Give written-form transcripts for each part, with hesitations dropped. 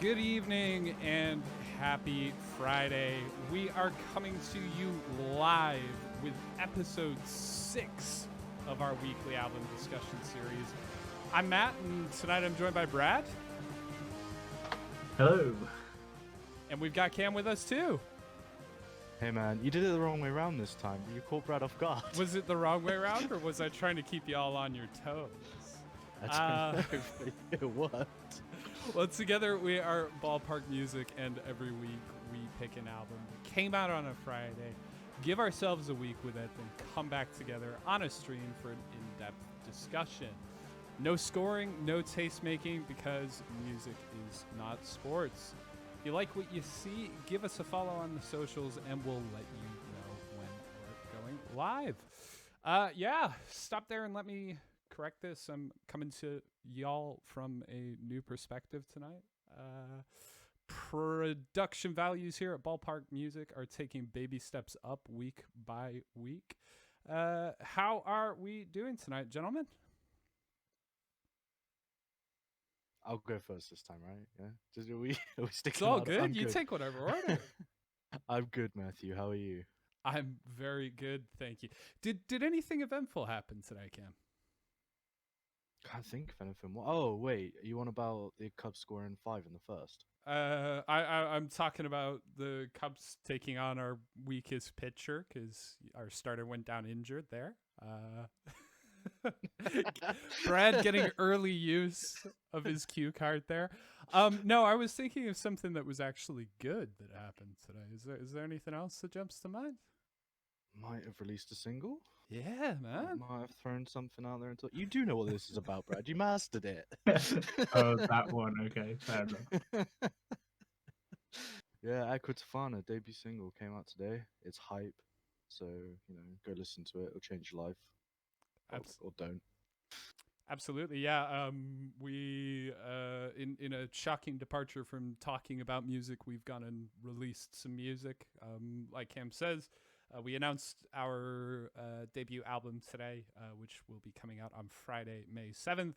Good evening and happy Friday. We are coming to you live with episode 6 of our weekly album discussion series. I'm Matt, and tonight I'm joined by Brad. Hello. And we've got Cam with us too. Hey man, you did it the wrong way around this time. You caught Brad off guard. Was it the wrong way around, or was I trying to keep you all on your toes? I don't know, but it worked. Well, together we are Ballpark Music, and every week we pick an album that came out on a Friday, give ourselves a week with it, then come back together on a stream for an in-depth discussion. No scoring, no taste making, because music is not sports. If you like what you see, give us a follow on the socials, and we'll let you know when we're going live. Stop there and let me correct this. I'm coming to y'all from a new perspective tonight. Production values here at Ballpark Music are taking baby steps up week by week. How are we doing tonight, gentlemen? I'll go first this time, right? Yeah. Are we sticking? It's all out? good. I'm You good. take whatever order. I'm good, Matthew. How are you? I'm very good, thank you. Did anything eventful happen today, Cam? Can't think of anything. Oh wait, are you on about the Cubs scoring 5 in the first? I'm talking about the Cubs taking on our weakest pitcher because our starter went down injured there. Brad getting early use of his cue card there. No, I was thinking of something that was actually good that happened today. Is there anything else that jumps to mind? Might have released a single. Yeah, man. Might have thrown something out there. You do know what this is about, Brad. You mastered it. Oh, that one. Okay, fair enough. Yeah, Aquatofana debut single came out today. It's hype, so go listen to it. It'll change your life, or don't. Absolutely, yeah. We in a shocking departure from talking about music, we've gone and released some music. Like Cam says, we announced our debut album today, which will be coming out on Friday, May 7th.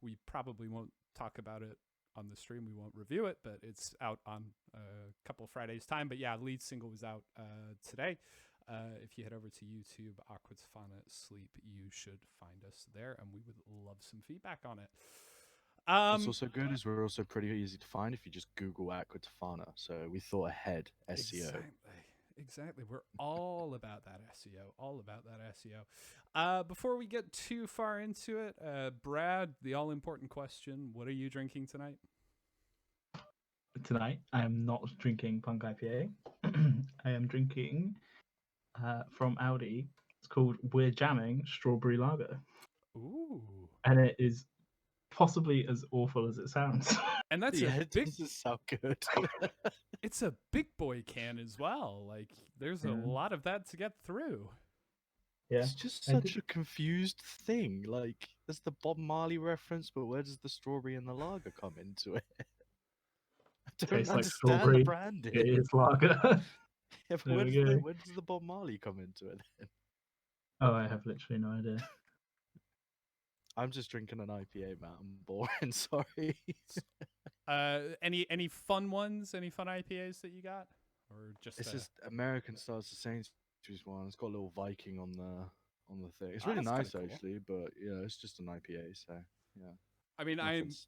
We probably won't talk about it on the stream. We won't review it, but it's out on a couple of Fridays' time. But yeah, lead single was out today. If you head over to YouTube, Aquatofana Sleep, you should find us there, and we would love some feedback on it. What's also good is we're also pretty easy to find if you just Google Aquatofana. So we thought ahead, SEO. Exactly. We're all about that SEO. Before we get too far into it, Brad, the all-important question, what are you drinking tonight? Tonight, I am not drinking Punk IPA. I am drinking from Audi. It's called We're Jamming Strawberry Lager. Ooh. And it is possibly as awful as it sounds. And that's it doesn't sound good. It's a big boy can as well. Like, there's a lot of that to get through. Yeah. It's just such a confused thing. Like, there's the Bob Marley reference, but where does the strawberry and the lager come into it? I don't Tastes understand like strawberry. the branding. It is lager. Yeah, but where does the Bob Marley come into it then? Oh, I have literally no idea. I'm just drinking an IPA, Matt. I'm boring. Sorry. Any fun ones? Any fun IPAs that you got, or just? It's just American style. It's the Sainsbury's one. It's got a little Viking on the thing. It's really nice actually, but it's just an IPA. So yeah. I mean, it's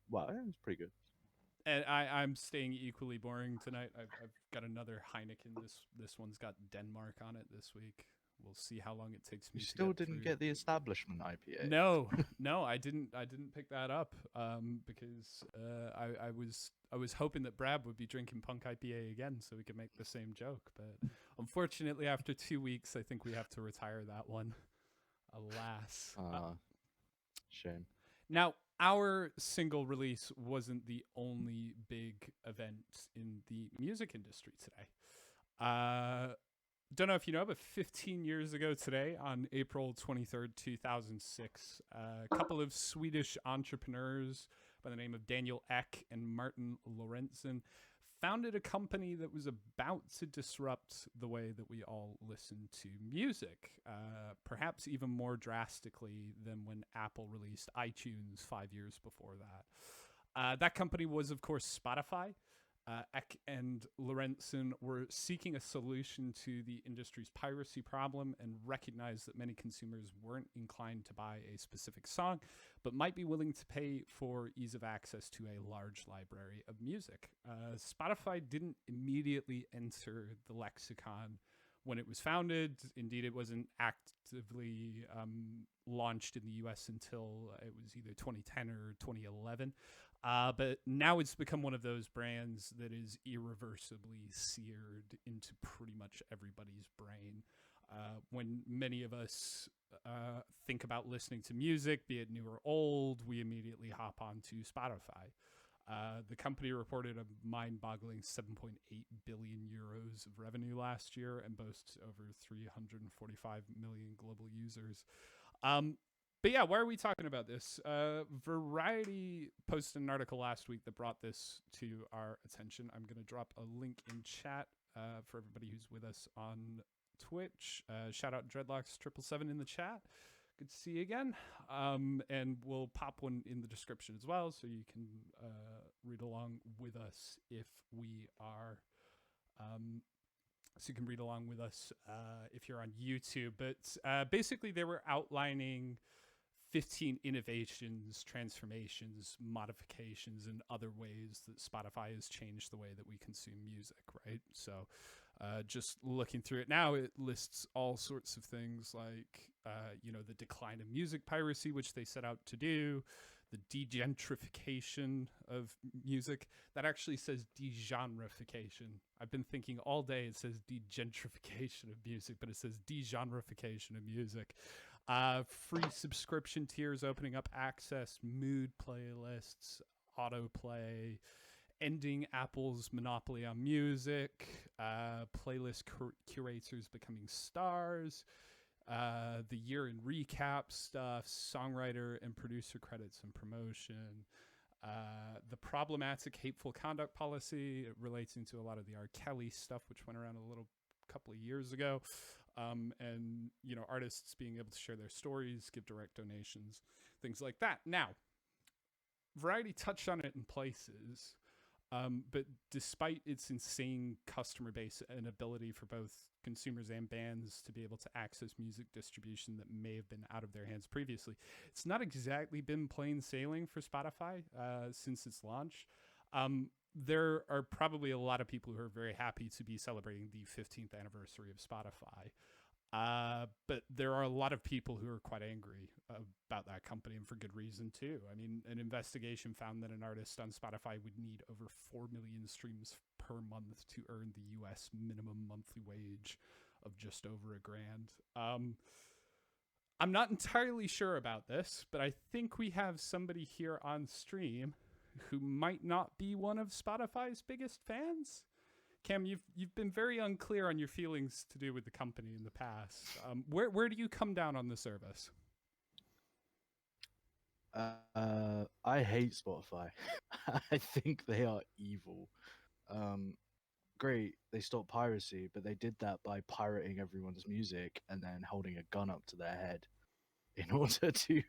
pretty good. And I'm staying equally boring tonight. I've got another Heineken. This one's got Denmark on it this week. We'll see how long it takes me. You still didn't get the establishment IPA. No, I didn't pick that up because I was hoping that Brad would be drinking Punk IPA again so we could make the same joke. But unfortunately, after 2 weeks, I think we have to retire that one. Alas. Shame. Now, our single release wasn't the only big event in the music industry today. Don't know if you know, but 15 years ago today, on April 23rd, 2006, a couple of Swedish entrepreneurs by the name of Daniel Ek and Martin Lorentzen founded a company that was about to disrupt the way that we all listen to music, perhaps even more drastically than when Apple released iTunes 5 years before that. That company was, of course, Spotify. Eck and Lorentzen were seeking a solution to the industry's piracy problem and recognized that many consumers weren't inclined to buy a specific song, but might be willing to pay for ease of access to a large library of music. Spotify didn't immediately enter the lexicon when it was founded. Indeed, it wasn't actively launched in the US until it was either 2010 or 2011. But now it's become one of those brands that is irreversibly seared into pretty much everybody's brain. When many of us think about listening to music, be it new or old, we immediately hop onto Spotify. The company reported a mind-boggling 7.8 billion euros of revenue last year and boasts over 345 million global users. But yeah, why are we talking about this? Variety posted an article last week that brought this to our attention. I'm going to drop a link in chat for everybody who's with us on Twitch. Shout out Dreadlocks777 in the chat. Good to see you again. And we'll pop one in the description as well, so you can read along with us if we are. So you can read along with us if you're on YouTube. But basically, they were outlining 15 innovations, transformations, modifications, and other ways that Spotify has changed the way that we consume music, right? So just looking through it now, it lists all sorts of things like, the decline of music piracy, which they set out to do, the degentrification of music. That actually says degenreification. I've been thinking all day it says degentrification of music, but it says degenreification of music. Free subscription tiers opening up access, mood playlists, autoplay, ending Apple's monopoly on music, playlist curators becoming stars, the year in recap stuff, songwriter and producer credits and promotion, the problematic hateful conduct policy relating to a lot of the R. Kelly stuff, which went around a couple of years ago. And artists being able to share their stories, give direct donations, things like that. Now, Variety touched on it in places, but despite its insane customer base and ability for both consumers and bands to be able to access music distribution that may have been out of their hands previously, it's not exactly been plain sailing for Spotify since its launch. There are probably a lot of people who are very happy to be celebrating the 15th anniversary of Spotify. But there are a lot of people who are quite angry about that company, and for good reason too. I mean, an investigation found that an artist on Spotify would need over 4 million streams per month to earn the US minimum monthly wage of just over $1,000. I'm not entirely sure about this, but I think we have somebody here on stream who might not be one of Spotify's biggest fans. Cam, you've been very unclear on your feelings to do with the company in the past. Where do you come down on the service? I hate Spotify. I think they are evil. Great, they stopped piracy, but they did that by pirating everyone's music and then holding a gun up to their head in order to,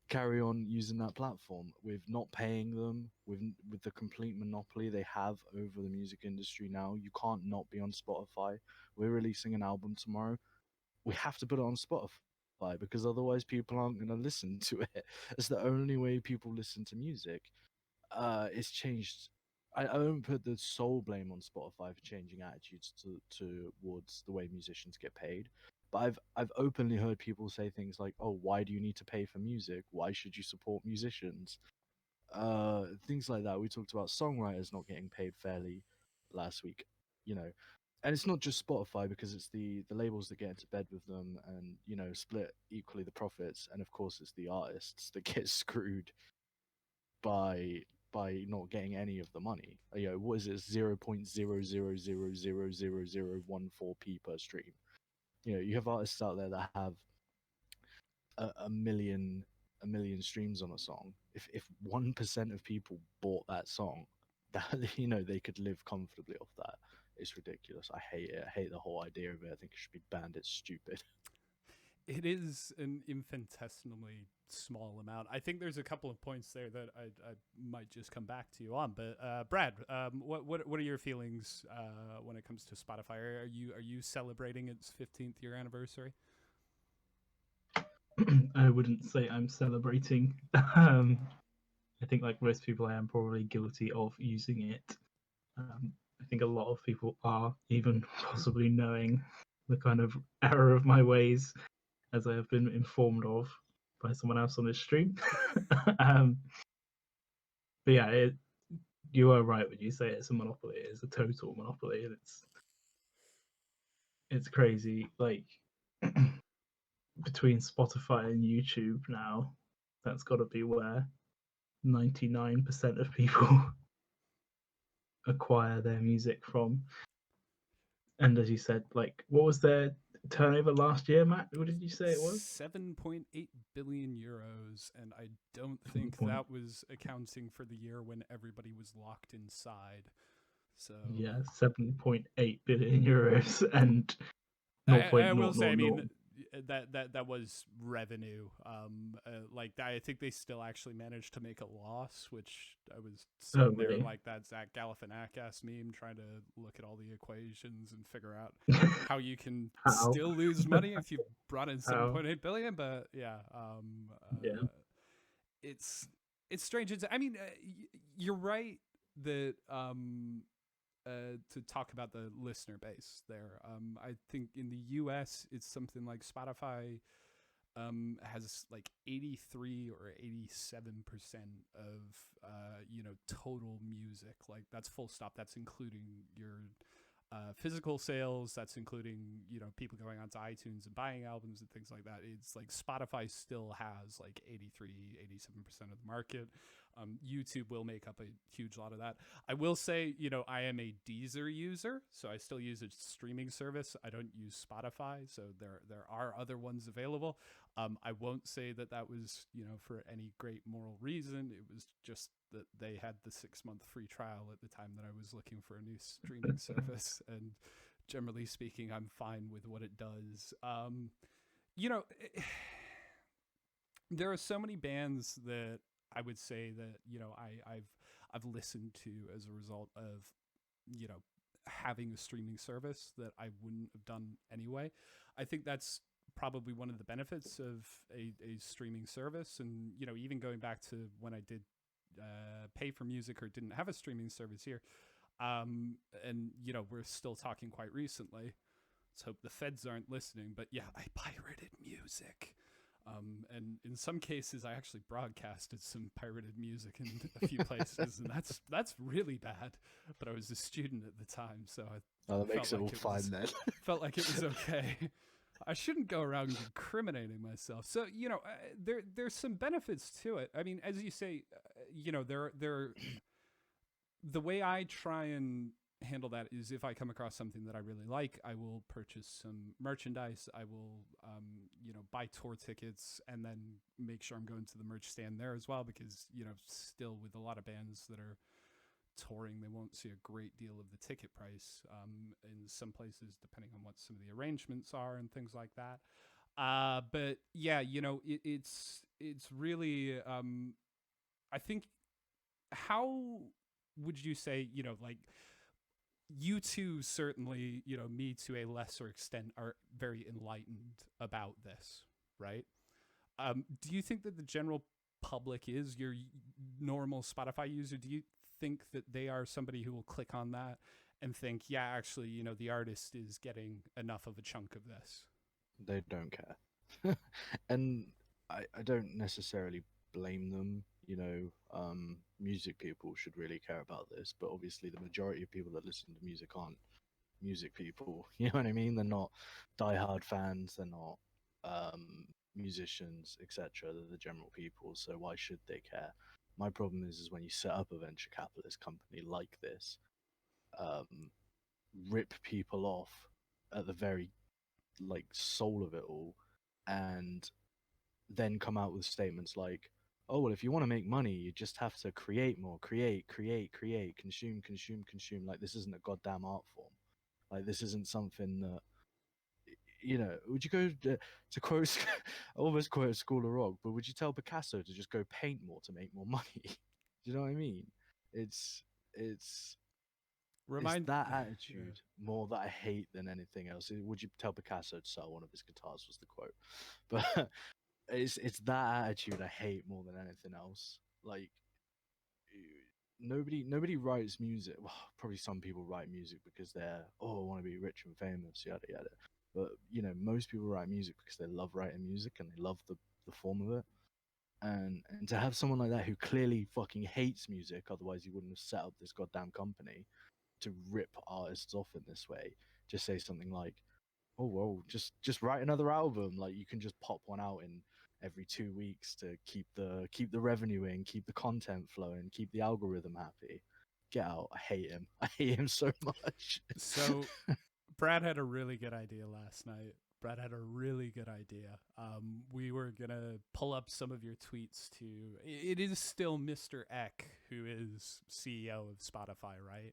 carry on using that platform with not paying them, with the complete monopoly they have over the music industry now. You can't not be on Spotify. We're releasing an album tomorrow. We have to put it on Spotify because otherwise people aren't going to listen to it. It's the only way people listen to music. It's changed. I don't put the sole blame on Spotify for changing attitudes towards the way musicians get paid. But I've openly heard people say things like, "Oh, why do you need to pay for music? Why should you support musicians?" Things like that. We talked about songwriters not getting paid fairly last week, and it's not just Spotify because it's the labels that get into bed with them and split equally the profits, and of course it's the artists that get screwed by not getting any of the money. What is it? 0.00000014p per stream. You have artists out there that have a million streams on a song. If 1% of people bought that song, that they could live comfortably off that. It's ridiculous. I hate it. I hate the whole idea of it. I think it should be banned. It's stupid. it is an infinitesimally small amount. I think there's a couple of points there that I might just come back to you on. But Brad, what are your feelings when it comes to Spotify? Are you celebrating its 15th year anniversary? I wouldn't say I'm celebrating. I think, like most people, I am probably guilty of using it. I think a lot of people are, even possibly knowing the kind of error of my ways, as I have been informed of by someone else on this stream. um, but yeah, you are right when you say it's a monopoly. It is a total monopoly, and it's crazy. Like between Spotify and YouTube now, that's got to be where 99% of people acquire their music from. And as you said, like, what was their turnover last year, Matt? What did you say it was? 7.8 billion euros, and I don't think that was accounting for the year when everybody was locked inside. So yeah, 7.8 billion euros and I will say, I mean, that was revenue. I think they still actually managed to make a loss, which I was sitting there like that Zach Galifianakis meme, trying to look at all the equations and figure out how you can still lose money if you brought in 7.8 billion. But yeah, it's strange. I mean, you're right that to talk about the listener base there. I think in the US, it's something like Spotify has like 83 or 87% of, total music. Like that's full stop. That's including your physical sales. That's including, people going onto iTunes and buying albums and things like that. It's like Spotify still has like 83, 87% of the market. YouTube will make up a huge lot of that. I will say, I am a Deezer user, so I still use a streaming service. I don't use Spotify, so there are other ones available. I won't say that was, for any great moral reason. It was just that they had the 6-month free trial at the time that I was looking for a new streaming service. And generally speaking, I'm fine with what it does. There are so many bands that I would say that, I've listened to as a result of, having a streaming service that I wouldn't have done anyway. I think that's probably one of the benefits of a streaming service. And, even going back to when I did pay for music or didn't have a streaming service here. And, we're still talking quite recently. Let's hope the feds aren't listening. But yeah, I pirated music. And in some cases, I actually broadcasted some pirated music in a few places, and that's really bad. But I was a student at the time, so that makes it all fine then. Felt like it was okay. I shouldn't go around incriminating myself. So there's some benefits to it. I mean, as you say, there. The way I try and handle that is if I come across something that I really like, I will purchase some merchandise. I will, buy tour tickets and then make sure I'm going to the merch stand there as well, because, still with a lot of bands that are touring, they won't see a great deal of the ticket price in some places, depending on what some of the arrangements are and things like that. But yeah, it's really, I think, how would you say, you two certainly, me to a lesser extent, are very enlightened about this, right? Do you think that the general public is your normal Spotify user? Do you think that they are somebody who will click on that and think, yeah, actually, the artist is getting enough of a chunk of this? They don't care. And I don't necessarily blame them. Music people should really care about this, but obviously the majority of people that listen to music aren't music people. You know what I mean? They're not diehard fans. They're not musicians, etc. They're the general people. So why should they care? My problem is when you set up a venture capitalist company like this, rip people off at the very soul of it all, and then come out with statements like, oh, well, if you want to make money, you just have to create more, create, consume. Like, this isn't a goddamn art form. Like, this isn't something that, you know, would you go to quote, I almost quote School of Rock, but would you tell Picasso to just go paint more to make more money? Do you know what I mean? It's it's it's Remind, that yeah. attitude more that I hate than anything else. Would you tell Picasso to sell one of his guitars? Was the quote, but it's that attitude I hate more than anything else. Like nobody writes music. Well, probably some people write music because they're I want to be rich and famous, yada yada. But you know, most people write music because they love writing music and they love the form of it. And to have someone like that who clearly fucking hates music, otherwise he wouldn't have set up this goddamn company to rip artists off in this way. Just say something like, "Oh well, just write another album. Like you can just pop one out in every 2 weeks to keep the revenue in, keep the content flowing, keep the algorithm happy." Get out! I hate him. I hate him so much. So Brad had a really good idea last night. Brad had a really good idea. We were gonna pull up some of your tweets to. It is still Mr. Eck who is CEO of Spotify, right?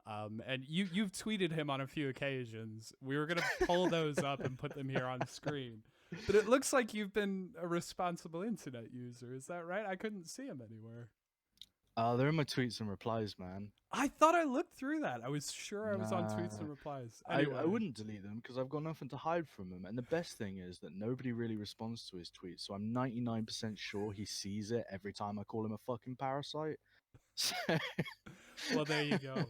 And you've tweeted him on a few occasions. We were gonna pull those up and put them here on screen, but it looks like you've been a responsible internet user. Is that right? I couldn't see him anywhere. They're in my tweets and replies, man. I thought I looked through that. I was sure I was on tweets Nah. and replies. I Anyway, wouldn't delete them because I've got nothing to hide from him. And the best thing is that nobody really responds to his tweets. So I'm 99% sure he sees it every time I call him a fucking parasite. So, well, there you go.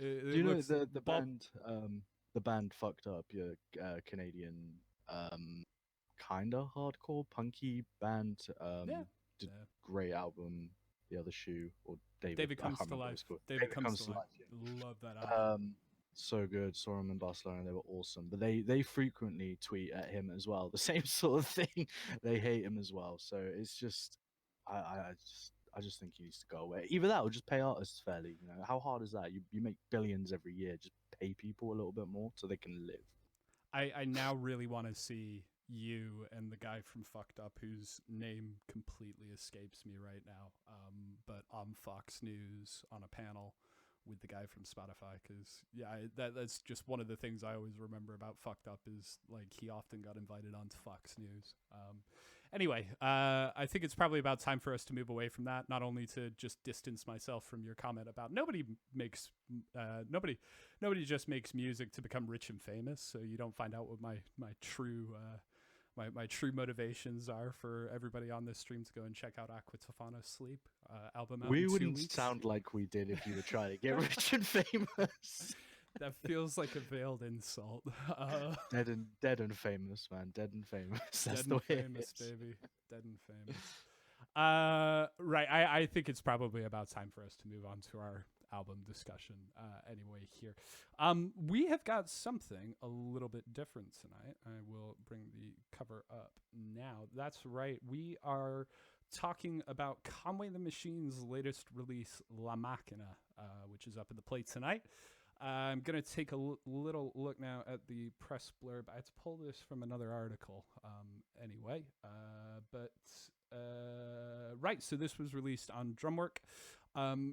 do you know looks the band Fucked Up, your Canadian um kinda hardcore punky band Yeah. did Yeah. great album, The Other Shoe, or David I Comes can't to remember what Life. it's called. David Comes to Life. Yeah. Love that album. So good. Saw him in Barcelona. They were awesome. But they frequently tweet at him as well. The same sort of thing. They hate him as well. So it's just, I just think he needs to go away. Either that or just pay artists fairly. You know, how hard is that? You make billions every year. Just pay people a little bit more so they can live. I now really want to see you and the guy from Fucked Up, whose name completely escapes me right now, but on Fox News on a panel with the guy from Spotify, because that's just one of the things I always remember about Fucked Up is like he often got invited onto Fox News. Anyway, I think it's probably about time for us to move away from that, not only to just distance myself from your comment about nobody just makes music to become rich and famous, so you don't find out what my true my true motivations are for everybody on this stream to go and check out Aquatofano's Sleep album out We in 2 wouldn't weeks. sound like we did if you were trying to get rich and famous. That feels like a veiled insult. Dead and famous, man. Dead and famous. That's Dead the and way it famous, is. baby. Dead and famous. Right. I think it's probably about time for us to move on to our album discussion. Anyway, here, we have got something a little bit different tonight. I will bring the cover up now. That's right. We are talking about Conway the Machine's latest release, La Maquina, which is up at the plate tonight. I'm going to take a little look now at the press blurb. I had to pull this from another article anyway. Right, so this was released on Drumwork.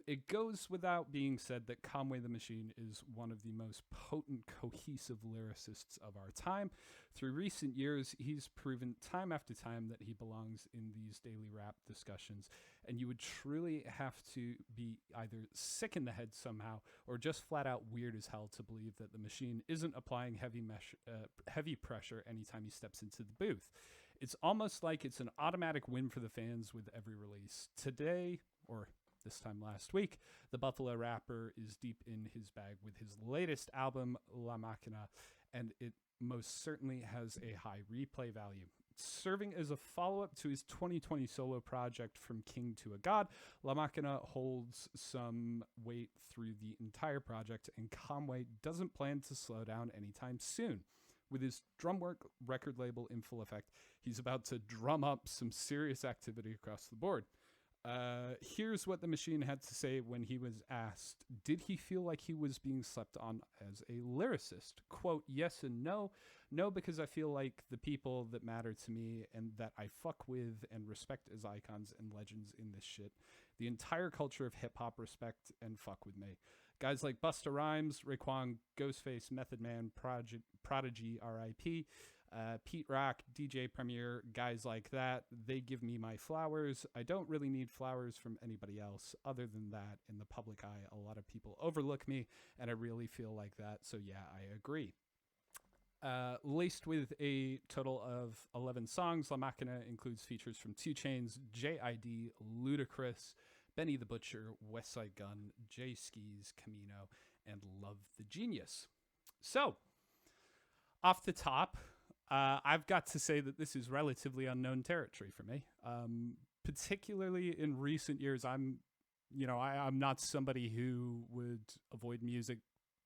It goes without being said that Conway the Machine is one of the most potent, cohesive lyricists of our time. Through recent years, he's proven time after time that he belongs in these daily rap discussions, and you would truly have to be either sick in the head somehow or just flat out weird as hell to believe that the Machine isn't applying heavy pressure anytime he steps into the booth. It's almost like it's an automatic win for the fans with every release. Today, or this time last week, the Buffalo rapper is deep in his bag with his latest album, La Maquina, and it most certainly has a high replay value. Serving as a follow-up to his 2020 solo project From King to a God, La Maquina holds some weight through the entire project, and Conway doesn't plan to slow down anytime soon. With his Drumwork record label in full effect, he's about to drum up some serious activity across the board. Here's what the Machine had to say when he was asked, did he feel like he was being slept on as a lyricist? Quote, yes and no. No, because I feel like the people that matter to me and that I fuck with and respect as icons and legends in this shit, the entire culture of hip-hop respect and fuck with me. Guys like Busta Rhymes, Raekwon, Ghostface, Method Man, Prodigy, R.I.P., Pete Rock, DJ Premier, guys like that, they give me my flowers. I don't really need flowers from anybody else. Other than that, in the public eye, a lot of people overlook me, and I really feel like that. So yeah, I agree. Laced with a total of 11 songs, La Maquina includes features from 2 Chainz, J.I.D., Ludacris, Benny the Butcher, Westside Gun, Jay Skis, Camino, and Love the Genius. So, off the top, I've got to say that this is relatively unknown territory for me. Particularly in recent years, I'm not somebody who would avoid music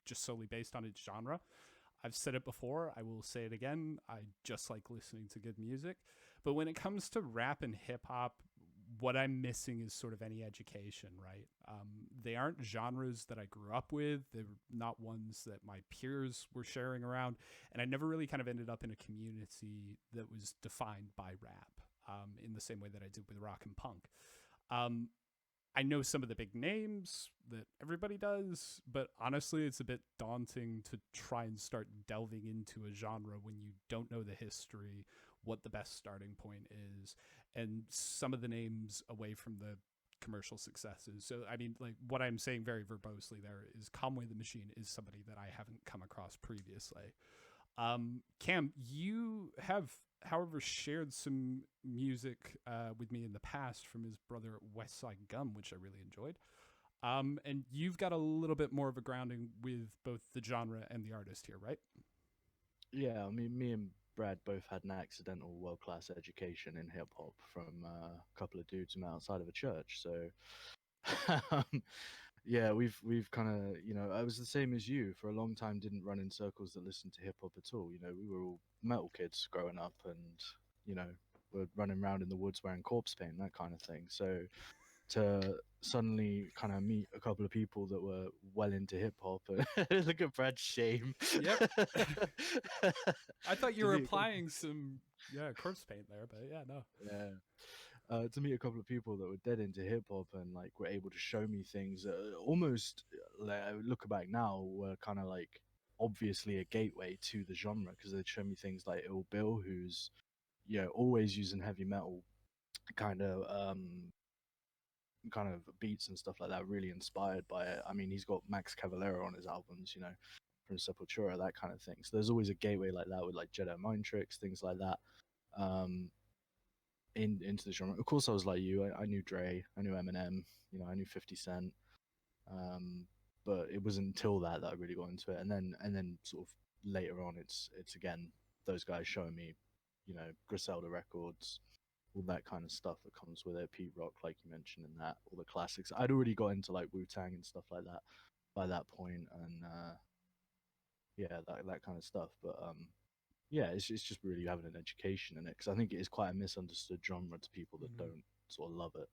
just solely based on its genre. I've said it before, I will say it again, I just like listening to good music. But when it comes to rap and hip-hop, what I'm missing is sort of any education, right? They aren't genres that I grew up with. They're not ones that my peers were sharing around. And I never really kind of ended up in a community that was defined by rap in the same way that I did with rock and punk. I know some of the big names that everybody does, but honestly, it's a bit daunting to try and start delving into a genre when you don't know the history, what the best starting point is, and some of the names away from the commercial successes. So, I mean, like what I'm saying very verbosely there is Conway the Machine is somebody that I haven't come across previously. Cam, you have, however, shared some music with me in the past from his brother Westside Gun, which I really enjoyed. And you've got a little bit more of a grounding with both the genre and the artist here, right? Yeah, I mean, me and Brad both had an accidental world-class education in hip-hop from a couple of dudes we met outside of a church. So, yeah, we've kind of, I was the same as you. For a long time, didn't run in circles that listened to hip hop at all. We were all metal kids growing up, and we're running around in the woods wearing corpse paint, that kind of thing. So to suddenly kind of meet a couple of people that were well into hip hop, look at Brad's shame. Yep. I thought you To were meet- applying some corpse paint there, but yeah, no. yeah. To meet a couple of people that were dead into hip hop and like were able to show me things that almost, like, looking back now, were kind of like obviously a gateway to the genre, because they'd show me things like Ill Bill, who's always using heavy metal kind of beats and stuff like that, really inspired by it. I mean, he's got Max Cavalera on his albums, from Sepultura, that kind of thing. So there's always a gateway like that with like Jedi Mind Tricks, things like that. Into the genre. Of course, I was like you. I knew Dre, I knew Eminem, I knew 50 Cent. But it wasn't until that I really got into it, and then sort of later on, it's again those guys showing me, Griselda records, all that kind of stuff that comes with it. Pete Rock, like you mentioned, and that all the classics. I'd already got into like Wu-Tang and stuff like that by that point, and yeah, that kind of stuff. But yeah, it's just really having an education in it, because I think it is quite a misunderstood genre to people that don't sort of love it.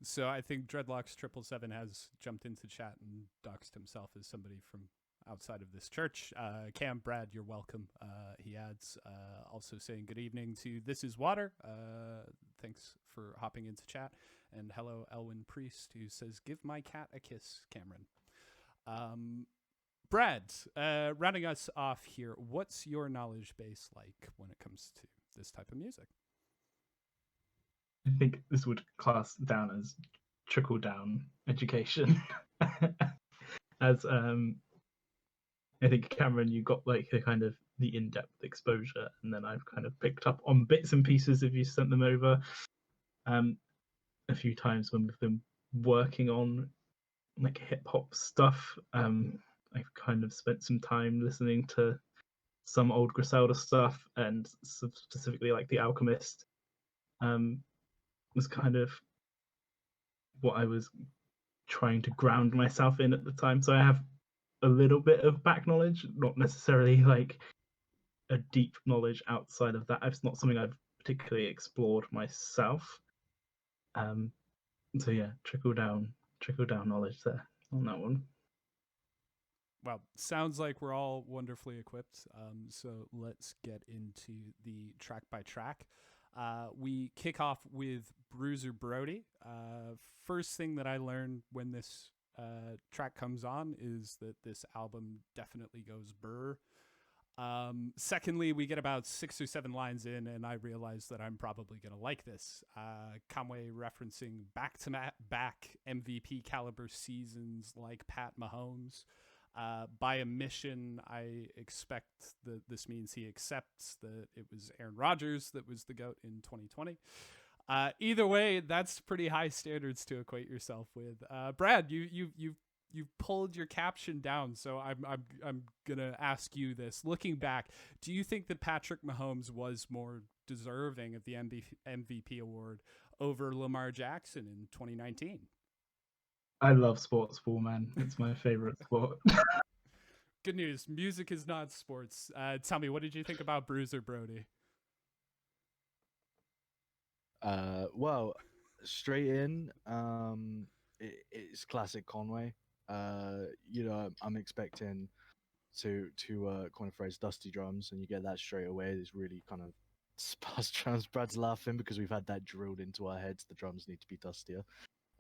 So I think Dreadlocks777 has jumped into chat and doxed himself as somebody from outside of this church. Cam, Brad, you're welcome. He adds, also saying good evening to This Is Water. Thanks for hopping into chat. And hello, Elwin Priest, who says, give my cat a kiss, Cameron. Brad, rounding us off here, what's your knowledge base like when it comes to this type of music? I think this would class down as trickle down education. As I think, Cameron, you got like a kind of the in-depth exposure, and then I've kind of picked up on bits and pieces if you sent them over. A few times when we've been working on like hip hop stuff, I've kind of spent some time listening to some old Griselda stuff, and specifically like The Alchemist was kind of what I was trying to ground myself in at the time. So I have a little bit of back knowledge, not necessarily like a deep knowledge outside of that. It's not something I've particularly explored myself. So yeah, trickle down knowledge there on that one. Well, sounds like we're all wonderfully equipped. So let's get into the track by track. We kick off with Bruiser Brody. First thing that I learned when this track comes on is that this album definitely goes burr. Secondly, we get about 6 or 7 lines in, and I realize that I'm probably going to like this. Conway referencing back MVP caliber seasons like Pat Mahomes. By omission, I expect that this means he accepts that it was Aaron Rodgers that was the GOAT in 2020. Either way, that's pretty high standards to equate yourself with. Brad, you've pulled your caption down, so I'm gonna ask you this. Looking back, do you think that Patrick Mahomes was more deserving of the MVP award over Lamar Jackson in 2019? I love sports ball, man. It's my favorite sport. Good news. Music is not sports. Tell me, what did you think about Bruiser Brody? Well, straight in, it's classic Conway. I'm expecting to coin a phrase, dusty drums, and you get that straight away. There's really kind of sparse drums. Brad's laughing because we've had that drilled into our heads. The drums need to be dustier.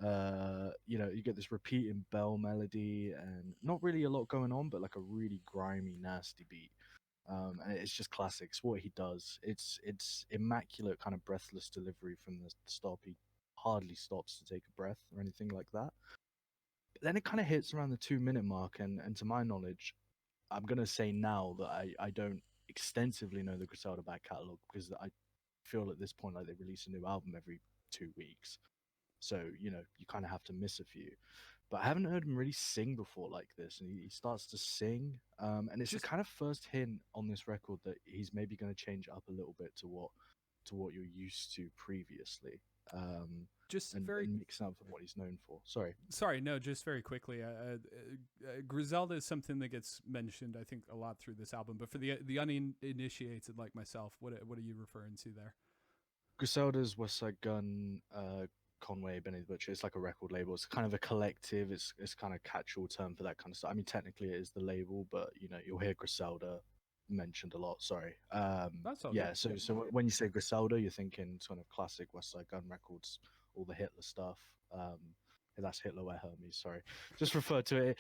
You get this repeating bell melody and not really a lot going on, but like a really grimy, nasty beat. And it's just classic. It's what he does. It's immaculate kind of breathless delivery from the stop. He hardly stops to take a breath or anything like that. But then it kind of hits around the 2-minute mark, and to my knowledge, I'm gonna say now that I don't extensively know the Griselda back catalogue, because I feel at this point like they release a new album every 2 weeks. So, you kind of have to miss a few. But I haven't heard him really sing before like this. And he starts to sing. And it's the kind of first hint on this record that he's maybe going to change it up a little bit to what you're used to previously. And mix up with what he's known for. Sorry, no, just very quickly. Griselda is something that gets mentioned, I think, a lot through this album. But for the uninitiated like myself, what are you referring to there? Griselda's West Side Gun, Conway, Benny the Butcher. It's like a record label. It's kind of a collective. It's kind of catch-all term for that kind of stuff. I mean, technically it is the label, but you'll hear Griselda mentioned a lot. Sorry. That's all yeah. good. So when you say Griselda, you're thinking sort of classic West Side Gun records, all the Hitler stuff. That's Hitler Where Hermes. Sorry, just refer to it.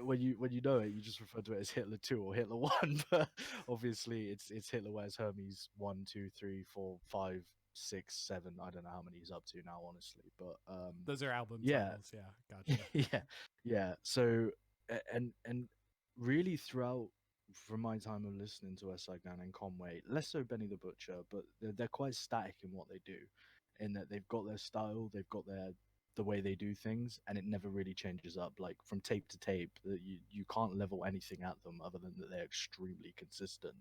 When you know it, you just refer to it as Hitler 2 or Hitler 1. But obviously, it's Hitler Where's Hermes 1, 2, 3, 4, 5, 6, 7. I don't know how many he's up to now, honestly. But those are album titles. Yeah, gotcha. yeah. So and really throughout, from my time of listening to West Side Gun and Conway, less so Benny the Butcher, but they're quite static in what they do, in that they've got their style, they've got the way they do things, and it never really changes up. Like from tape to tape, you can't level anything at them other than that they're extremely consistent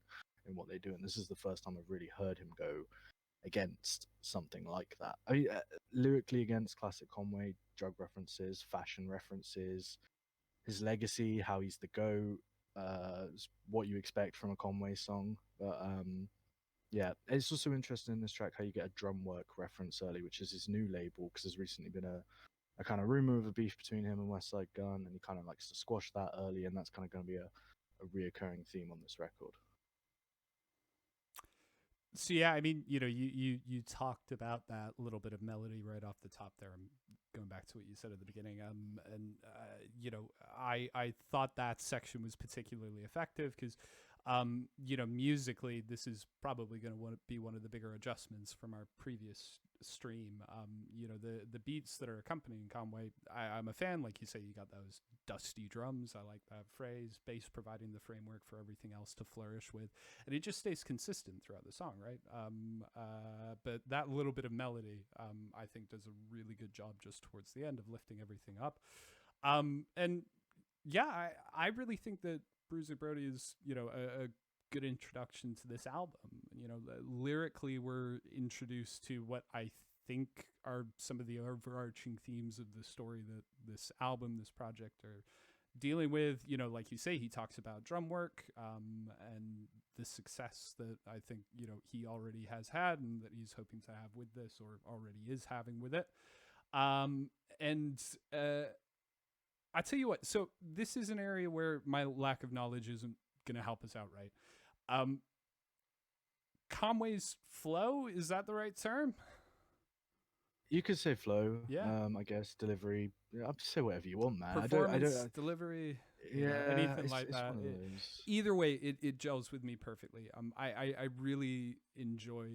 in what they do. And this is the first time I've really heard him go against something like that. I mean, lyrically against classic Conway, drug references, fashion references, his legacy, how he's the GOAT, what you expect from a Conway song. But yeah, it's also interesting in this track how you get a drum work reference early, which is his new label, because there's recently been a kind of rumor of a beef between him and West Side Gun, and he kind of likes to squash that early, and that's kind of going to be a reoccurring theme on this record. So yeah, I mean, you talked about that little bit of melody right off the top there. I'm going back to what you said at the beginning. I thought that section was particularly effective because, musically, this is probably going to be one of the bigger adjustments from our previous stream. The beats that are accompanying Conway, I'm a fan. Like you say, you got those dusty drums. I like that phrase. Bass providing the framework for everything else to flourish with, and it just stays consistent throughout the song, right? But that little bit of melody, I think, does a really good job just towards the end of lifting everything up. And yeah, I really think that Bruiser Brody is, a good introduction to this album. Lyrically, we're introduced to what I think are some of the overarching themes of the story that this album, this project, are dealing with. Like you say, he talks about drum work and the success that I think, he already has had and that he's hoping to have with this, or already is having with it. I tell you what, so this is an area where my lack of knowledge isn't going to help us out, right? Conway's flow, is that the right term? You could say flow. Yeah. I guess delivery. Yeah, I'll just say whatever you want, man. I Performance, don't. delivery, Yeah, anything like it's that. one of those. Either way, it gels with me perfectly. I really enjoy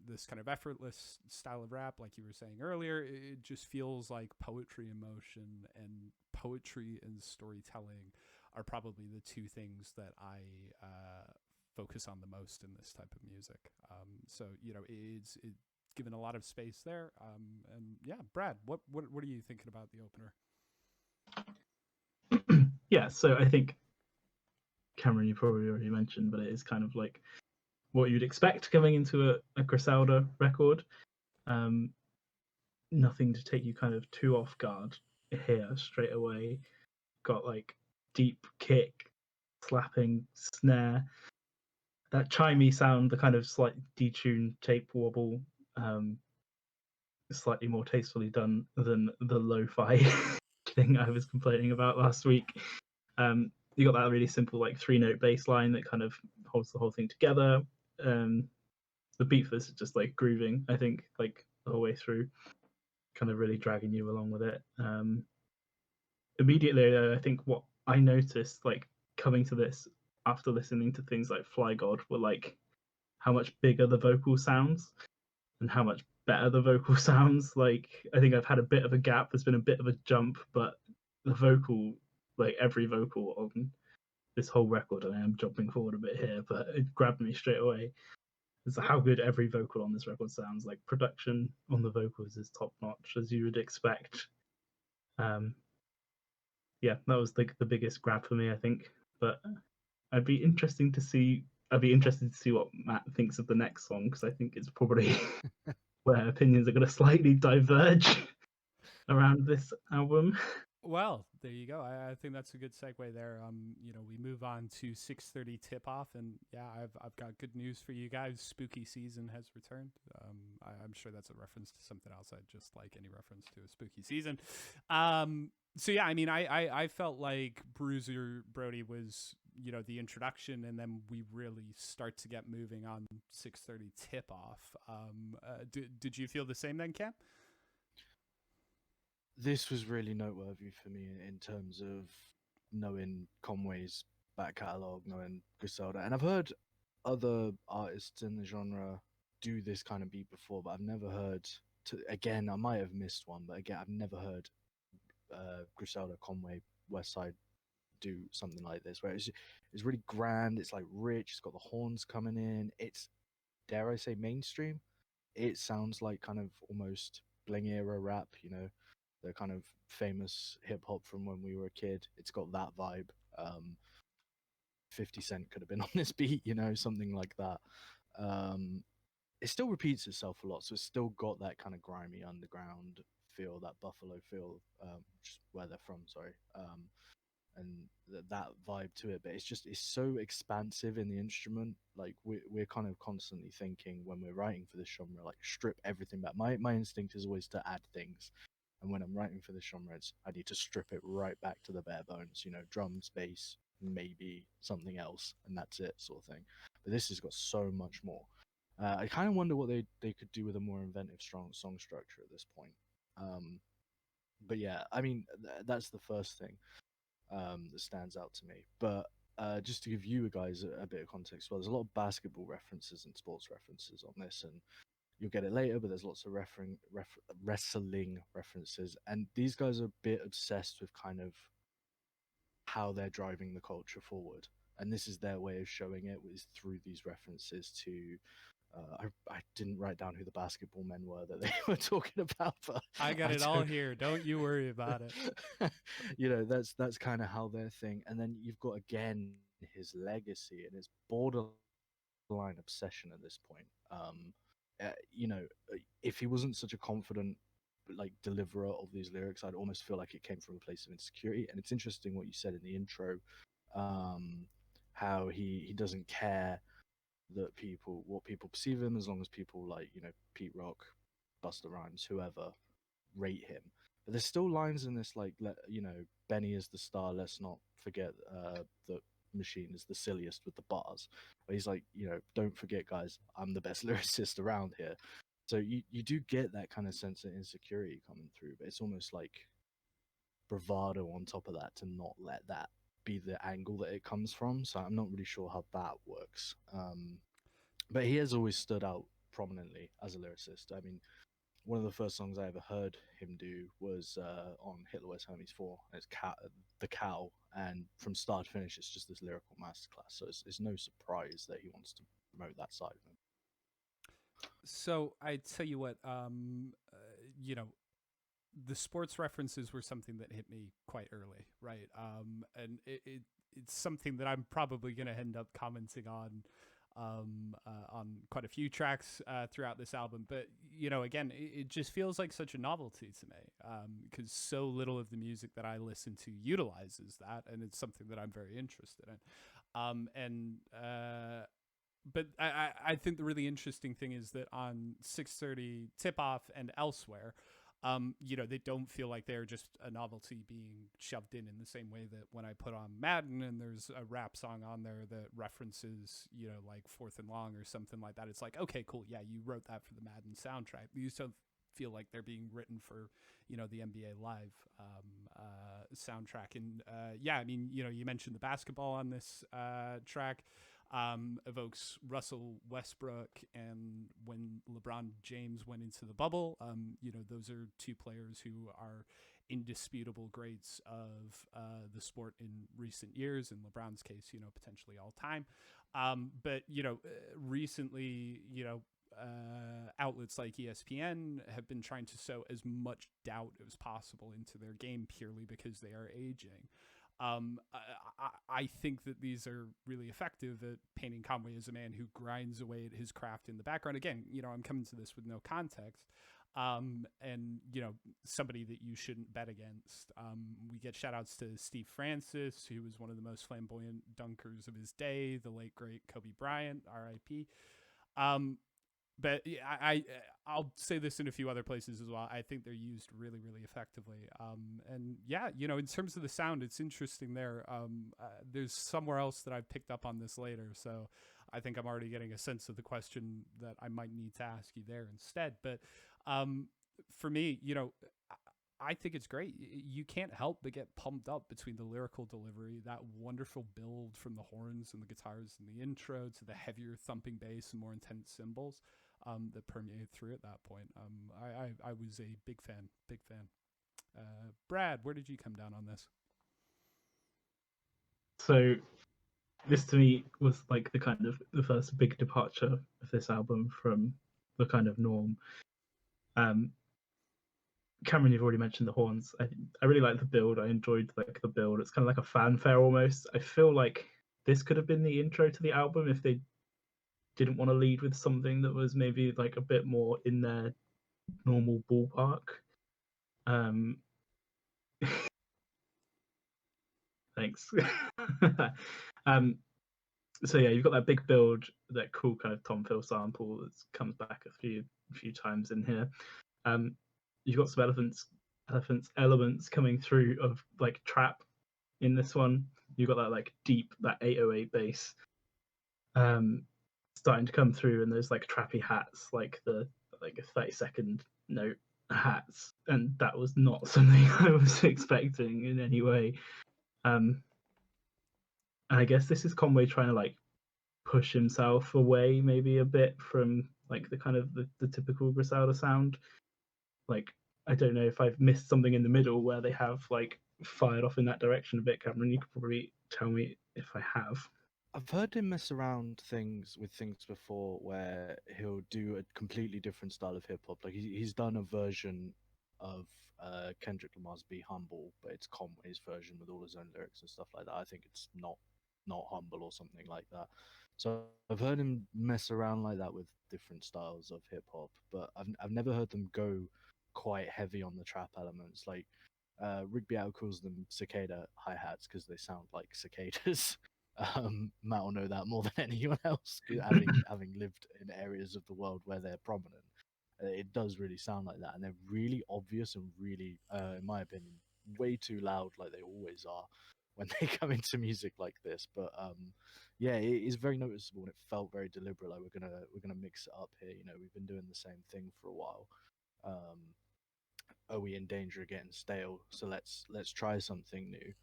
this kind of effortless style of rap, like you were saying earlier. It just feels like poetry in motion, and poetry and storytelling are probably the two things that I focus on the most in this type of music. So it's given a lot of space there. And yeah, Brad, what are you thinking about the opener? Yeah, so I think Cameron, you probably already mentioned, but it is kind of like what you'd expect coming into a Griselda record. Um, Nothing to take you kind of too off guard here straight away. Got like deep kick, slapping snare, that chimey sound, the kind of slight detuned tape wobble, um, slightly more tastefully done than the lo-fi thing I was complaining about last week. You got that really simple like 3-note bass line that kind of holds the whole thing together. The beat for this is just like grooving, I think, like the whole way through, kind of really dragging you along with it. Immediately, I think what I noticed, like coming to this after listening to things like Fly God, were like how much bigger the vocal sounds and how much better the vocal sounds. Like I think I've had a bit of a gap. There's been a bit of a jump, but the vocal, like every vocal on this whole record, and I am jumping forward a bit here, but it grabbed me straight away. Is how good every vocal on this record sounds. Like production on the vocals is top notch, as you would expect. Yeah, that was the biggest grab for me, I think. But I'd be interested to see. I'd be interested to see what Matt thinks of the next song, because I think it's probably where opinions are going to slightly diverge around this album. Well, there you go. I think that's a good segue there. We move on to 6:30 tip off, and yeah, I've got good news for you guys. Spooky season has returned. I'm sure that's a reference to something else. I just like any reference to a spooky season. So yeah, I mean, I felt like Bruiser Brody was the introduction, and then we really start to get moving on 6:30 tip off. Did you feel the same then, Cam? This was really noteworthy for me in terms of knowing Conway's back catalogue, knowing Griselda, and I've heard other artists in the genre do this kind of beat before, but I've never heard. Again, I might have missed one, but again, I've never heard Griselda, Conway, Westside do something like this, where it's really grand. It's like rich. It's got the horns coming in. It's, dare I say, mainstream. It sounds like kind of almost bling era rap, the kind of famous hip hop from when we were a kid. It's got that vibe. 50 Cent could have been on this beat, something like that. It still repeats itself a lot, so it's still got that kind of grimy underground feel, that Buffalo feel, just where they're from, sorry. And that vibe to it, but it's so expansive in the instrument. Like we're kind of constantly thinking when we're writing for this genre, like strip everything back. My instinct is always to add things, and when I'm writing for this genre, I need to strip it right back to the bare bones. Drums, bass, maybe something else, and that's it, sort of thing. But this has got so much more. I kind of wonder what they could do with a more inventive, strong song structure at this point. But yeah, I mean that's the first thing that stands out to me. But just to give you guys a bit of context, well, there's a lot of basketball references and sports references on this, and you'll get it later. But there's lots of wrestling references, and these guys are a bit obsessed with kind of how they're driving the culture forward, and this is their way of showing it, is through these references to. I didn't write down who the basketball men were that they were talking about, but I got it all here. Don't you worry about it. That's kind of how their thing. And then you've got again his legacy and his borderline obsession at this point. If he wasn't such a confident like deliverer of these lyrics, I'd almost feel like it came from a place of insecurity. And it's interesting what you said in the intro, how he doesn't care that what people perceive him, as long as people like Pete Rock, Busta Rhymes, whoever rate him. But there's still lines in this like Benny is the star. Let's not forget that Machine is the silliest with the bars. Where he's like, don't forget, guys, I'm the best lyricist around here. So you do get that kind of sense of insecurity coming through, but it's almost like bravado on top of that to not let that be the angle that it comes from. So I'm not really sure how that works. But he has always stood out prominently as a lyricist. I mean, one of the first songs I ever heard him do was on Hitler Wears Hermes 4. And it's The Cow, and from start to finish, it's just this lyrical masterclass. So it's no surprise that he wants to promote that side of him. So I tell you what, you know, the sports references were something that hit me quite early, right? And it's something that I'm probably going to end up commenting on quite a few tracks throughout this album. But you know, again, it just feels like such a novelty to me because so little of the music that I listen to utilizes that, and it's something that I'm very interested in. But I think the really interesting thing is that on 6:30 Tip Off and elsewhere, you know, they don't feel like they're just a novelty being shoved in the same way that when I put on Madden and there's a rap song on there that references, you know, like Fourth and Long or something like that. It's like, okay, cool. Yeah, you wrote that for the Madden soundtrack. These don't feel like they're being written for, you know, the NBA Live soundtrack. And yeah, I mean, you know, you mentioned the basketball on this track. Evokes Russell Westbrook, and when LeBron James went into the bubble, you know, those are two players who are indisputable greats of the sport in recent years. In LeBron's case, you know, potentially all time. But you know, recently, you know, outlets like ESPN have been trying to sow as much doubt as possible into their game purely because they are aging. I think that these are really effective at painting Conway as a man who grinds away at his craft in the background. Again, you know, I'm coming to this with no context. And, you know, somebody that you shouldn't bet against. We get shout outs to Steve Francis, who was one of the most flamboyant dunkers of his day, the late, great Kobe Bryant, RIP. But I'll say this in a few other places as well. I think they're used really, really effectively. And yeah, you know, in terms of the sound, it's interesting there. There's somewhere else that I've picked up on this later. So I think I'm already getting a sense of the question that I might need to ask you there instead. But for me, you know, I think it's great. You can't help but get pumped up between the lyrical delivery, that wonderful build from the horns and the guitars in the intro to the heavier thumping bass and more intense cymbals that permeate through at that point. I was a big fan. Brad, where did you come down on this? So this to me was like the kind of the first big departure of this album from the kind of norm. Cameron, you've already mentioned the horns. I really like the build. I enjoyed like the build. It's kind of like a fanfare almost. I feel like this could have been the intro to the album if they didn't want to lead with something that was maybe like a bit more in their normal ballpark. Thanks. So yeah, you've got that big build, that cool kind of Tom Phil sample that comes back a few times in here. You've got some elements coming through of like trap in this one. You've got that like deep, that 808 bass starting to come through, and those like trappy hats, like the like a 30-second note hats, and that was not something I was expecting in any way. And I guess this is Conway trying to like push himself away maybe a bit from like the kind of the typical Griselda sound. Like, I don't know if I've missed something in the middle where they have like fired off in that direction a bit. Cameron, you could probably tell me if I have. I've heard him mess around with things before where he'll do a completely different style of hip hop. Like he's done a version of Kendrick Lamar's "Be Humble," but it's Conway's version with all his own lyrics and stuff like that. I think it's not humble or something like that. So I've heard him mess around like that with different styles of hip hop, but I've never heard them go quite heavy on the trap elements. Like Rigby Out calls them cicada hi hats because they sound like cicadas. Matt will know that more than anyone else, having lived in areas of the world where they're prominent. It does really sound like that, and they're really obvious and really, in my opinion, way too loud, like they always are. when they come into music like this. But yeah, it is very noticeable, and it felt very deliberate. Like we're gonna mix it up here. You know, we've been doing the same thing for a while. Um, are we in danger of getting stale? So let's try something new.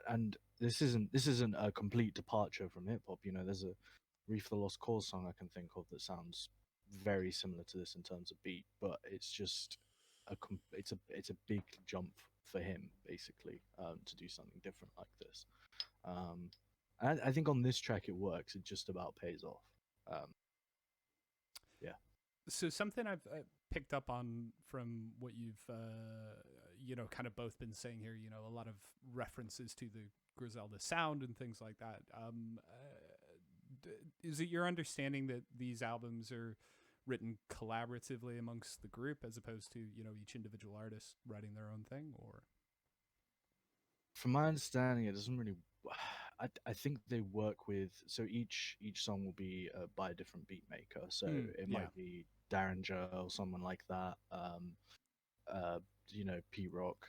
And this isn't a complete departure from hip hop. You know, there's a Reef the Lost Cause song I can think of that sounds very similar to this in terms of beat, but it's just it's a big jump for him basically, to do something different like this. Um, and I think on this track it works. It just about pays off. Um, yeah. So something I've picked up on from what you've kind of both been saying here, a lot of references to the Griselda sound and things like that. Is it your understanding that these albums are written collaboratively amongst the group as opposed to each individual artist writing their own thing? Or from my understanding, it doesn't really. I think they work with, so each song will be by a different beat maker. So it yeah. might be Derringer or someone like that. Uh, Pete Rock,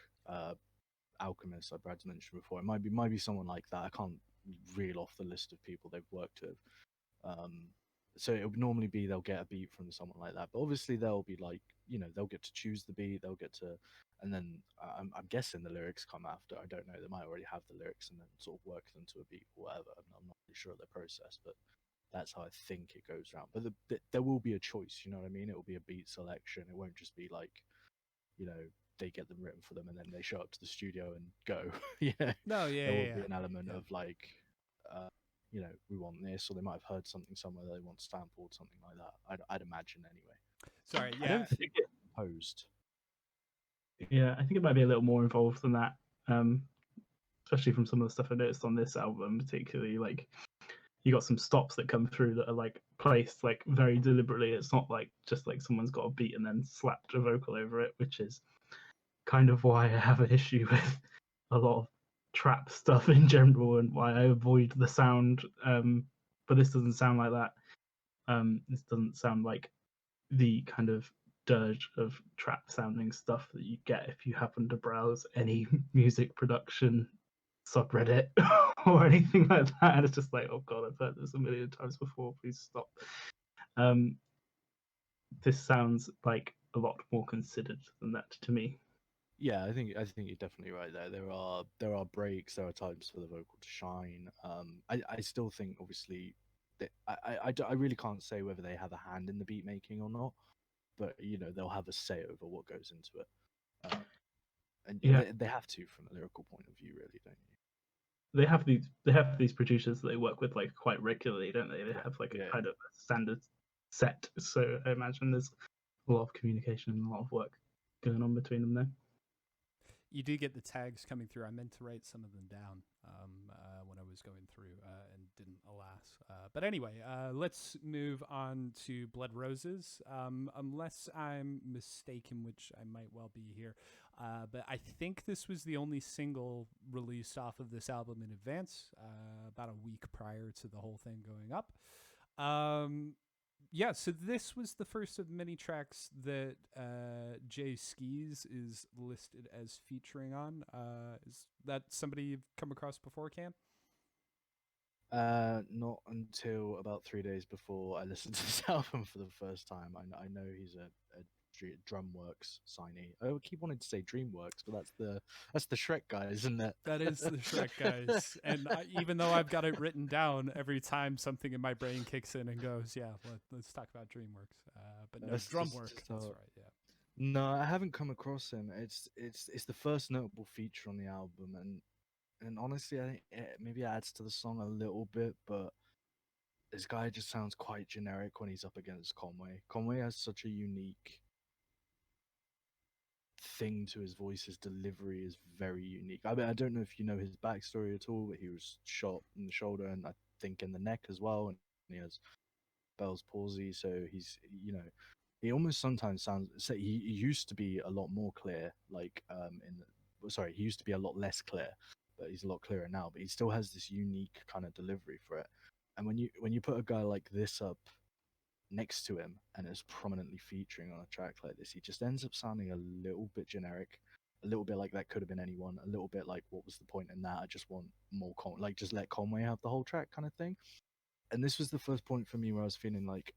Alchemist, like Brad's mentioned before. It might be someone like that. I can't reel off the list of people they've worked with. So it would normally be they'll get a beat from someone like that, but obviously they'll be like, they'll get to choose the beat, they'll get to, and then I'm guessing the lyrics come after. I don't know. They might already have the lyrics and then sort of work them to a beat or whatever. I'm not really sure of their process, but that's how I think it goes around. But there will be a choice. You know what I mean? It will be a beat selection. It won't just be like, they get them written for them and then they show up to the studio and go. No, yeah, There will yeah, be an element yeah. of like, we want this, or they might have heard something somewhere that they want sampled, something like that. I'd imagine anyway. Sorry, yeah. I don't think it's composed. Yeah, I think it might be a little more involved than that. Especially from some of the stuff I noticed on this album, particularly like you got some stops that come through that are like placed like very deliberately. It's not like just like someone's got a beat and then slapped a vocal over it, which is kind of why I have an issue with a lot of trap stuff in general and why I avoid the sound. But this doesn't sound like that. This doesn't sound like the kind of dirge of trap sounding stuff that you get if you happen to browse any music production subreddit or anything like that. And it's just like, oh god, I've heard this a million times before. Please stop. This sounds like a lot more considered than that to me. Yeah, I think you're definitely right there. There are breaks, there are times for the vocal to shine. I still think obviously that I really can't say whether they have a hand in the beat making or not, but they'll have a say over what goes into it. And Yeah. they have to from a lyrical point of view, really, don't you? They have these producers that they work with like quite regularly, don't they? They have like a kind of standard set. So I imagine there's a lot of communication and a lot of work going on between them there. You do get the tags coming through. I meant to write some of them down when I was going through and didn't, alas. But anyway, let's move on to Blood Roses. Unless I'm mistaken, which I might well be here, but I think this was the only single released off of this album in advance, about a week prior to the whole thing going up. Yeah, so this was the first of many tracks that Jay Skis is listed as featuring on. Is that somebody you've come across before, Cam? Not until about 3 days before I listened to this album for the first time. I know he's a Drumworks signee. I keep wanting to say DreamWorks, but that's the Shrek guys, isn't it? That is the Shrek guys. And even though I've got it written down, every time something in my brain kicks in and goes, "Yeah, let's talk about DreamWorks." But no, Drumwork. That's right. Yeah. No, I haven't come across him. It's the first notable feature on the album, and honestly, I think maybe it adds to the song a little bit, but this guy just sounds quite generic when he's up against Conway. Conway has such a unique thing to his voice. His delivery is very unique. I mean, I don't know if you know his backstory at all, but he was shot in the shoulder and I think in the neck as well, and he has Bell's palsy, so he's he almost sometimes sounds. So he used to be a lot more clear, like he used to be a lot less clear, but he's a lot clearer now. But he still has this unique kind of delivery for it. And when you put a guy like this up next to him and is prominently featuring on a track like this, he just ends up sounding a little bit generic. a little bit like that could have been anyone, a little bit like what was the point in that? I just want more like just let Conway have the whole track kind of thing. And this was the first point for me where I was feeling like,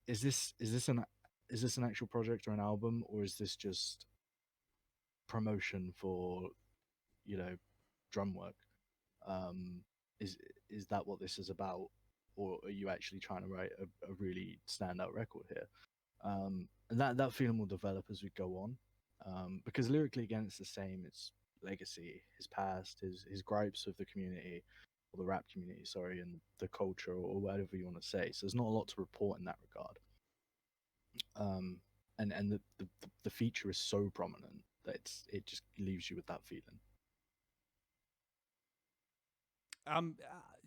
is this an actual project or an album, or is this just promotion for, you know, drum work? Um, is is that what this is about, or are you actually trying to write a really standout record here? And that feeling will develop as we go on, because lyrically, again, it's the same. It's legacy, his past, his gripes with the community, or the rap community, sorry, and the culture, or whatever you want to say. So there's not a lot to report in that regard. Um, and the feature is so prominent that it just leaves you with that feeling.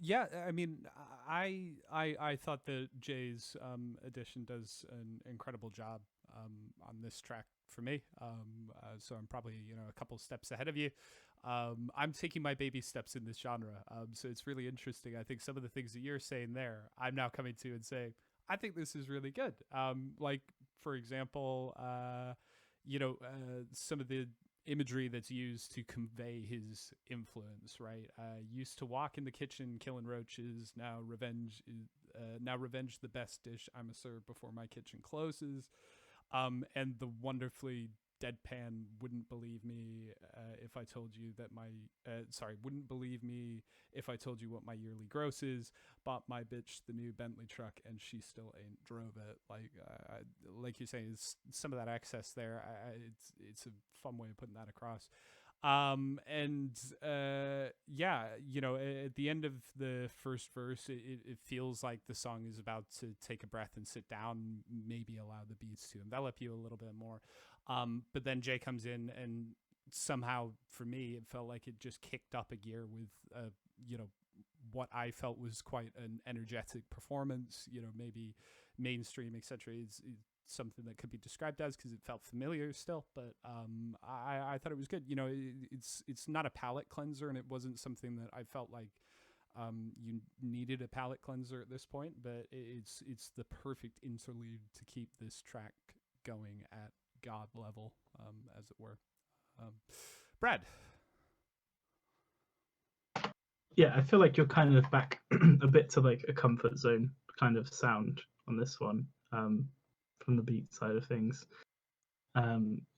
Yeah, I mean, I thought that Jay's edition does an incredible job on this track for me. So I'm probably a couple steps ahead of you. I'm taking my baby steps in this genre. So it's really interesting. I think some of the things that you're saying there, I'm now coming to and saying, I think this is really good. Like for example, some of the imagery that's used to convey his influence, right? Used to walk in the kitchen killing roaches. Now revenge the best dish I'm a serve before my kitchen closes. And the wonderfully deadpan wouldn't believe me if I told you that wouldn't believe me if I told you what my yearly gross is. Bought my bitch the new Bentley truck and she still ain't drove it. Like you're saying, some of that excess there. It's a fun way of putting that across. At the end of the first verse, it feels like the song is about to take a breath and sit down, maybe allow the beats to envelop you a little bit more. But then Jay comes in and somehow for me, it felt like it just kicked up a gear with, what I felt was quite an energetic performance, maybe mainstream, etc. It's something that could be described as because it felt familiar still, but I thought it was good. It's not a palate cleanser, and it wasn't something that I felt like you needed a palate cleanser at this point, but it's the perfect interlude to keep this track going at God level, as it were. Brad. Yeah, I feel like you're kind of back a bit to like a comfort zone kind of sound on this one, from the beat side of things.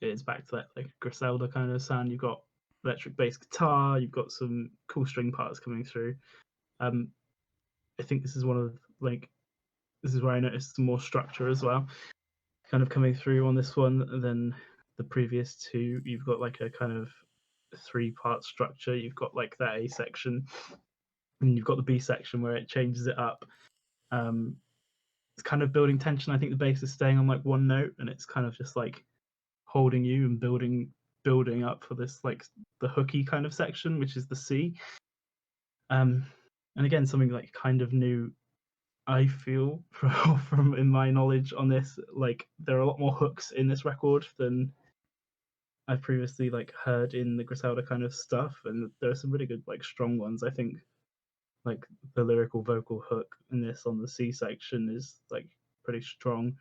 It's back to that like Griselda kind of sound. You've got electric bass guitar, you've got some cool string parts coming through. I think this is this is where I noticed some more structure as well, kind of coming through on this one than the previous two. You've got like a kind of 3-part structure. You've got like that A section, and you've got the B section where it changes it up. It's kind of building tension. I think the bass is staying on like one note, and it's kind of just like holding you and building up for this like the hooky kind of section, which is the C. And again, something like kind of new. I feel from in my knowledge on this, like there are a lot more hooks in this record than I've previously like heard in the Griselda kind of stuff, and there are some really good like strong ones. I think like the lyrical vocal hook in this on the C section is like pretty strong.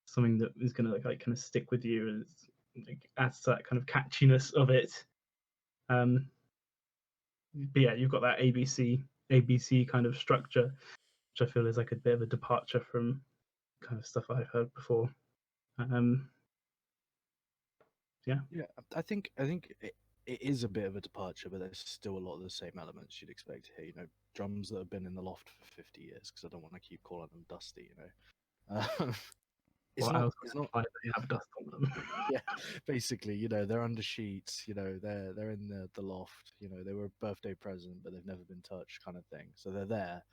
Something that is gonna like kind of stick with you and like adds to that kind of catchiness of it. But yeah, you've got that ABC kind of structure, which I feel is like a bit of a departure from kind of stuff I've heard before. Yeah. I think it is a bit of a departure, but there's still a lot of the same elements you'd expect here. Drums that have been in the loft for 50 years, because I don't want to keep calling them dusty. It's Well, not. I was It's not. surprised they have dust on them. Yeah, basically, they're under sheets. They're in the loft. They were a birthday present, but they've never been touched, kind of thing. So they're there.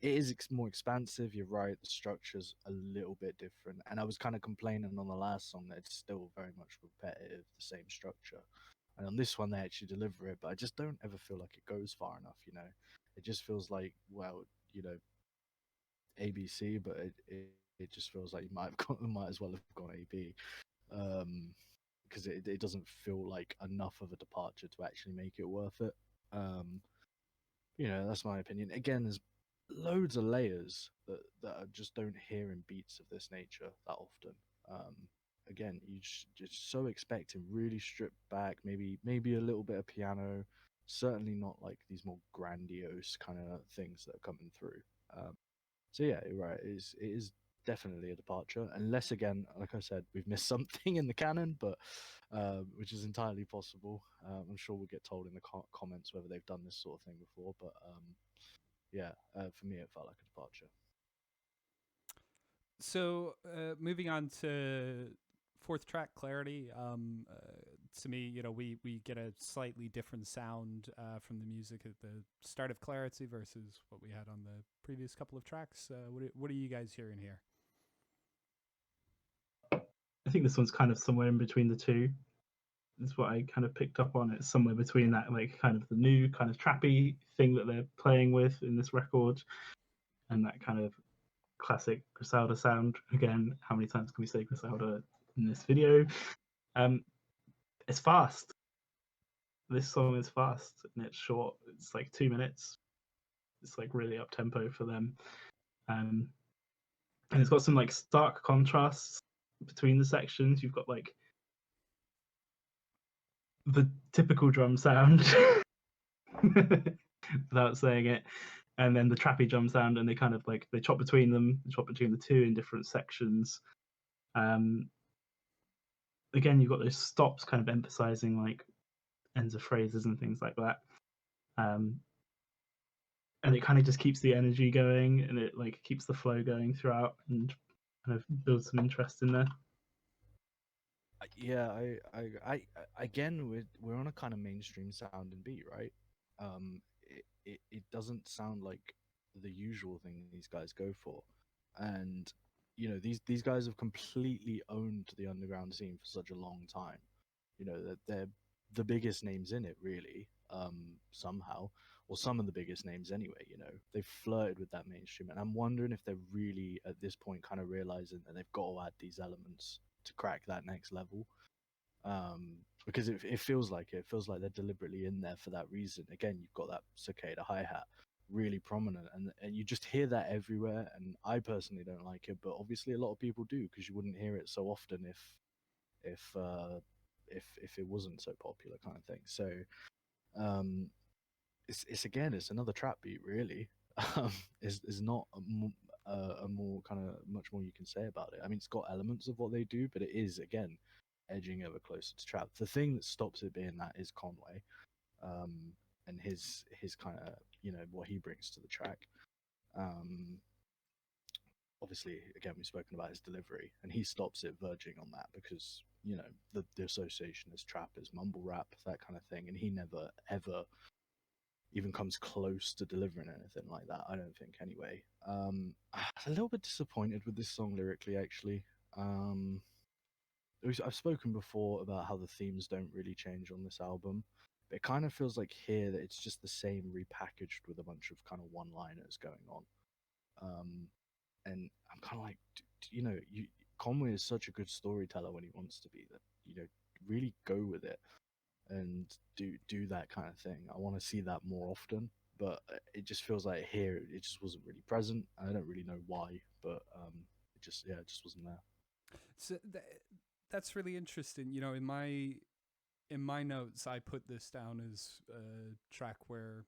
It is more expansive. You're right. The structure's a little bit different, and I was kind of complaining on the last song that it's still very much repetitive, the same structure. And on this one, they actually deliver it, but I just don't ever feel like it goes far enough. It just feels like, well, ABC, but it just feels like you might as well have gone AB, because it doesn't feel like enough of a departure to actually make it worth it. That's my opinion. Again, there's loads of layers that I just don't hear in beats of this nature that often. again, you just so expecting really stripped back, maybe a little bit of piano, certainly not like these more grandiose kind of things that are coming through. So yeah, you're right. It is definitely a departure, unless again, like I said, we've missed something in the canon, but which is entirely possible. I'm sure we'll get told in the comments whether they've done this sort of thing before, but yeah, for me, it felt like a departure. So moving on to fourth track, Clarity. To me, we get a slightly different sound from the music at the start of Clarity versus what we had on the previous couple of tracks. What are you guys hearing here? I think this one's kind of somewhere in between the two. That's what I kind of picked up on. It's somewhere between that, like kind of the new kind of trappy thing that they're playing with in this record, and that kind of classic Griselda sound. Again, how many times can we say Griselda in this video? It's fast. This song is fast and it's short. It's like 2 minutes. It's like really up tempo for them, and it's got some like stark contrasts between the sections. You've got like the typical drum sound without saying it, and then the trappy drum sound, and they kind of like they chop between them, chop between the two in different sections. Again, you've got those stops kind of emphasizing like ends of phrases and things like that, and it kind of just keeps the energy going, and it like keeps the flow going throughout, and kind of builds some interest in there. Yeah, again, we're on a kind of mainstream sound and beat, right? It doesn't sound like the usual thing these guys go for, and these guys have completely owned the underground scene for such a long time. That they're the biggest names in it, really. Somehow, or some of the biggest names anyway. They've flirted with that mainstream, and I'm wondering if they're really at this point kind of realizing that they've got to add these elements to crack that next level, because it feels like they're deliberately in there for that reason. Again, you've got that cicada hi-hat really prominent, and you just hear that everywhere, and I personally don't like it, but obviously a lot of people do, because you wouldn't hear it so often if it wasn't so popular, kind of thing. So it's another trap beat, really. Is not a more kind of much more you can say about it. I mean, it's got elements of what they do, but it is again edging ever closer to trap. The thing that stops it being that is Conway, and his kind of what he brings to the track. Obviously, again, we've spoken about his delivery, and he stops it verging on that because the association is trap, is mumble rap, that kind of thing, and he never ever even comes close to delivering anything like that, I don't think, anyway. I'm a little bit disappointed with this song lyrically, actually. I've spoken before about how the themes don't really change on this album, but it kind of feels like here that it's just the same repackaged with a bunch of kind of one-liners going on. And I'm kind of like, Conway is such a good storyteller when he wants to be, that really go with it and do that kind of thing. I want to see that more often, but it just feels like here it just wasn't really present. I don't really know why, but it just wasn't there. So that's really interesting. In my notes, I put this down as a track where,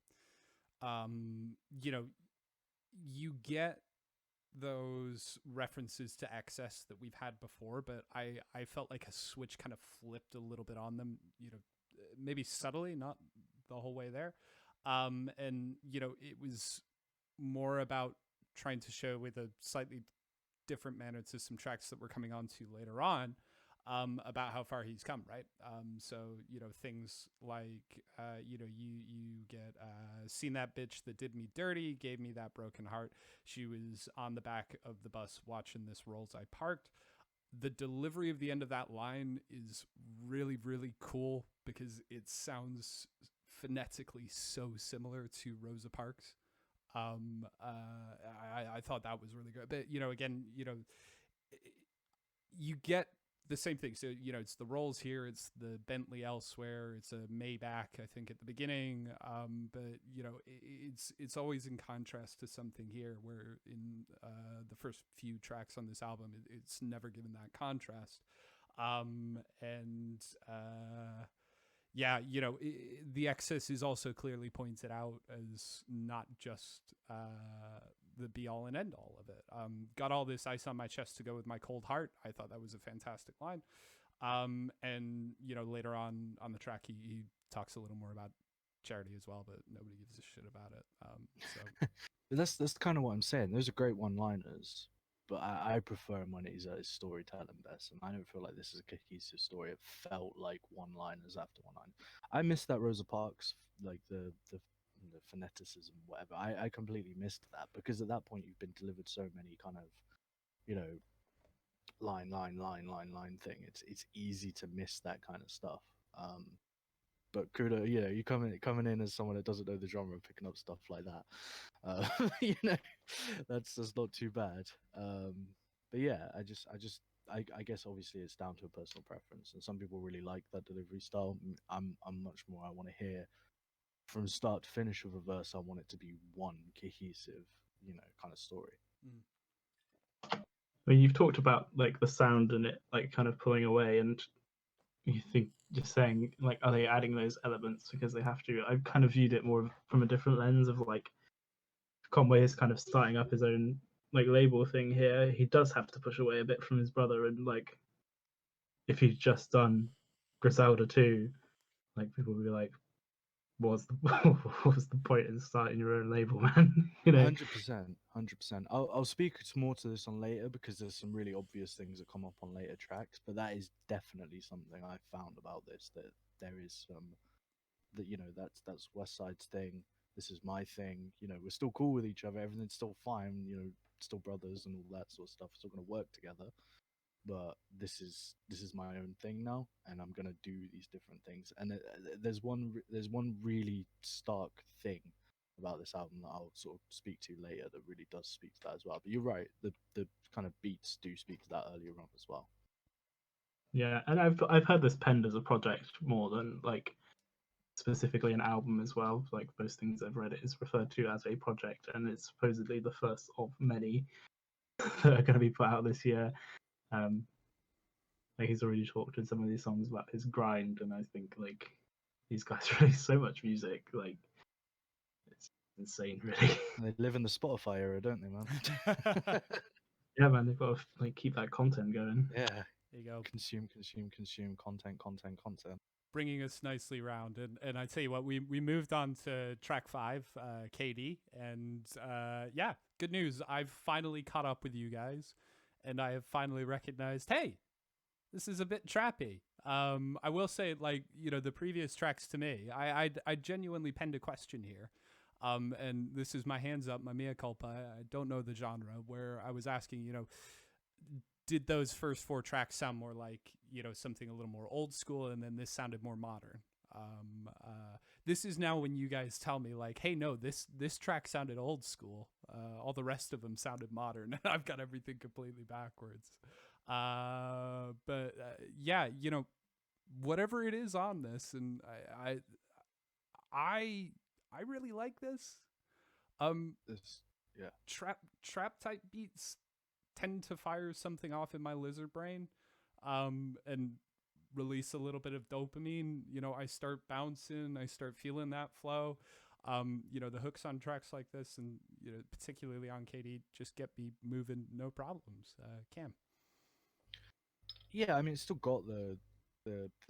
you get those references to excess that we've had before, but I felt like a switch kind of flipped a little bit on them, maybe subtly, not the whole way there. And, it was more about trying to show with a slightly different manner to some tracks that we're coming on to later on, about how far he's come, right? So, things like, you get, seen that bitch that did me dirty, gave me that broken heart. She was on the back of the bus watching this Rolls I parked. The delivery of the end of that line is really, really cool because it sounds phonetically so similar to Rosa Parks. I thought that was really good. But, again, you get the same thing. So, it's the Rolls here, it's the Bentley elsewhere, it's a Maybach, I think, at the beginning. But, it's always in contrast to something here where in the first few tracks on this album, it's never given that contrast. And yeah, you know, the excess is also clearly pointed out as not just the be all and end all of it. Got all this ice on my chest to go with my cold heart. I thought that was a fantastic line. And you know, later on the track, he talks a little more about charity as well, but nobody gives a shit about it. So That's kind of what I'm saying. Those are great one-liners, but I prefer him when he's storytelling best, and I don't feel like this is a cohesive story. It felt like one-liners after one-line. I missed that Rosa Parks, like the phoneticism, whatever. I completely missed that because at that point you've been delivered so many kind of, you know, line thing. It's easy to miss that kind of stuff. But Kuda, you know, you coming in as someone that doesn't know the genre and picking up stuff like that, you know, that's not too bad. But yeah, I guess obviously it's down to a personal preference, and some people really like that delivery style. I'm much more. I want to hear from start to finish of a verse. I want it to be one cohesive, you know, kind of story. I mean, you've talked about like the sound and it like kind of pulling away, and you think just saying like, are they adding those elements because they have to? I've kind of viewed it more from a different lens of like Conway is kind of starting up his own like label thing here. He does have to push away a bit from his brother, and like if he'd just done Griselda too, like people would be like, what's the what's the point in starting your own label, man? You know? 100%, 100%. I'll speak more to this on later because there's some really obvious things that come up on later tracks, but that is definitely something I found about this, that there is some that, you know, that's West Side's thing. This is my thing. You know, we're still cool with each other. Everything's still fine. You know, still brothers and all that sort of stuff. Still gonna work together. But this is my own thing now, and I'm gonna do these different things. And there's one really stark thing about this album that I'll sort of speak to later that really does speak to that as well. But you're right, the kind of beats do speak to that earlier on as well. Yeah, and I've heard this penned as a project more than like specifically an album as well. Like most things I've read, it is referred to as a project, and it's supposedly the first of many that are going to be put out this year. Like he's already talked in some of these songs about his grind, and I think like these guys release so much music, like it's insane, really. They live in the Spotify era, don't they, man? Yeah, man, they've got to like keep that content going. Yeah. there you go. Consume content. Bringing us nicely round. And I tell you what, we moved on to track 5, KD. And yeah, good news. I've finally caught up with you guys. And I have finally recognized, hey, this is a bit trappy. I will say, like, you know, the previous tracks to me, I genuinely penned a question here. And this is my hands up, my mea culpa. I don't know the genre, where I was asking, you know, did those first 4 tracks sound more like, you know, something a little more old school, and then this sounded more modern? This is now when you guys tell me like, hey, no, this track sounded old school. All the rest of them sounded modern. I've got everything completely backwards. But yeah, you know, whatever it is on this, and I really like this. Yeah. Trap type beats tend to fire something off in my lizard brain, and release a little bit of dopamine. You know, I start bouncing, I start feeling that flow. You know, the hooks on tracks like this, and you know, particularly on KD, just get me moving, no problems. Cam. Yeah, I mean, it's still got the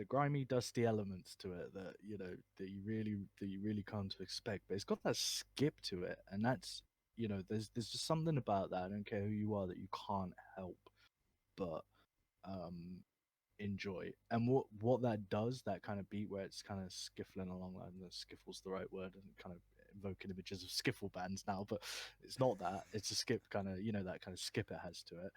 grimy, dusty elements to it that, you know, that you really come to expect. But it's got that skip to it, and that's, you know, there's just something about that. I don't care who you are, that you can't help but enjoy. And what that does, that kind of beat where it's kind of skiffling along, and skiffle's the right word, and kind of evoking images of skiffle bands now, but it's not that. It's a skip kind of, you know, that kind of skip it has to it.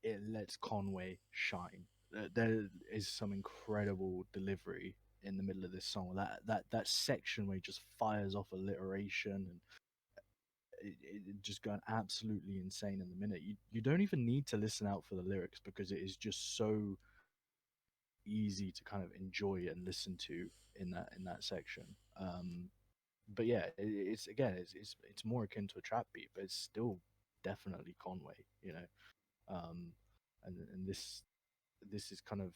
It lets Conway shine. There is some incredible delivery in the middle of this song. That section where he just fires off alliteration, and it just going absolutely insane in the minute. You don't even need to listen out for the lyrics because it is just so easy to kind of enjoy and listen to in that section. But yeah, it's again, it's more akin to a trap beat, but it's still definitely Conway, you know. And this this is kind of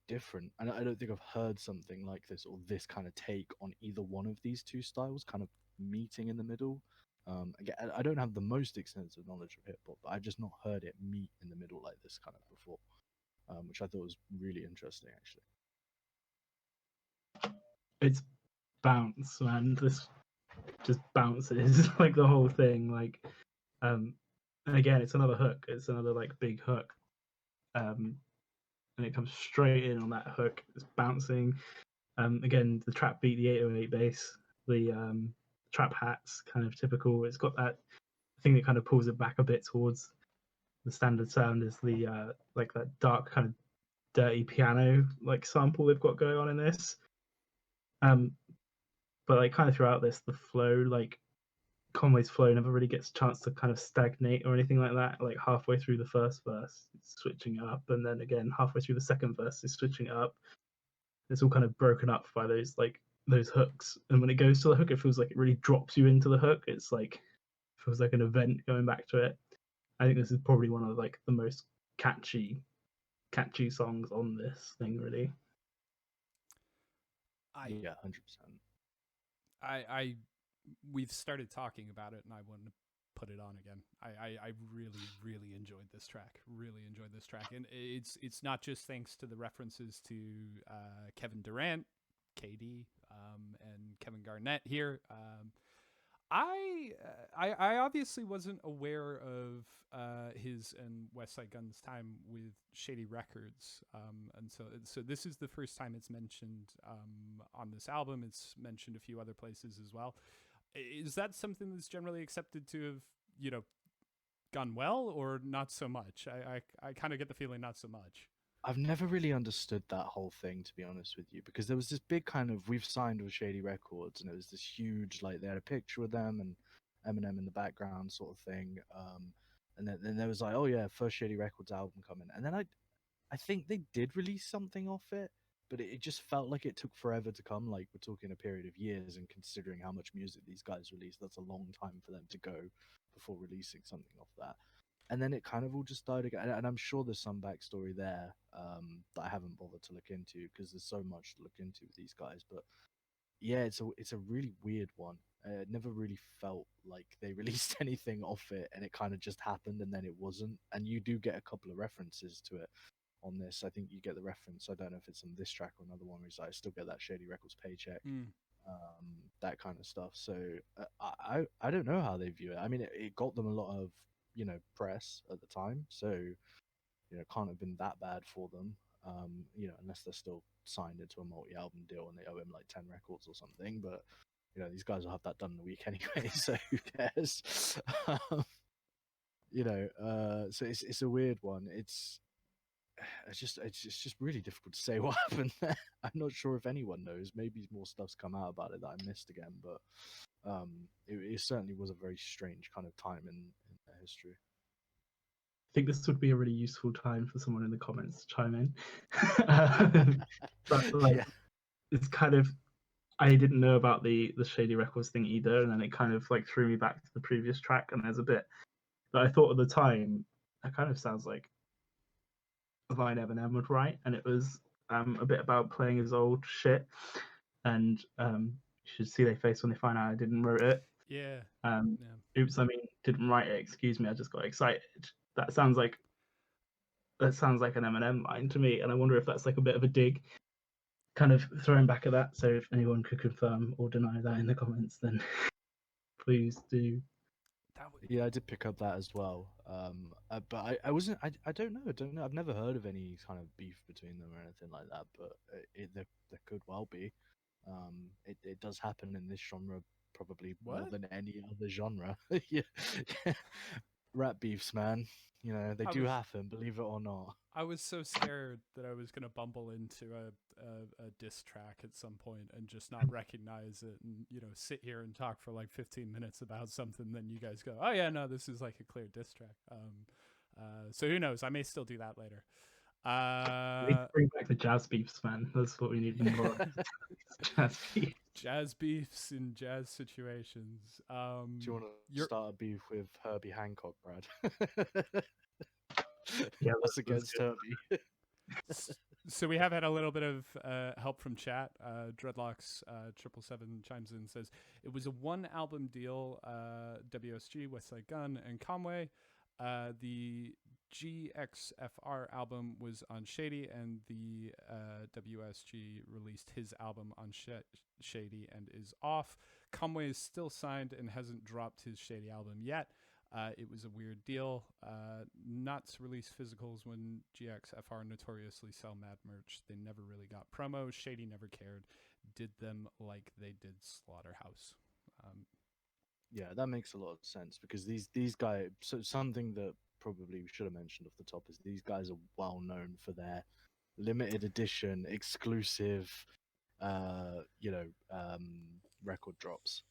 different, and I don't think I've heard something like this or this kind of take on either one of these two styles kind of meeting in the middle. Again, I don't have the most extensive knowledge of hip hop, but I've just not heard it meet in the middle like this kind of before, which I thought was really interesting actually. It's bounce, man. This just bounces like the whole thing. Like, and again, it's another hook. It's another like big hook, and it comes straight in on that hook. It's bouncing. Again, the trap beat, the 808 bass, the trap hats, kind of typical. It's got that thing that kind of pulls it back a bit towards the standard sound. Is the like that dark kind of dirty piano like sample they've got going on in this. But like kind of throughout this, the flow, like Conway's flow never really gets a chance to kind of stagnate or anything like that. Like halfway through the first verse, it's switching up, and then again halfway through the second verse, it's switching up. It's all kind of broken up by those hooks, and when it goes to the hook, it feels like it really drops you into the hook. It's like feels like an event going back to it. I think this is probably one of like the most catchy songs on this thing, really. Yeah, 100%. We've started talking about it, and I want to put it on again. I really enjoyed this track. Really enjoyed this track, and it's not just thanks to the references to Kevin Durant, KD, and Kevin Garnett here. I obviously wasn't aware of his and West Side Gun's time with Shady Records, and so this is the first time it's mentioned on this album. It's mentioned a few other places as well. Is that something that's generally accepted to have, gone well, or not so much? I kind of get the feeling not so much. I've never really understood that whole thing, to be honest with you, because there was this big kind of we've signed with Shady Records, and it was this huge, like they had a picture of them and Eminem in the background sort of thing. And then there was like, oh yeah, first Shady Records album coming, and then I think they did release something off it, but it just felt like it took forever to come. Like we're talking a period of years, and considering how much music these guys release, that's a long time for them to go before releasing something off that. And then it kind of all just died again. And I'm sure there's some backstory there that I haven't bothered to look into because there's so much to look into with these guys. But yeah, it's a really weird one. It never really felt like they released anything off it, and it kind of just happened, and then it wasn't. And you do get a couple of references to it on this. I think you get the reference. I don't know if it's on this track or another one. Where I still get that Shady Records paycheck. That kind of stuff. So I don't know how they view it. I mean, it got them a lot of press at the time, so it can't have been that bad for them. Unless they're still signed into a multi-album deal and they owe him like 10 records or something. But these guys will have that done in a week anyway, so who cares? So it's a weird one. It's just really difficult to say what happened there. I'm not sure if anyone knows. Maybe more stuff's come out about it that I missed again, but it certainly was a very strange kind of time in their history. I think this would be a really useful time for someone in the comments to chime in. But like, it's kind of, I didn't know about the Shady Records thing either, and then it kind of like threw me back to the previous track. And there's a bit that I thought at the time that kind of sounds like a line Eminem would write, and it was a bit about playing his old shit. And you should see their face when they find out I didn't wrote it. Yeah. Oops, I mean didn't write it. Excuse me, I just got excited. That sounds like an Eminem line to me, and I wonder if that's like a bit of a dig, kind of throwing back at that. So if anyone could confirm or deny that in the comments, then please do. Yeah, I did pick up that as well. But I wasn't. I don't know. I've never heard of any kind of beef between them or anything like that. But there could well be. It does happen in this genre probably more than any other genre. Yeah. Rap beefs, man. They do happen, believe it or not. I was so scared that I was gonna bumble into a diss track at some point and just not recognize it, and sit here and talk for like 15 minutes about something. Then you guys go, "Oh yeah, no, this is like a clear diss track." So who knows? I may still do that later. We need to bring back the jazz beefs, man. That's what we need more. Jazz beefs in jazz situations. Do you want to start a beef with Herbie Hancock, Brad? Yeah, that's against Herbie. So we have had a little bit of help from chat. Dreadlocks 777 chimes in and says it was a one album deal. WSG, West Side Gun, and Conway. The GXFR album was on Shady, and the WSG released his album on Shady and is off. Conway is still signed and hasn't dropped his Shady album yet. It was a weird deal. Not to release physicals when GXFR notoriously sell mad merch. They never really got promos. Shady never cared. Did them like they did Slaughterhouse. Yeah, that makes a lot of sense because these guys. So something that probably we should have mentioned off the top is these guys are well known for their limited edition, exclusive, record drops.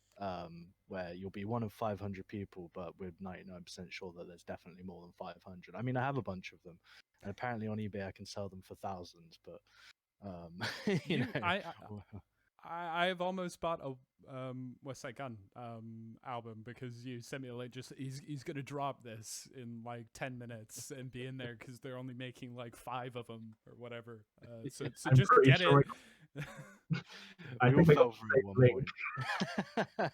Where you'll be one of 500 people, but we're 99% sure that there's definitely more than 500. I mean, I have a bunch of them, and apparently on eBay I can sell them for thousands. But I've almost bought a West Side Gun album because you sent me a link. Just he's gonna drop this in like 10 minutes and be in there because they're only making like 5 of them or whatever. So just get sure it. I we all think they fell got through the at one same link. point.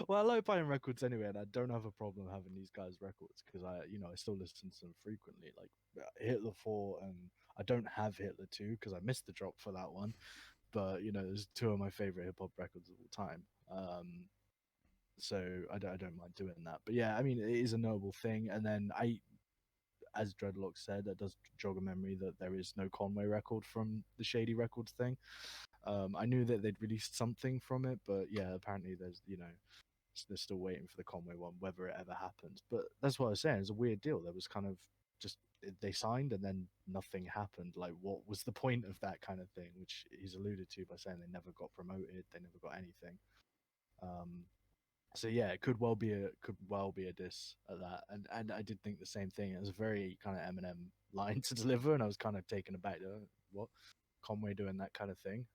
Well, I like buying records anyway, and I don't have a problem having these guys' records because I still listen to them frequently. Like Hitler 4, and I don't have Hitler 2 because I missed the drop for that one. But there's 2 of my favorite hip hop records of all time. So I don't mind doing that. But yeah, I mean, it is a noble thing. And then as Dreadlock said, that does jog a memory that there is no Conway record from the Shady Records thing. I knew that they'd released something from it, but yeah, apparently there's they're still waiting for the Conway one, whether it ever happens. But that's what I was saying. It's a weird deal. There was kind of just they signed and then nothing happened. Like, what was the point of that kind of thing? Which he's alluded to by saying they never got promoted, they never got anything. So yeah, it could well be a diss at that, and I did think the same thing. It was a very kind of Eminem line to deliver, and I was kind of taken aback. What Conway doing that kind of thing?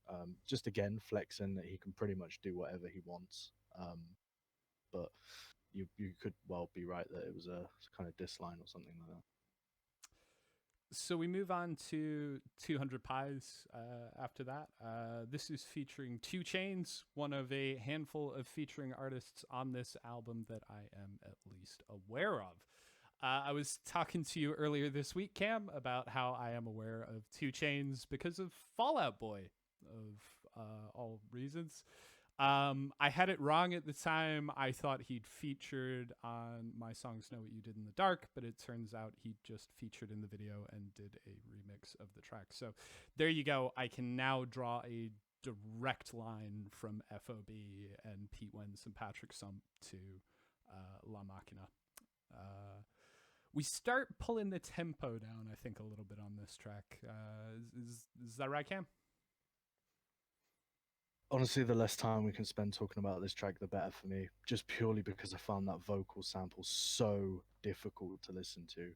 Just again flexing that he can pretty much do whatever he wants. But you could well be right that it was a kind of diss line or something like that. So we move on to 200 Pies after that. This is featuring 2 Chainz, one of a handful of featuring artists on this album that I am at least aware of. I was talking to you earlier this week, Cam, about how I am aware of 2 Chainz because of Fall Out Boy, of all reasons. I had it wrong at the time. I thought he'd featured on my songs Know What You Did in the Dark, but it turns out he just featured in the video and did a remix of the track. So there you go. I can now draw a direct line from FOB and Pete Wentz and Patrick Sump to La Maquina. We start pulling the tempo down, I think, a little bit on this track. Is that right, Cam? Honestly, the less time we can spend talking about this track, the better for me. Just purely because I found that vocal sample so difficult to listen to.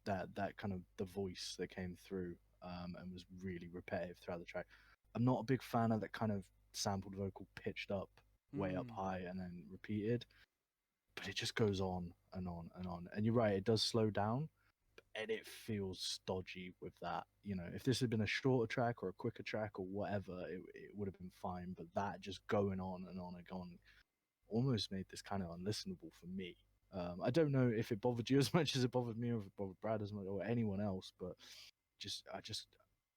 That kind of the voice that came through and was really repetitive throughout the track. I'm not a big fan of that kind of sampled vocal pitched up, way up high, and then repeated. But it just goes on and on and on. And you're right, it does slow down. And it feels stodgy with that. If this had been a shorter track or a quicker track or whatever, it would have been fine. But that just going on and on and on almost made this kind of unlistenable for me. I don't know if it bothered you as much as it bothered me, or if it bothered Brad as much, or anyone else. But I just,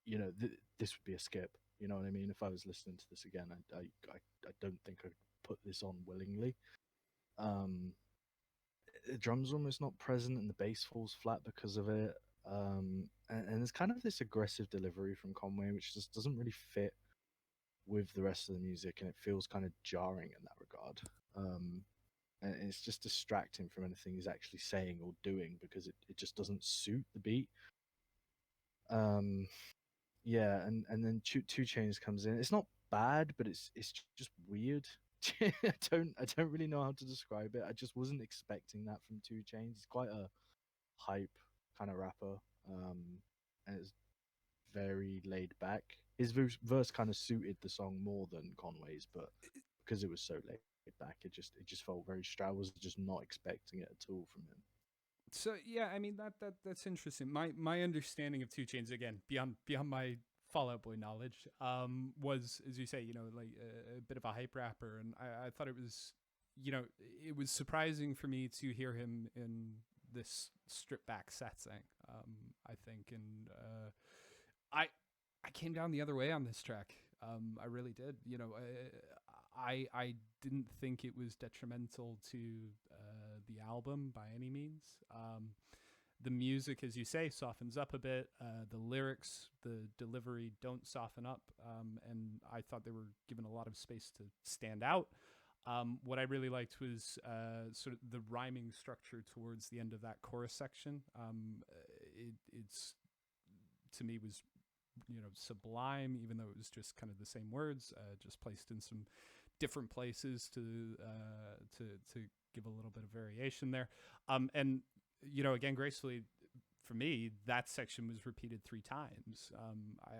this would be a skip. You know what I mean? If I was listening to this again, I don't think I'd put this on willingly. The drums almost not present and the bass falls flat because of it. And there's kind of this aggressive delivery from Conway, which just doesn't really fit with the rest of the music, and it feels kind of jarring in that regard. And it's just distracting from anything he's actually saying or doing because it just doesn't suit the beat. Yeah, and then 2 Chainz comes in. It's not bad, but it's just weird. I don't really know how to describe it. I just wasn't expecting that from 2 Chainz. He's quite a hype kind of rapper, and it's very laid back. His verse kind of suited the song more than Conway's, but because it was so laid back, it just felt very strange. I was just not expecting it at all from him. So yeah, I mean that's interesting. My understanding of Two Chains, again, beyond my Fallout Boy knowledge, was, as you say, like a bit of a hype rapper, and I thought it was, it was surprising for me to hear him in this stripped back setting. I think, and I I came down the other way on this track. I really did. I didn't think it was detrimental to the album by any means. The music, as you say, softens up a bit. The lyrics, the delivery don't soften up, and I thought they were given a lot of space to stand out. What I really liked was sort of the rhyming structure towards the end of that chorus section. It's, to me, was sublime, even though it was just kind of the same words, just placed in some different places to give a little bit of variation there. And again, gracefully, for me, that section was repeated 3 times.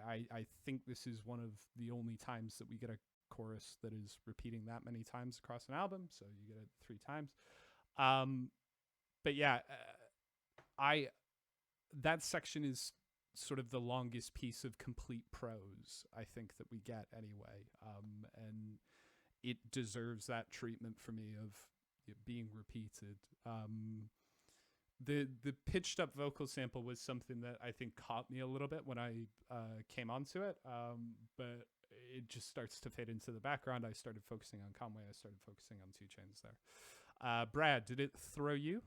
I think this is one of the only times that we get a chorus that is repeating that many times across an album. So you get it 3 times. But yeah, that section is sort of the longest piece of complete prose I think that we get anyway. And it deserves that treatment for me of it being repeated. The pitched up vocal sample was something that I think caught me a little bit when I came onto it, but it just starts to fade into the background. I started focusing on Conway. I started focusing on Two Chains there. Brad, did it throw you?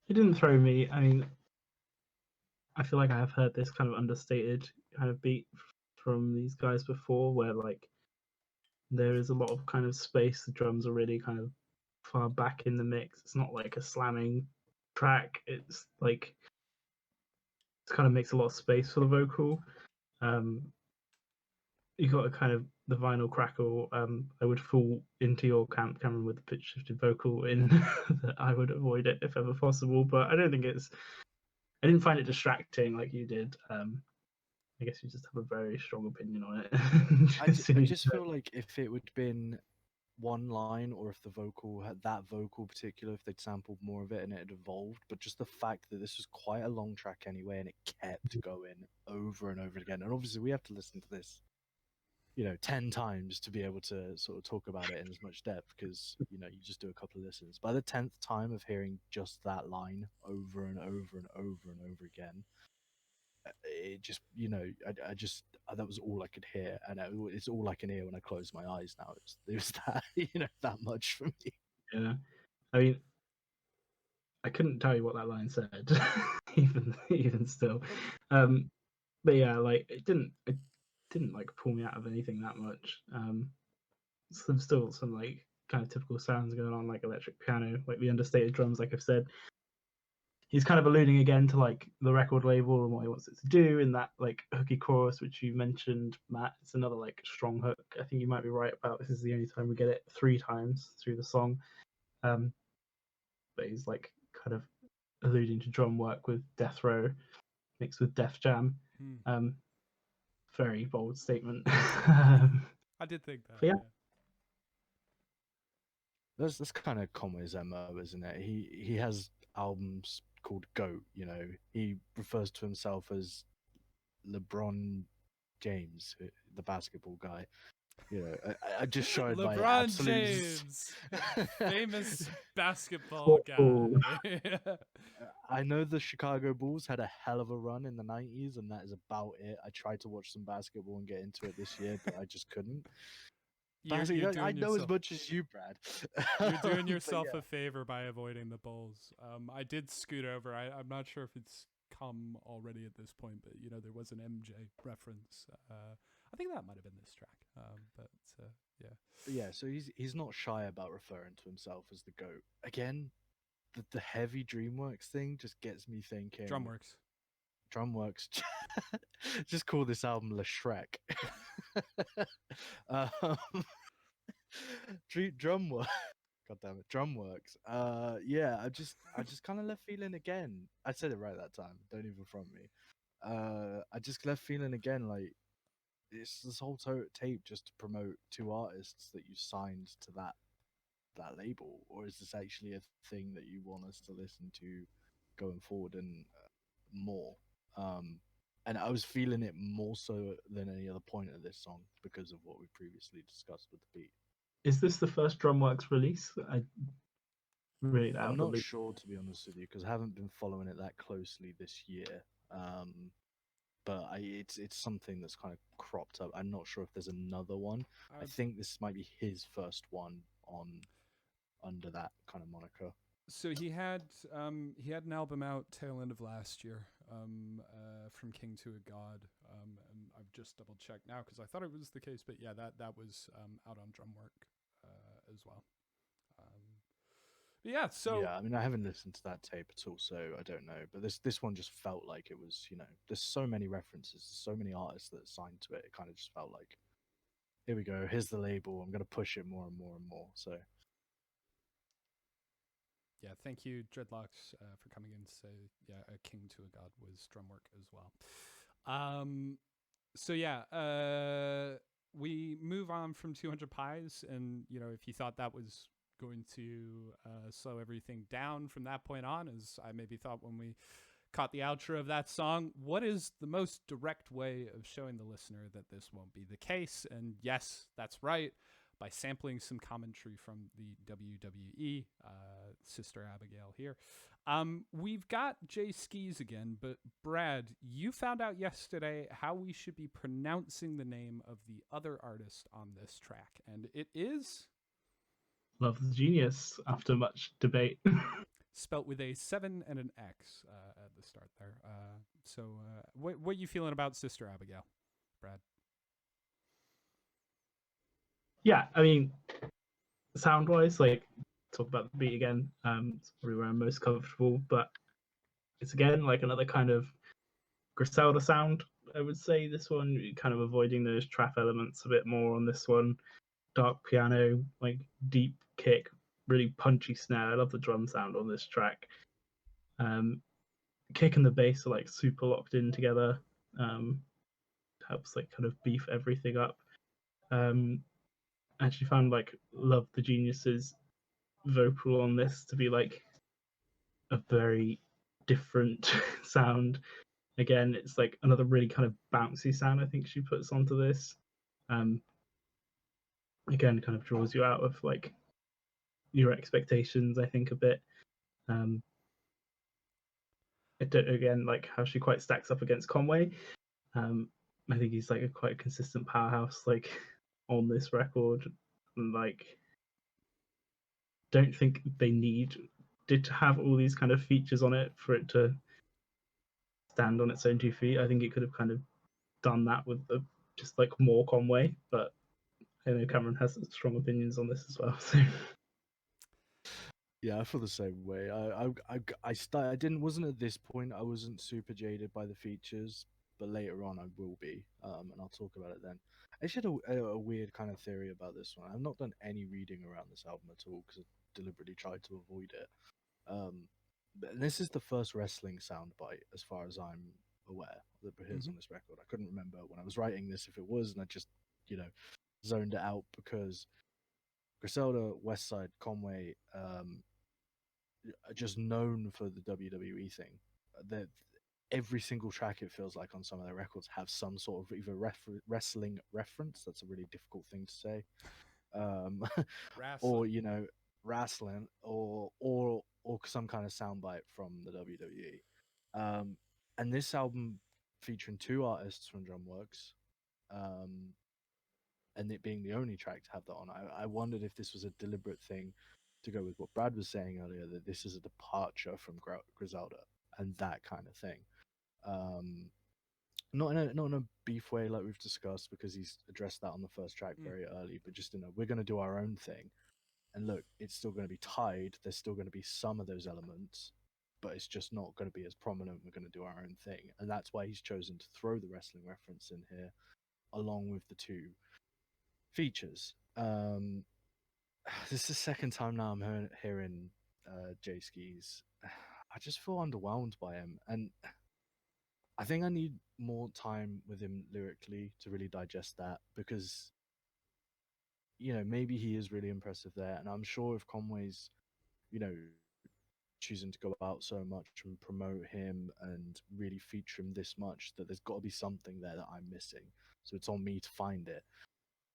It didn't throw me. I mean, I feel like I have heard this kind of understated kind of beat from these guys before, where like there is a lot of kind of space. The drums are really kind of far back in the mix. It's not like a slamming track. It's like it kind of makes a lot of space for the vocal. You got a kind of the vinyl crackle. I would fall into your camp, Cameron, with the pitch shifted vocal in that I would avoid it if ever possible. But I don't think I didn't find it distracting like you did. I guess you just have a very strong opinion on it. I just feel like if it would have been one line, or if the vocal had that vocal particular, if they'd sampled more of it and it had evolved, but just the fact that this was quite a long track anyway, and it kept going over and over again. And obviously we have to listen to this 10 times to be able to sort of talk about it in as much depth, because you just do a couple of listens. By the 10th time of hearing just that line over and over and over and over again, it just I just that was all I could hear, and it's all I can hear when I close my eyes now. There's that that much for me. Yeah, I mean, I couldn't tell you what that line said, even still. But yeah, like it didn't like pull me out of anything that much. Still some like kind of typical sounds going on, like electric piano, like the understated drums, like I've said. He's kind of alluding again to like the record label and what he wants it to do in that like hooky chorus, which you mentioned, Matt. It's another like strong hook. I think you might be right about this is the only time we get it 3 times through the song. But he's like kind of alluding to drum work with Death Row mixed with Def Jam. Very bold statement. I did think that. Yeah. That's kind of Conway's MO, isn't it? He has albums called GOAT. He refers to himself as LeBron James, the basketball guy. I just showed my absolute James, famous basketball guy. I know the Chicago Bulls had a hell of a run in the 90s, and that is about it. I tried to watch some basketball and get into it this year, but I just couldn't. I know as much as you, Brad. You're doing yourself a favor by avoiding the Bulls. I did scoot over. I'm not sure if it's come already at this point, but there was an MJ reference. I think that might have been this track. But yeah. So he's not shy about referring to himself as the GOAT. Again, the heavy DreamWorks thing just gets me thinking. Drumworks. Just call this album Le Shrek. Drumworks. God damn it, Drumworks. Yeah, I just kind of left feeling again. I said it right that time. Don't even front me. I just left feeling again like it's this whole tape just to promote 2 artists that you signed to that that label, or is this actually a thing that you want us to listen to going forward and more? And I was feeling it more so than any other point of this song because of what we previously discussed with the beat. Is this the first Drumworks release? I really I'm out the not loop. sure, to be honest with you, because I haven't been following it that closely this year. But it's something that's kind of cropped up. I'm not sure if there's another one. I Uh, think this might be his first one on under that kind of moniker. so he had an album out tail end of last year, from King to a God, and I've just double checked now because I thought it was the case, but yeah, that was out on Drumwork as well. But yeah, so Yeah, I mean, I haven't listened to that tape at all, so I don't know. But this one just felt like it was, there's so many references, so many artists that are signed to it. It kind of just felt like, here we go, here's the label. I'm gonna push it more and more and more. So yeah, thank you, Dreadlocks, for coming in to say, yeah, a King to a God was Drumwork as well. So yeah, we move on from 200 Pies, and if you thought that was going to slow everything down from that point on, as I maybe thought when we caught the outro of that song, what is the most direct way of showing the listener that this won't be the case? And yes, that's right, by sampling some commentary from the WWE, Sister Abigail here. We've got Jay Skis again, but Brad, you found out yesterday how we should be pronouncing the name of the other artist on this track, and it is Love the Genius after much debate. spelt with a 7 and an X at the start there. What are you feeling about Sister Abigail, Brad? Yeah, I mean, sound wise, like, talk about the beat again. It's probably where I'm most comfortable, but it's again like another kind of Griselda sound. I would say this one, kind of avoiding those trap elements a bit more on this one. Dark piano, like deep kick, really punchy snare. I love the drum sound on this track. Kick and the bass are like super locked in together. Helps like kind of beef everything up. Actually found like Love the Genius's vocal on this to be like a very different sound. Again, it's like another really kind of bouncy sound I think she puts onto this. Again, kind of draws you out of like your expectations, I think, a bit. I don't know, again, like how she quite stacks up against Conway. I think he's like a quite consistent powerhouse, like on this record, and like don't think they did to have all these kind of features on it for it to stand on its own 2 feet. I think it could have kind of done that with just like more Conway, but I know Cameron has strong opinions on this as well. So yeah, I feel the same way. I wasn't at this point. I wasn't super jaded by the features, but later on I will be, and I'll talk about it then. I actually had a weird kind of theory about this one. I've not done any reading around this album at all because I deliberately tried to avoid it. But this is the first wrestling soundbite, as far as I'm aware, that appears on this record. I couldn't remember when I was writing this if it was, and I just, zoned it out because Griselda, Westside, Conway, are just known for the WWE thing. That every single track, it feels like, on some of their records have some sort of either wrestling reference. That's a really difficult thing to say. Or wrestling, or some kind of soundbite from the WWE. And this album featuring two artists from Drumworks, and it being the only track to have that on, I wondered if this was a deliberate thing to go with what Brad was saying earlier, that this is a departure from Griselda and that kind of thing. Not in a beef way like we've discussed, because he's addressed that on the first track very early, but just we're going to do our own thing. And look, it's still going to be tied. There's still going to be some of those elements, but it's just not going to be as prominent. We're going to do our own thing. And that's why he's chosen to throw the wrestling reference in here, along with the two features. This is the second time now I'm hearing Jay Skis. I just feel underwhelmed by him. And I think I need more time with him lyrically to really digest that, because maybe he is really impressive there, and I'm sure if Conway's, you know, choosing to go out so much and promote him and really feature him this much, that there's got to be something there that I'm missing. So it's on me to find it.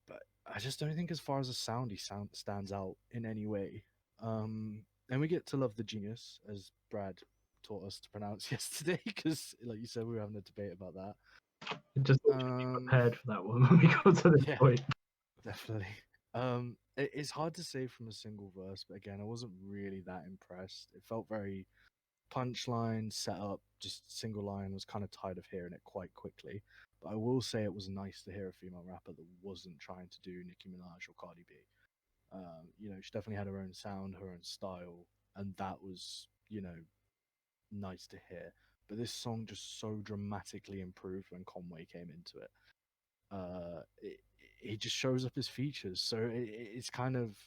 But I just don't think, as far as a sound, he stands out in any way. And we get to love the genius, as Brad taught us to pronounce yesterday, because, like you said, we were having a debate about that. I just thought you'd be prepared for that one when we got to this point. Definitely. It's hard to say from a single verse, but again, I wasn't really that impressed. It felt very punchline, set up, just single line. Was kind of tired of hearing it quite quickly. But I will say it was nice to hear a female rapper that wasn't trying to do Nicki Minaj or Cardi B. She definitely had her own sound, her own style, and that was, nice to hear. But this song just so dramatically improved when Conway came into it. It just shows up his features, so it's kind of,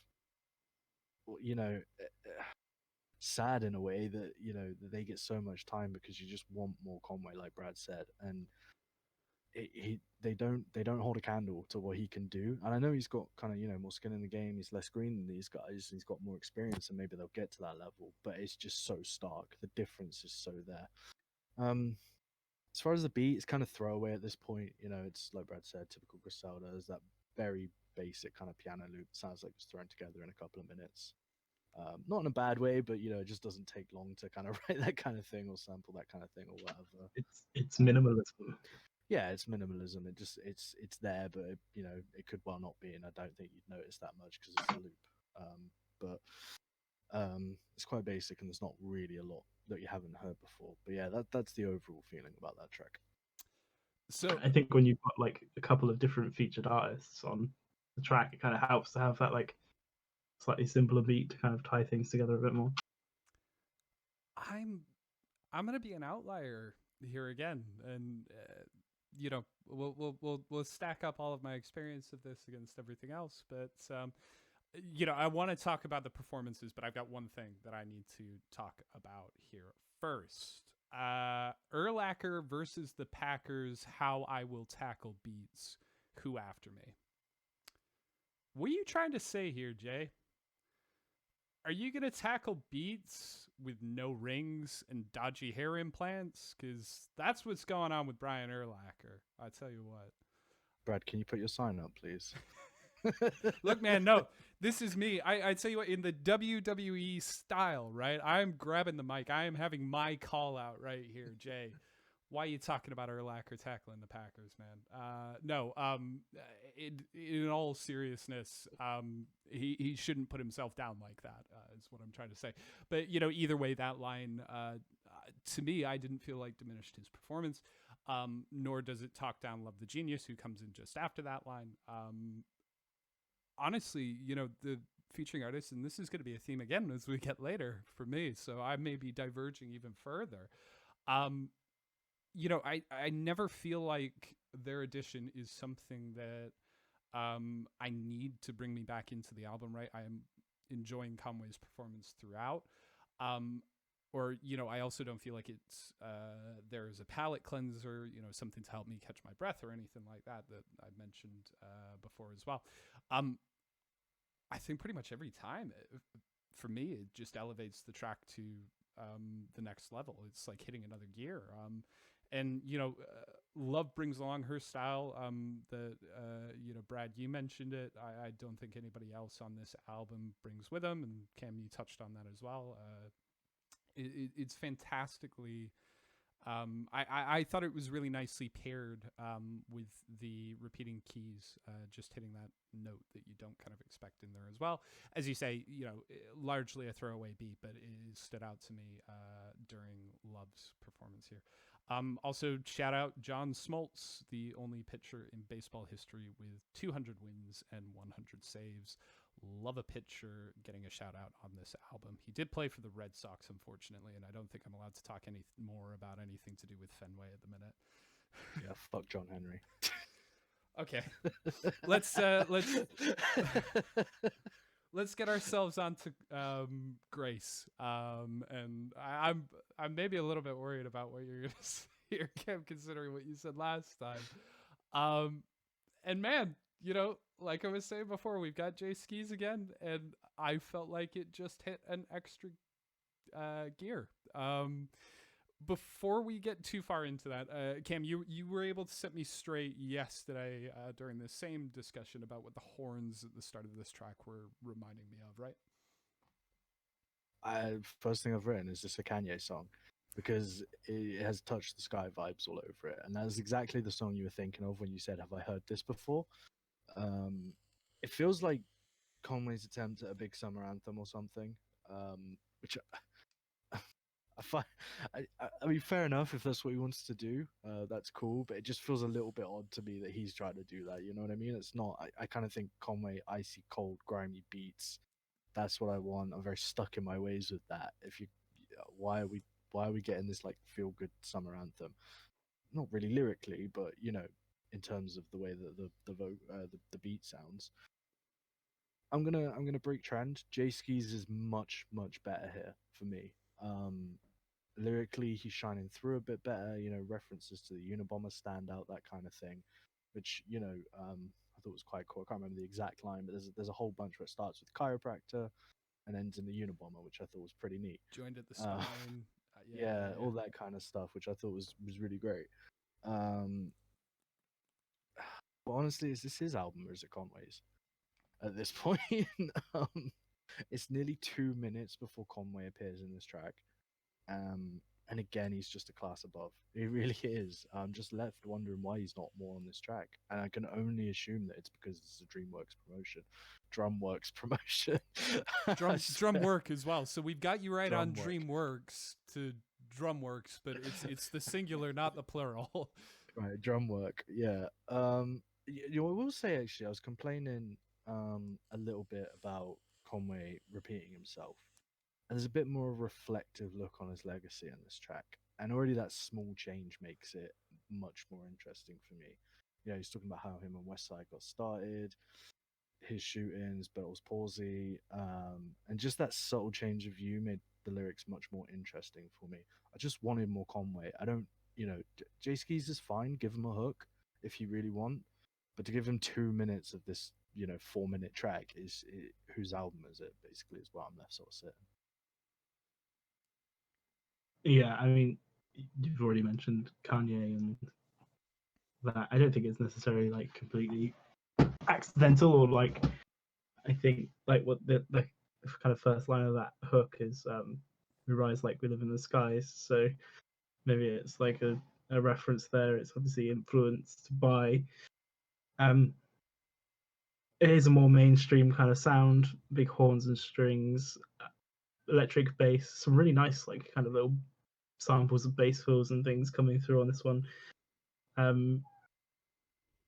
sad in a way that that they get so much time, because you just want more Conway, like Brad said, and they don't hold a candle to what he can do. And I know he's got kind of more skin in the game. He's less green than these guys. He's got more experience, and maybe they'll get to that level. But it's just so stark. The difference is so there. As far as the beat, it's kind of throwaway at this point. It's like Brad said, typical Griselda. There's that very basic kind of piano loop. Sounds like it's thrown together in a couple of minutes. Not in a bad way, but it just doesn't take long to kind of write that kind of thing or sample that kind of thing or whatever. It's minimalism. Yeah, it's minimalism. It's there, but it could well not be, and I don't think you'd notice that much because it's a loop. But it's quite basic, and there's not really a lot that you haven't heard before. But yeah, that's the overall feeling about that track. So I think when you've got like a couple of different featured artists on the track, it kind of helps to have that like slightly simpler beat to kind of tie things together a bit more. I'm gonna be an outlier here again, and we'll stack up all of my experience of this against everything else. But I want to talk about the performances, but I've got one thing that I need to talk about here first. Urlacher versus the Packers. How I will tackle beats. Who after me? What are you trying to say here, Jay? Are you going to tackle beats with no rings and dodgy hair implants? Because that's what's going on with Brian Urlacher. I tell you what. Brad, can you put your sign up, please? Look, man, no. This is me. I tell you what, in the WWE style, right? I'm grabbing the mic. I am having my call out right here, Jay. Why are you talking about Urlacher tackling the Packers, man? No. In all seriousness, he shouldn't put himself down like that. Is what I'm trying to say. But either way, that line to me, I didn't feel like diminished his performance. Nor does it talk down Love the Genius, who comes in just after that line. Honestly, the featuring artist, and this is going to be a theme again as we get later for me. So I may be diverging even further. I never feel like their addition is something that I need to bring me back into the album, right? I am enjoying Conway's performance throughout. I also don't feel like it's there is a palate cleanser, something to help me catch my breath or anything like that I mentioned before as well. I think pretty much every time, for me, it just elevates the track to the next level. It's like hitting another gear. And Love brings along her style. Brad, you mentioned it. I don't think anybody else on this album brings with them, and Cam, you touched on that as well. It's fantastically. I thought it was really nicely paired with the repeating keys, just hitting that note that you don't kind of expect in there as well. As you say, largely a throwaway beat, but it stood out to me during Love's performance here. Also, shout out John Smoltz, the only pitcher in baseball history with 200 wins and 100 saves. Love a pitcher getting a shout out on this album. He did play for the Red Sox, unfortunately, and I don't think I'm allowed to talk any more about anything to do with Fenway at the minute. Yeah, fuck John Henry. Okay, let's get ourselves onto Grace. And I'm maybe a little bit worried about what you're gonna say here, Cam, considering what you said last time. And man, you know, like I was saying before, we've got Jay Skis again, and I felt like it just hit an extra gear. Before we get too far into that, Cam, you were able to set me straight yesterday during the same discussion about what the horns at the start of this track were reminding me of, right? First thing I've written is just a Kanye song because it has touched the sky vibes all over it, and that's exactly the song you were thinking of when you said, "Have I heard this before?" It feels like Conway's attempt at a big summer anthem or something, which I find. I mean, fair enough if that's what he wants to do. That's cool, but it just feels a little bit odd to me that he's trying to do that. You know what I mean? It's not. I kind of think Conway, icy cold, grimy beats. That's what I want. I'm very stuck in my ways with that. If you, why are we getting this like feel good summer anthem? Not really lyrically, but you know, in terms of the way that the beat sounds. I'm gonna break trend. Jay Skis is much better here for me. Um, Lyrically, he's shining through a bit better. You know, references to the Unabomber stand out, that kind of thing, which you know, I thought was quite cool. I can't remember the exact line, but there's a whole bunch where it starts with chiropractor and ends in the Unabomber, which I thought was pretty neat. Joined at the spine. Yeah, all that kind of stuff, which I thought was really great. But honestly, is this his album or is it Conway's? At this point, um, it's nearly 2 minutes before Conway appears in this track. And again, he's just a class above. He really is. I'm just left wondering why he's not more on this track. And I can only assume that it's because it's a DreamWorks promotion, DrumWorks promotion. Drum work as well. So we've got you right on Drumwork. DreamWorks to Drumworks, but it's the singular, not the plural. Right, drum work. Yeah. You know, I will say actually, I was complaining a little bit about Conway repeating himself. And there's a bit more reflective look on his legacy in this track. And already that small change makes it much more interesting for me. You know, he's talking about how him and Westside got started, his shootings, Battles Palsy, and just that subtle change of view made the lyrics much more interesting for me. I just wanted more Conway. I don't, you know, Jay Skis is fine. Give him a hook if you really want, but to give him 2 minutes of this, you know, 4 minute track whose album is it? Basically, is what I'm left sort of sitting. Yeah, I mean, you've already mentioned Kanye and that. I don't think it's necessarily like completely accidental or like. I think like what the kind of first line of that hook is we rise like we live in the skies. So maybe it's like a reference there. It's obviously influenced by it is a more mainstream kind of sound, big horns and strings, electric bass, some really nice like kind of little samples of bass fills and things coming through on this one.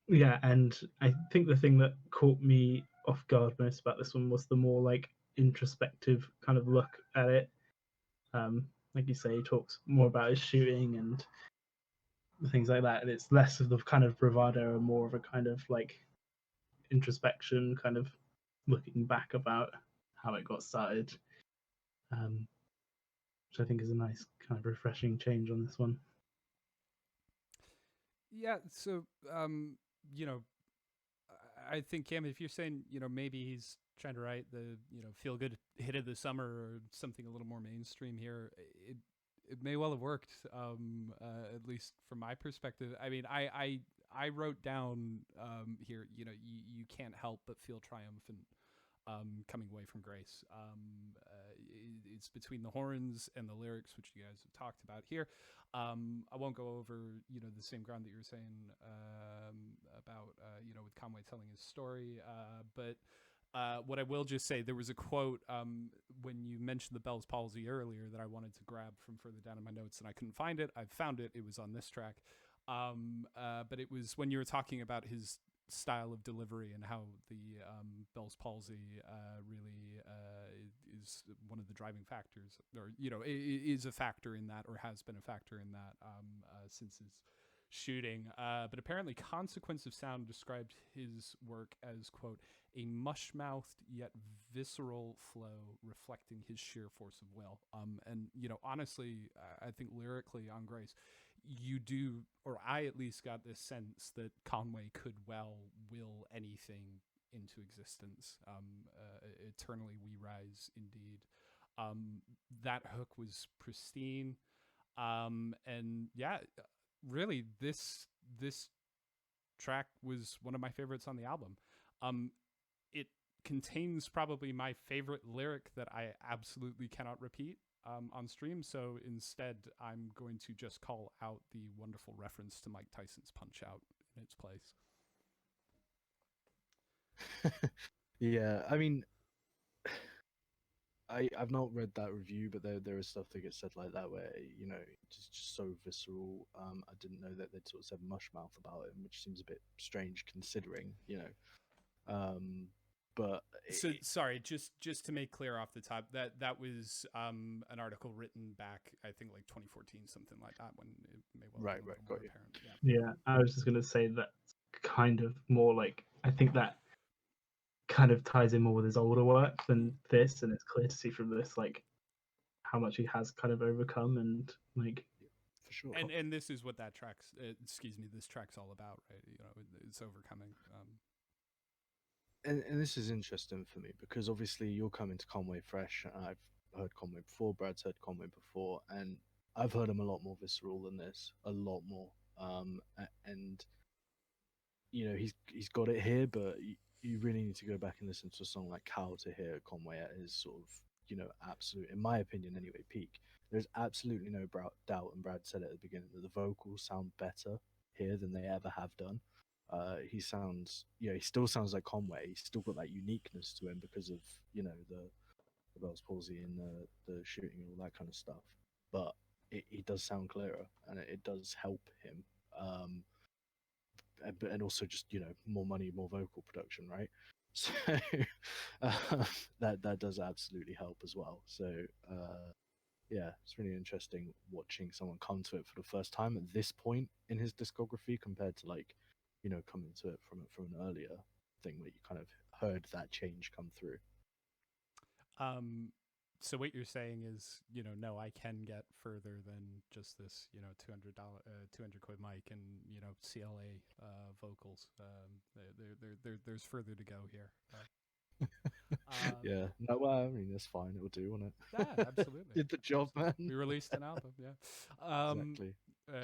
Yeah, and I think the thing that caught me off guard most about this one was the more like introspective kind of look at it. Like you say, he talks more about his shooting and things like that, and it's less of the kind of bravado and more of a kind of like introspection, kind of looking back about how it got started, which I think is a nice kind of refreshing change on this one. Yeah, so you know, I think Cam, if you're saying, you know, maybe he's trying to write the, you know, feel good hit of the summer or something a little more mainstream here, it may well have worked. At least from my perspective. I mean, I wrote down here, you know, you can't help but feel triumphant coming away from Grace. It's between the horns and the lyrics, which you guys have talked about here. I won't go over, you know, the same ground that you were saying about, you know, with Conway telling his story. But what I will just say, there was a quote when you mentioned the Bell's palsy earlier that I wanted to grab from further down in my notes, and I couldn't find it. I found it. It was on this track. But it was when you were talking about his style of delivery and how the Bell's palsy really is one of the driving factors, or, you know, is a factor in that, or has been a factor in that since his shooting. But apparently Consequence of Sound described his work as, quote, a mush-mouthed yet visceral flow reflecting his sheer force of will. And, you know, honestly, I think lyrically on Grace, you do, or I at least got this sense that Conway could well will anything into existence. Eternally we rise, indeed. That hook was pristine. And yeah, really, this track was one of my favorites on the album. It contains probably my favorite lyric that I absolutely cannot repeat on stream. So instead, I'm going to just call out the wonderful reference to Mike Tyson's Punch Out in its place. Yeah, I mean, I've not read that review, but there is stuff that gets said like that where, you know, it's just so visceral. I didn't know that they'd sort of said mushmouth about it, which seems a bit strange considering, you know. But So sorry, just to make clear off the top, that was an article written back, I think like 2014, something like that, when it may well Right, be a right, little more got you. apparent. Yeah. Yeah, I was just gonna say that kind of more like, I think that kind of ties in more with his older work than this, and it's clear to see from this like how much he has kind of overcome, and like For sure. And this is what that track's this track's all about, right? You know, it's overcoming. And this is interesting for me because obviously you're coming to Conway fresh. And I've heard Conway before, Brad's heard Conway before, and I've heard him a lot more visceral than this, a lot more. And you know he's got it here, but you really need to go back and listen to a song like Cow to hear Conway at his sort of, you know, absolute, in my opinion anyway, peak. There's absolutely no doubt, and Brad said it at the beginning, that the vocals sound better here than they ever have done. He sounds, he still sounds like Conway. He's still got that uniqueness to him because of, you know, the Bell's palsy and the shooting and all that kind of stuff. But it does sound clearer, and it does help him. And also just, you know, more money, more vocal production, right? So that does absolutely help as well. So yeah, it's really interesting watching someone come to it for the first time at this point in his discography compared to, like, you know, coming to it from an earlier thing where you kind of heard that change come through. So what you're saying is, you know, no, I can get further than just this, you know, $200, 200 quid mic and, you know, CLA vocals. There's further to go here. Yeah, no, well, I mean, that's fine. It'll do, won't it? Yeah, absolutely. Did the job, man. We released an album, yeah. Exactly.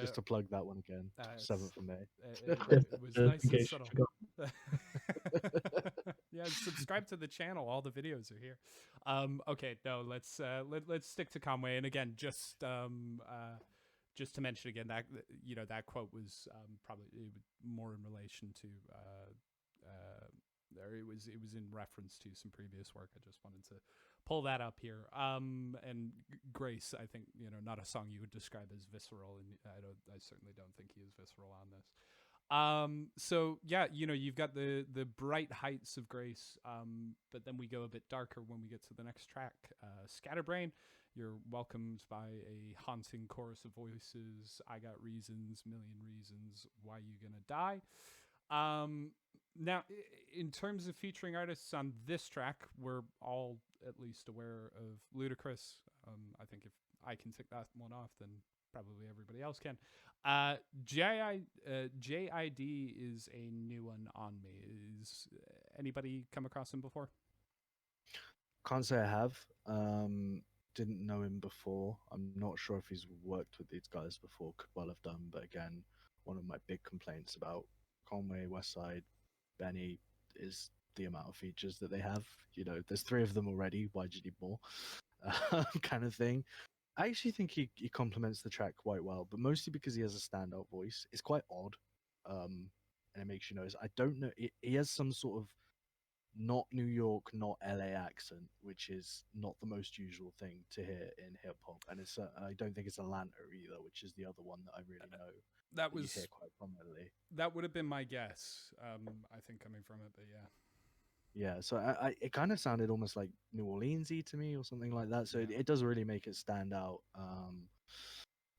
Just to plug that one again, 7th of May. It was nice in and case you subtle. forgot. Yeah, subscribe to the channel. All the videos are here. Okay, no, let's stick to Conway. And again, just to mention again that, you know, that quote was probably more in relation to or it was in reference to some previous work. I just wanted to pull that up here. And Grace, I think, you know, not a song you would describe as visceral, and I certainly don't think he is visceral on this. So yeah, you know, you've got the bright heights of Grace, but then we go a bit darker when we get to the next track, Scatterbrain. You're welcomed by a haunting chorus of voices. I got reasons, million reasons why you gonna die. Now, in terms of featuring artists on this track, we're all at least aware of Ludacris. I think if I can tick that one off, then probably everybody else can. JID is a new one on me. Is anybody come across him before? Can't say I have. Didn't know him before. I'm not sure if he's worked with these guys before. Could well have done, but again, one of my big complaints about Conway, Westside, Benny is the amount of features that they have. You know, there's 3 of them already. Why do you need more? Kind of thing. I actually think he complements the track quite well, but mostly because he has a standout voice. It's quite odd, and it makes you notice. I don't know. He has some sort of not New York, not LA accent, which is not the most usual thing to hear in hip hop, and it's I don't think it's Atlanta either, which is the other one that I really know That you was hear quite prominently. that would have been my guess. I think coming from it, but yeah. Yeah, so it kind of sounded almost like New Orleansy to me or something like that. So Yeah. it does really make it stand out.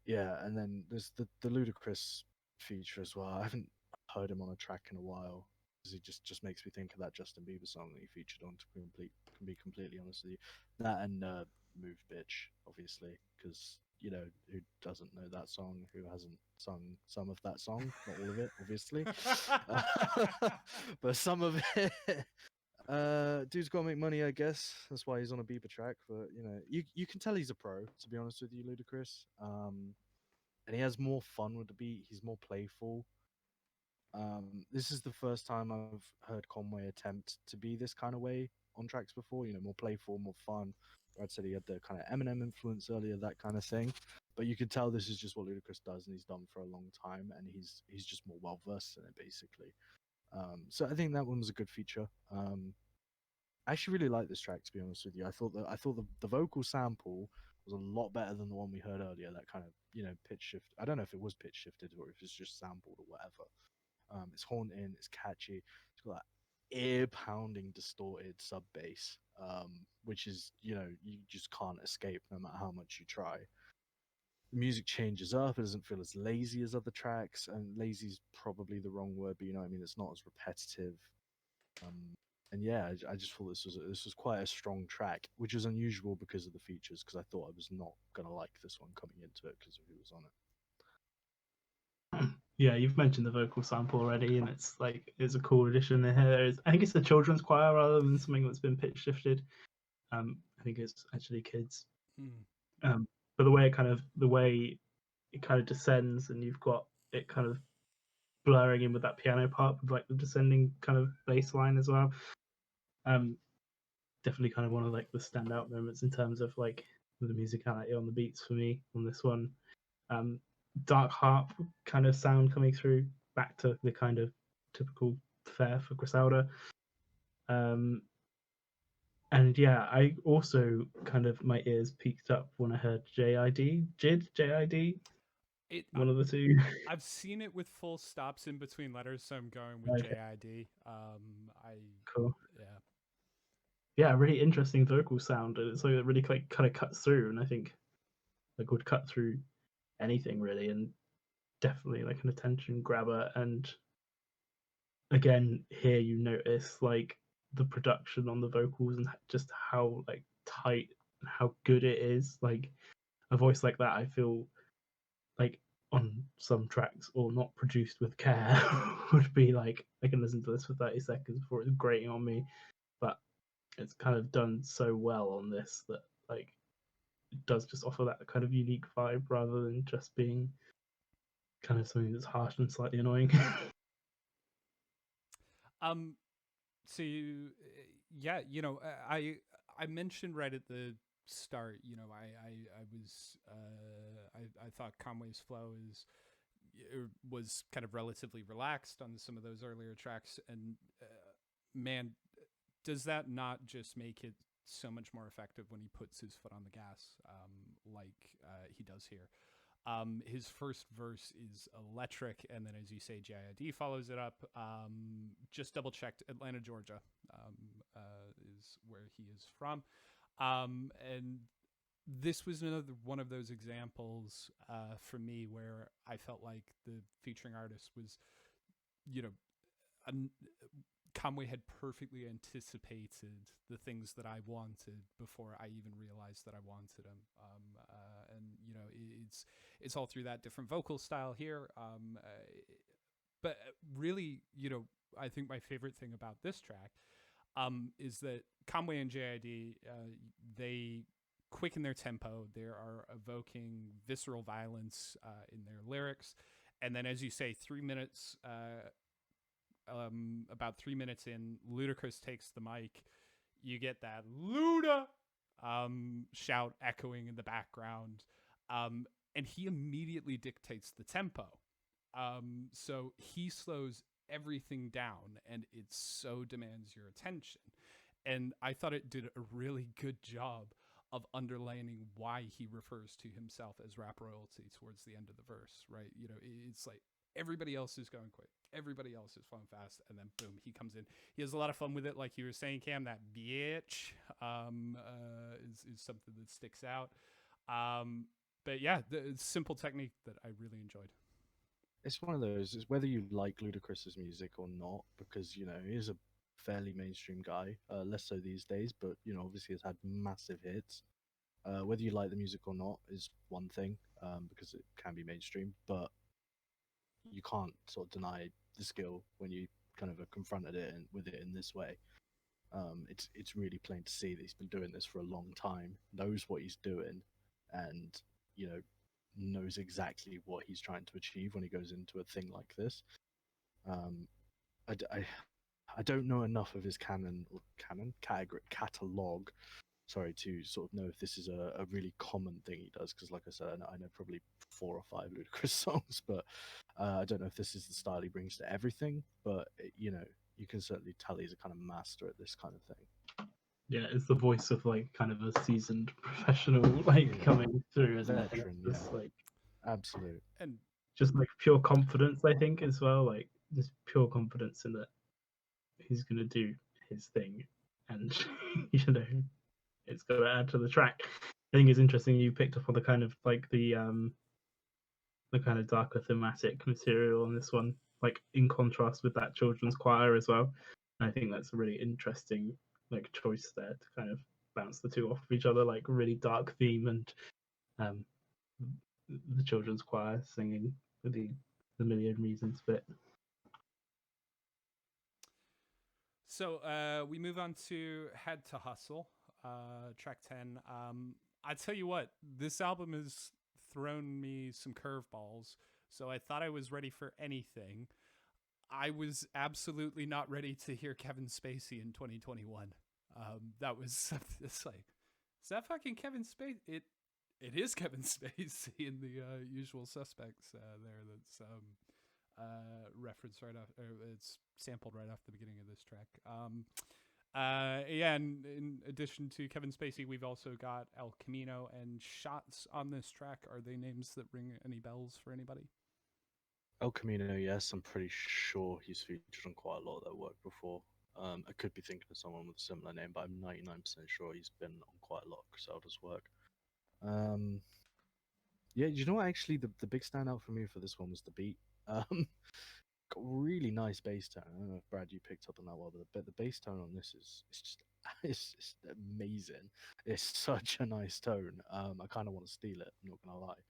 Yeah, and then there's the Ludacris feature as well. I haven't heard him on a track in a while because he just makes me think of that Justin Bieber song that he featured on. Can be completely honest with you, that and Move Bitch, obviously, because who doesn't know that song, who hasn't sung some of that song, not all of it, obviously, but some of it. Dude's got to make money, I guess. That's why he's on a Bieber track. But you can tell he's a pro. To be honest with you, Ludacris. And he has more fun with the beat. He's more playful. This is the first time I've heard Conway attempt to be this kind of way on tracks before. More playful, more fun. I'd said he had the kind of Eminem influence earlier, that kind of thing. But you could tell this is just what Ludacris does, and he's done for a long time, and he's just more well versed in it, basically. So I think that one was a good feature. I actually really like this track, to be honest with you. I thought the vocal sample was a lot better than the one we heard earlier. That kind of pitch shift. I don't know if it was pitch shifted or if it's just sampled or whatever. It's haunting, it's catchy, it's got that ear pounding distorted sub bass, which is you just can't escape no matter how much you try. The music changes up, it doesn't feel as lazy as other tracks, and lazy is probably the wrong word, but you know what I mean, it's not as repetitive. And yeah, I just thought this was quite a strong track, which is unusual because of the features, because I thought I was not gonna like this one coming into it because of who was on it. Yeah, you've mentioned the vocal sample already, and it's a cool addition in here. I think it's the children's choir rather than something that's been pitch shifted. I think it's actually kids. But the way it kind of descends, and you've got it kind of blurring in with that piano part with like the descending kind of bass line as well. Definitely kind of one of like the standout moments in terms of like the musicality on the beats for me on this one. Dark harp kind of sound coming through, back to the kind of typical fare for Griselda. And yeah, I also kind of, my ears peaked up when I heard JID, one of the two. I've seen it with full stops in between letters, so I'm going with Okay. JID. Cool. Yeah, really interesting vocal sound, and it's like it really like kind of cuts through, and I think like would cut through anything really, and definitely like an attention grabber. And again, here you notice like the production on the vocals and just how like tight and how good it is. Like a voice like that, I feel like on some tracks or not produced with care would be like, I can listen to this for 30 seconds before it's grating on me. But it's kind of done so well on this that like it does just offer that kind of unique vibe rather than just being kind of something that's harsh and slightly annoying. So yeah, I mentioned right at the start, I was I thought Conway's flow was kind of relatively relaxed on some of those earlier tracks, and man, does that not just make it so much more effective when he puts his foot on the gas, like he does here. His first verse is electric, and then, as you say, JID follows it up. Just double checked, Atlanta, Georgia, is where he is from, and this was another one of those examples for me where I felt like the featuring artist was, Conway had perfectly anticipated the things that I wanted before I even realized that I wanted them. And it's all through that different vocal style here. But really, I think my favorite thing about this track is that Conway and JID, they quicken their tempo. They are evoking visceral violence in their lyrics. And then, as you say, 3 minutes... about 3 minutes in, Ludacris takes the mic. You get that Luda shout echoing in the background, and he immediately dictates the tempo. So he slows everything down, and it so demands your attention. And I thought it did a really good job of underlining why he refers to himself as rap royalty towards the end of the verse, right? It's like everybody else is going quick, everybody else is flowing fast, and then boom, he comes in. He has a lot of fun with it, like you were saying, Cam. That bitch is something that sticks out. But yeah, the simple technique that I really enjoyed. It's one of those, it's whether you like Ludacris's music or not, because he is a fairly mainstream guy, less so these days, but obviously has had massive hits. Whether you like the music or not is one thing, because it can be mainstream, but you can't sort of deny the skill when you kind of are confronted with it in this way. It's really plain to see that he's been doing this for a long time, knows what he's doing, and you know knows exactly what he's trying to achieve when he goes into a thing like this. Um, I don't know enough of his catalog, sorry, to sort of know if this is a really common thing he does. Because, like I said, I know probably 4 or 5 Ludacris songs, but I don't know if this is the style he brings to everything. But you can certainly tell he's a kind of master at this kind of thing. Yeah, it's the voice of like kind of a seasoned professional, like Yeah. coming through, isn't it? Veteran, Just yeah. like Absolute. And just like pure confidence, I think, as well. Like just pure confidence in that he's gonna do his thing, and it's gonna add to the track. I think it's interesting you picked up on the kind of like the kind of darker thematic material on this one, like in contrast with that children's choir as well. And I think that's a really interesting like choice there to kind of bounce the two off of each other, like really dark theme and um, the children's choir singing the million reasons bit. so we move on to Head to Hustle, track 10. I tell you what, this album has thrown me some curveballs. So I thought I was ready for anything. I was absolutely not ready to hear Kevin Spacey in 2021. That was it's like, is that fucking Kevin Spacey? It is Kevin Spacey in the Usual Suspects there. That's referenced right off. It's sampled right off the beginning of this track. Yeah, and in addition to Kevin Spacey, we've also got El Camino and Shots on this track. Are they names that ring any bells for anybody? El Camino, yes, I'm pretty sure he's featured on quite a lot of their work before. I could be thinking of someone with a similar name, but I'm 99% sure he's been on quite a lot of Griselda's work. Yeah, you know what? Actually, the big standout for me for this one was the beat. Got really nice bass tone. I don't know if Brad you picked up on that one, but the bass tone on this is it's just it's just amazing. It's such a nice tone. I kind of want to steal it. I'm not gonna lie.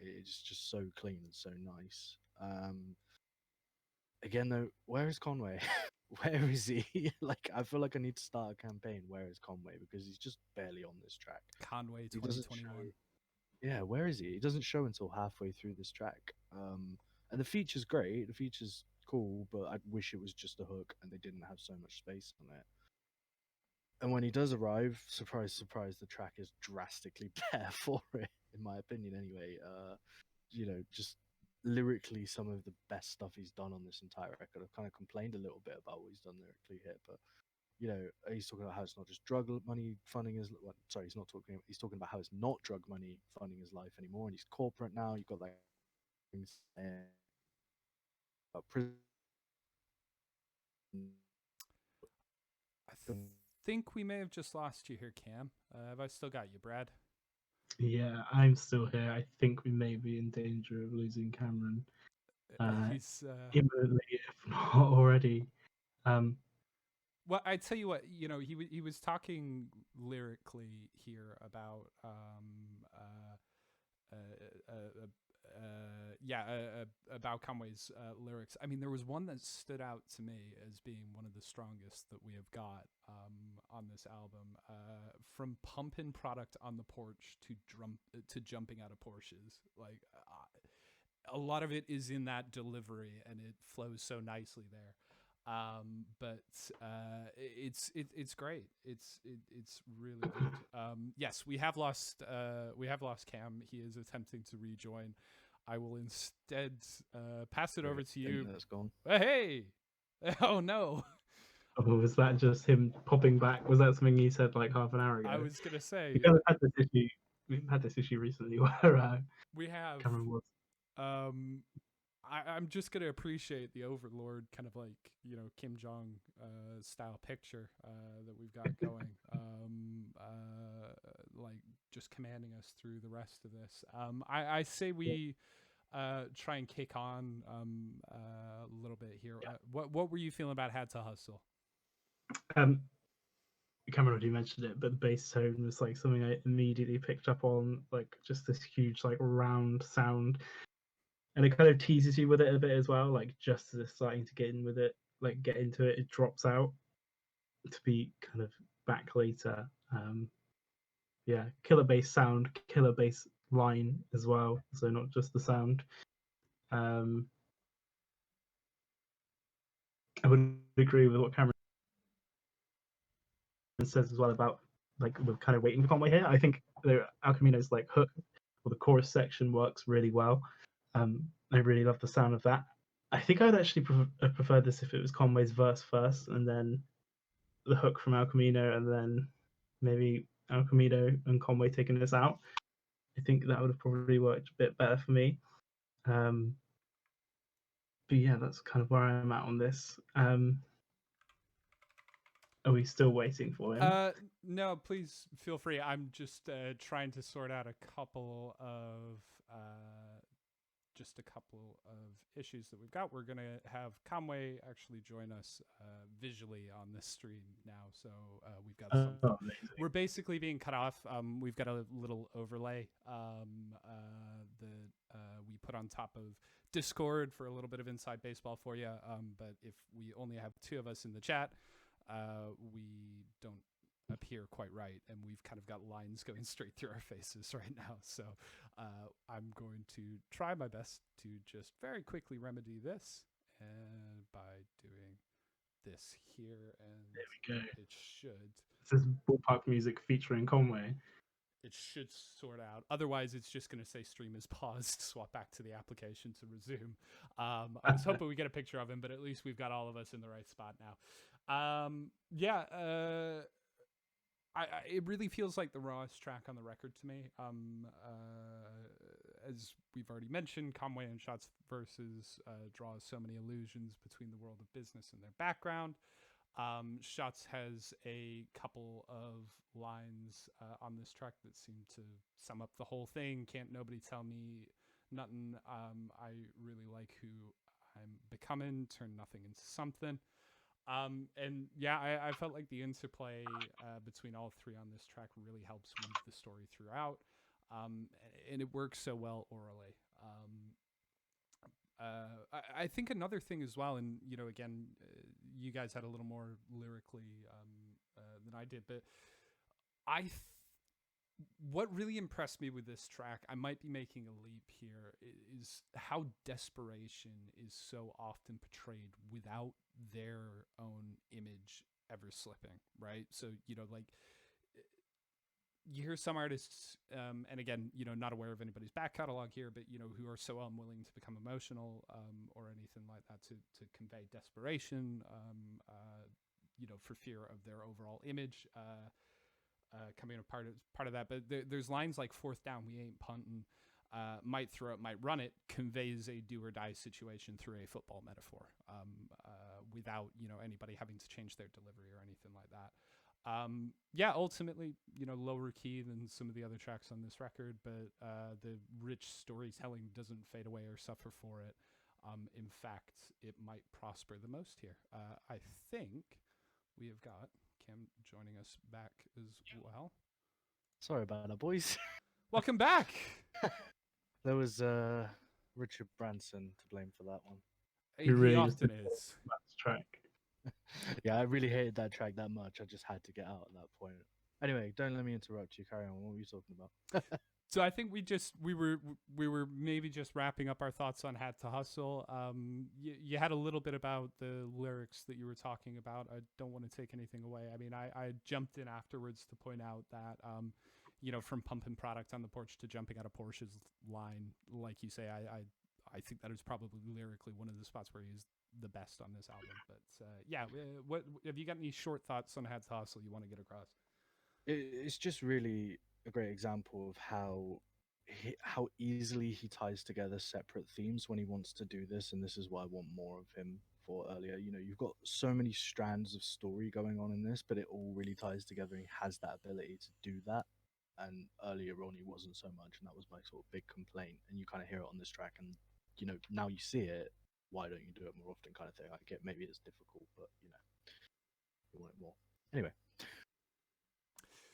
It's just so clean and so nice. Again though, where is Conway? Where is he? Like, I feel like I need to start a campaign. Where is Conway? Because he's just barely on this track. Conway He doesn't 2021. show. Yeah, where is he? He doesn't show until halfway through this track. And the feature's great. The feature's cool, but I wish it was just a hook and they didn't have so much space on it. And when he does arrive, surprise, surprise, the track is drastically better for it, in my opinion. Anyway, just lyrically, some of the best stuff he's done on this entire record. I've kind of complained a little bit about what he's done lyrically here, but he's talking about how it's not just drug money funding his. Well, sorry, he's not talking. He's talking about how it's not drug money funding his life anymore, and he's corporate now. You've got that things about prison. I think we may have just lost you here, Cam. Have I still got you, Brad? Yeah, I'm still here. I think we may be in danger of losing Cameron He's imminently, if not already. well, I tell you what, he was talking lyrically here about about Conway's lyrics. I mean, there was one that stood out to me as being one of the strongest that we have got on this album. From pumping product on the porch to jumping out of Porsches, like a lot of it is in that delivery, and it flows so nicely there. But it's great. It's really good. Yes, we have lost Cam. He is attempting to rejoin. I will instead pass it over to you. That's gone. Hey! Oh no! Or was that just him popping back? Was that something he said like half an hour ago? I was gonna say We kind of had this issue. We've had this issue recently where we have. Cameron was. I'm just gonna appreciate the Overlord kind of like Kim Jong style picture that we've got going, like just commanding us through the rest of this. I say we try and kick on a little bit here. What were you feeling about Had to Hustle? Cameron already mentioned it, but the bass tone was like something I immediately picked up on, like just this huge like round sound, and it kind of teases you with it a bit as well. Like just as it's starting to get in with it, like get into it, it drops out to be kind of back later. Yeah, killer bass sound, killer bass line as well. So not just the sound. Um, I would agree with what Cameron says as well about like we're kind of waiting for Conway here. I think the Al Camino's like hook or the chorus section works really well. I really love the sound of that. I think I'd actually prefer this if it was Conway's verse first and then the hook from Al Camino and then maybe Al Camino and Conway taking this out. I think that would have probably worked a bit better for me. But yeah, that's kind of where I'm at on this. Are we still waiting for him? No, please feel free. I'm just trying to sort out a couple of issues that we've got. We're gonna have Conway actually join us visually on this stream now, so we've got something. Amazing. We're basically being cut off. We've got a little overlay that we put on top of Discord for a little bit of inside baseball for you. But if we only have two of us in the chat, we don't appear quite right, and we've kind of got lines going straight through our faces right now. So I'm going to try my best to just very quickly remedy this, and by doing this here, and there we go. it should. This is ballpark music featuring Conway. It should sort out. Otherwise, it's just going to say stream is paused, swap back to the application to resume. I was hoping we get a picture of him, but at least we've got all of us in the right spot now. It really feels like the rawest track on the record to me. As we've already mentioned, Conway and Shots versus draws so many allusions between the world of business and their background. Shots has a couple of lines on this track that seem to sum up the whole thing. Can't nobody tell me nothing. I really like who I'm becoming. Turn nothing into something. And yeah, I felt like the interplay between all three on this track really helps weave the story throughout. And it works so well orally. I think another thing as well, and you know, again, you guys had a little more lyrically than I did, but what really impressed me with this track, I might be making a leap here, is how desperation is so often portrayed without their own image ever slipping, right? So, you know, like you hear some artists, and again, you know, not aware of anybody's back catalog here, but, you know, who are so unwilling to become emotional or anything like that to convey desperation, you know, for fear of their overall image coming a part of that. But there's lines like "Fourth down, we ain't punting," might throw it, might run it, conveys a do or die situation through a football metaphor without, you know, anybody having to change their delivery or anything like that. Yeah, ultimately, you know, lower key than some of the other tracks on this record, but the rich storytelling doesn't fade away or suffer for it. In fact, it might prosper the most here. I think we have got Cam joining us back as well. Sorry about that, boys. Welcome back. There was Richard Branson to blame for that one. He really often is. That's track. Yeah, I really hated that track that much. I just had to get out at that point. Anyway, don't let me interrupt you. Carry on. What were you talking about? So I think we were maybe just wrapping up our thoughts on Had to Hustle. You had a little bit about the lyrics that you were talking about. I don't want to take anything away. I mean, I jumped in afterwards to point out that, you know, from pumping product on the porch to jumping out of Porsche's line, like you say, I think that is probably lyrically one of the spots where he's the best on this album. But yeah, what have you got any short thoughts on Had to Hustle you want to get across? It's just really a great example of how easily he ties together separate themes when he wants to do this, and this is what I want more of him for earlier. You know, you've got so many strands of story going on in this, but it all really ties together, and he has that ability to do that. And earlier on, he wasn't so much, and that was my sort of big complaint. And you kind of hear it on this track, and you know, now you see it. Why don't you do it more often? Kind of thing. I get maybe it's difficult, but you know, you want it more. Anyway.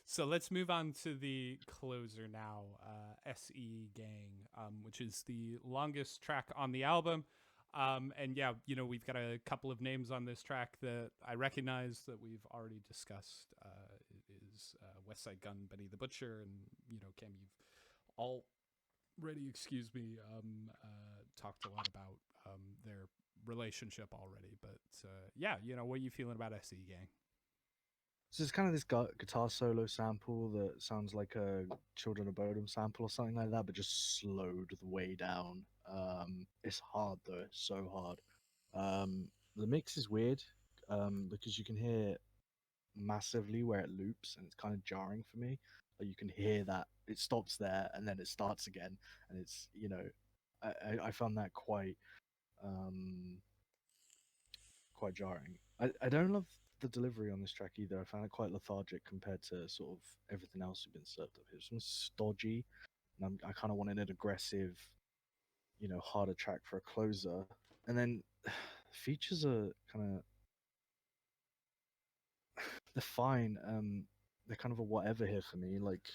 So let's move on to the closer now, SE Gang, which is the longest track on the album. And yeah, we've got a couple of names on this track that I recognize that we've already discussed. Is West Side Gun, Benny the Butcher, and Cam, you've already, talked a lot about their relationship already. But yeah, what are you feeling about SE Gang? So it's kind of this guitar solo sample that sounds like a Children of Bodom sample or something like that, but just slowed way down. It's hard though, it's so hard. The mix is weird because you can hear massively where it loops, and it's kind of jarring for me. Like you can hear that it stops there and then it starts again, and it's I found that um, quite jarring. I don't love the delivery on this track either. I found it quite lethargic compared to sort of everything else we've been served up here. It's stodgy, and I kind of wanted an aggressive, harder track for a closer. And then features are kind of they're fine. They're kind of a whatever here for me. Like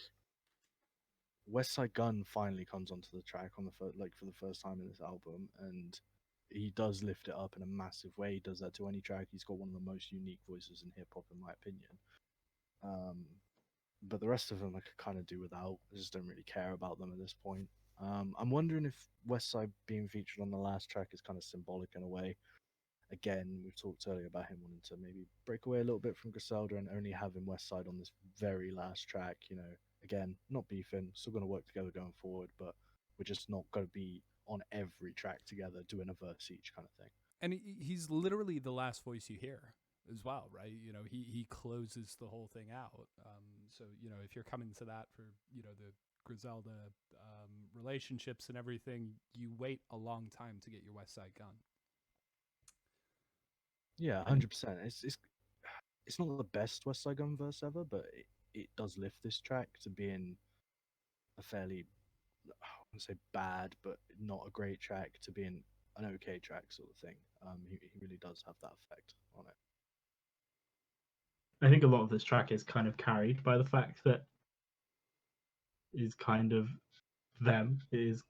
West Side Gun finally comes onto the track on the for the first time in this album, and he does lift it up in a massive way. He does that to any track. He's got one of the most unique voices in hip hop, in my opinion. But the rest of them I could kind of do without. I just don't really care about them at this point. I'm wondering if Westside being featured on the last track is kind of symbolic in a way. Again, we've talked earlier about him wanting to maybe break away a little bit from Griselda and only having Westside on this very last track. Again, not beefing, still going to work together going forward, but we're just not going to be on every track together doing a verse each kind of thing. And he's literally the last voice you hear as well, right? He closes the whole thing out. So if you're coming to that for the Griselda relationships and everything, you wait a long time to get your West Side Gun. Yeah, 100%. It's not the best West Side Gun verse ever, but it does lift this track to being a fairly, I wouldn't say bad, but not a great track, to being an okay track sort of thing. He really does have that effect on it. I think a lot of this track is kind of carried by the fact that is kind of them. It is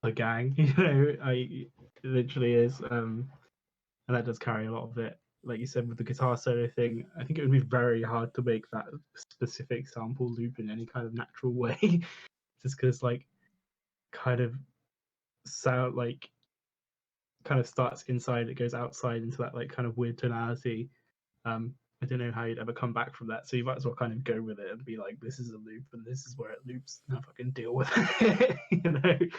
a gang, it literally is. And that does carry a lot of it. Like you said, with the guitar solo thing, I think it would be very hard to make that specific sample loop in any kind of natural way, just because kind of sound kind of starts inside, it goes outside into that kind of weird tonality. I don't know how you'd ever come back from that, so you might as well kind of go with it and be like, this is a loop and this is where it loops. Now fucking deal with it.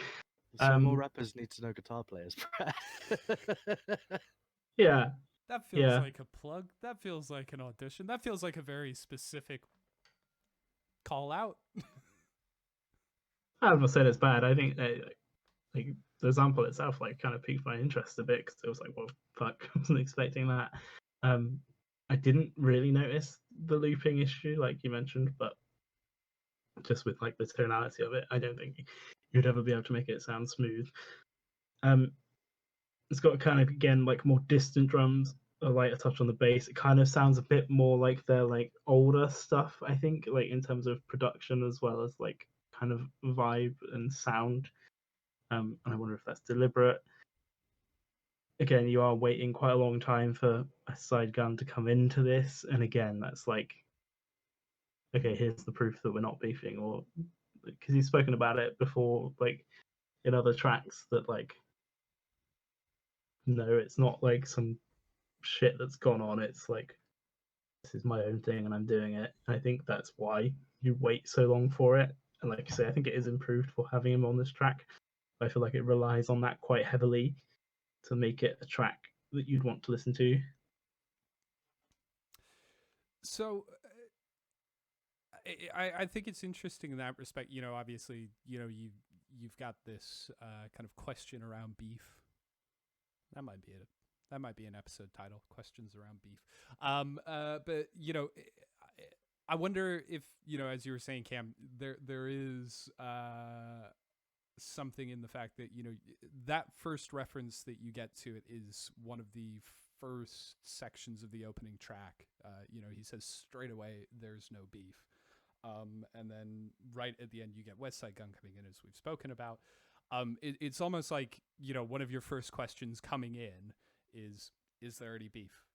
Some more rappers need to know guitar players. Yeah. That feels like a plug. That feels like an audition. That feels like a very specific call out. I'm not saying it's bad. I think the example itself kind of piqued my interest a bit, because it was like, well, fuck, I wasn't expecting that. I didn't really notice the looping issue like you mentioned, but just with the tonality of it, I don't think you'd ever be able to make it sound smooth. It's got kind of, again, more distant drums, a lighter touch on the bass. It kind of sounds a bit more like their older stuff, I think, in terms of production as well as kind of vibe and sound. And I wonder if that's deliberate. Again, you are waiting quite a long time for a side gun to come into this, and again, that's okay, here's the proof that we're not beefing, or because he's spoken about it before, in other tracks, that no, it's not some shit that's gone on. It's this is my own thing and I'm doing it. And I think that's why you wait so long for it. And like I say, I think it is improved for having him on this track. I feel like it relies on that quite heavily to make it a track that you'd want to listen to. So I think it's interesting in that respect. Obviously, you've got this kind of question around beef. That might be it. That might be an episode title: questions around beef. But I wonder if as you were saying, Cam, there is something in the fact that that first reference that you get to it is one of the first sections of the opening track. He says straight away, "There's no beef," and then right at the end, you get West Side Gun coming in, as we've spoken about. It's almost like one of your first questions coming in is there any beef?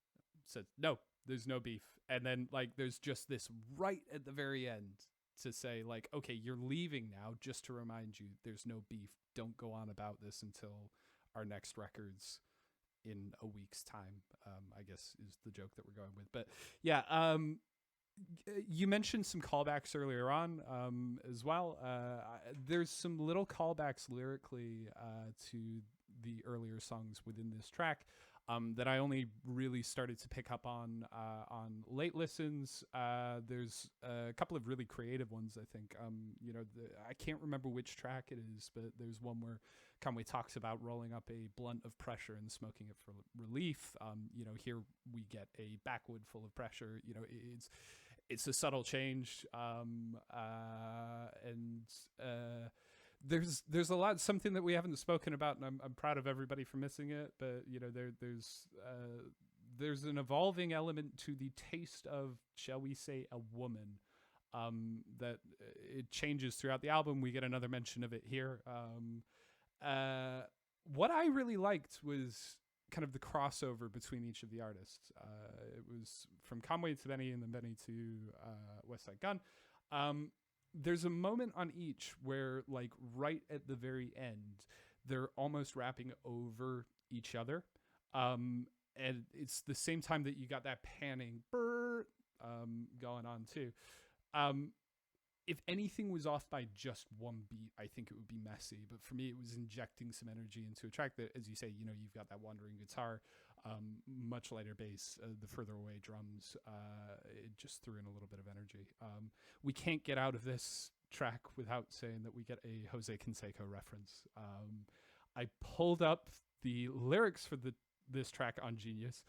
Said no, there's no beef, and then like there's just this right at the very end to say like, okay, you're leaving now, just to remind you there's no beef. Don't go on about this until our next records in a week's time, I guess is the joke that we're going with. But yeah, you mentioned some callbacks earlier on as well. There's some little callbacks lyrically to the earlier songs within this track that I only really started to pick up on late listens. There's a couple of really creative ones, I think. I can't remember which track it is, but there's one where Conway talks about rolling up a blunt of pressure and smoking it for relief. Here we get a backwood full of pressure. It's a subtle change, there's a lot, something that we haven't spoken about, and I'm proud of everybody for missing it. But there's an evolving element to the taste of, shall we say, a woman, that it changes throughout the album. We get another mention of it here. What I really liked was kind of the crossover between each of the artists. It was from Conway to Benny, and then Benny to West Side Gun. There's a moment on each where, like, right at the very end, they're almost rapping over each other. And it's the same time that you got that panning going on too. If anything was off by just one beat, I think it would be messy. But for me, it was injecting some energy into a track that, as you say, you've got that wandering guitar, much lighter bass, the further away drums. It just threw in a little bit of energy. We can't get out of this track without saying that we get a Jose Canseco reference. I pulled up the lyrics for this track on Genius,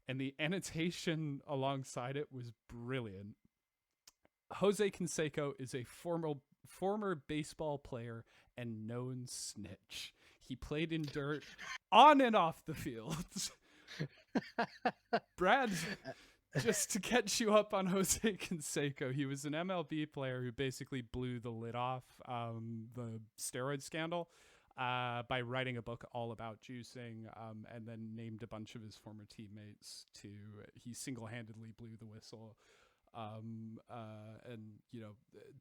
and the annotation alongside it was brilliant. Jose Canseco is a former baseball player and known snitch. He played in dirt on and off the field. Brad, just to catch you up on Jose Canseco, he was an MLB player who basically blew the lid off the steroid scandal by writing a book all about juicing, and then named a bunch of his former teammates to. He single-handedly blew the whistle. And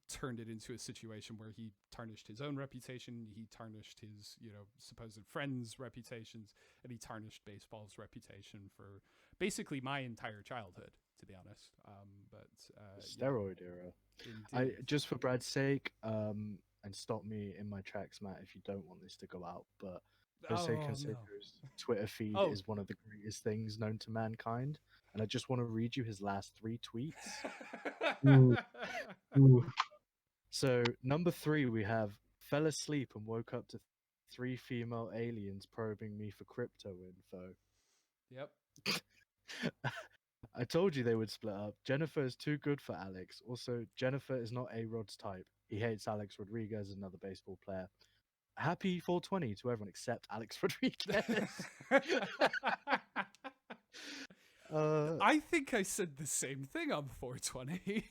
turned it into a situation where he tarnished his own reputation, he tarnished his supposed friends' reputations, and he tarnished baseball's reputation for basically my entire childhood, to be honest. Steroid era. Indeed. Just for Brad's sake, and stop me in my tracks, Matt, if you don't want this to go out, but Jose Canseco's Twitter feed is one of the greatest things known to mankind. And I just want to read you his last 3 tweets. Ooh. So, number 3, we have fell asleep and woke up to 3 female aliens probing me for crypto info. Yep. I told you they would split up. Jennifer is too good for Alex. Also, Jennifer is not A-Rod's type. He hates Alex Rodriguez, another baseball player. Happy 420 to everyone except Alex Rodriguez. I think I said the same thing on 420.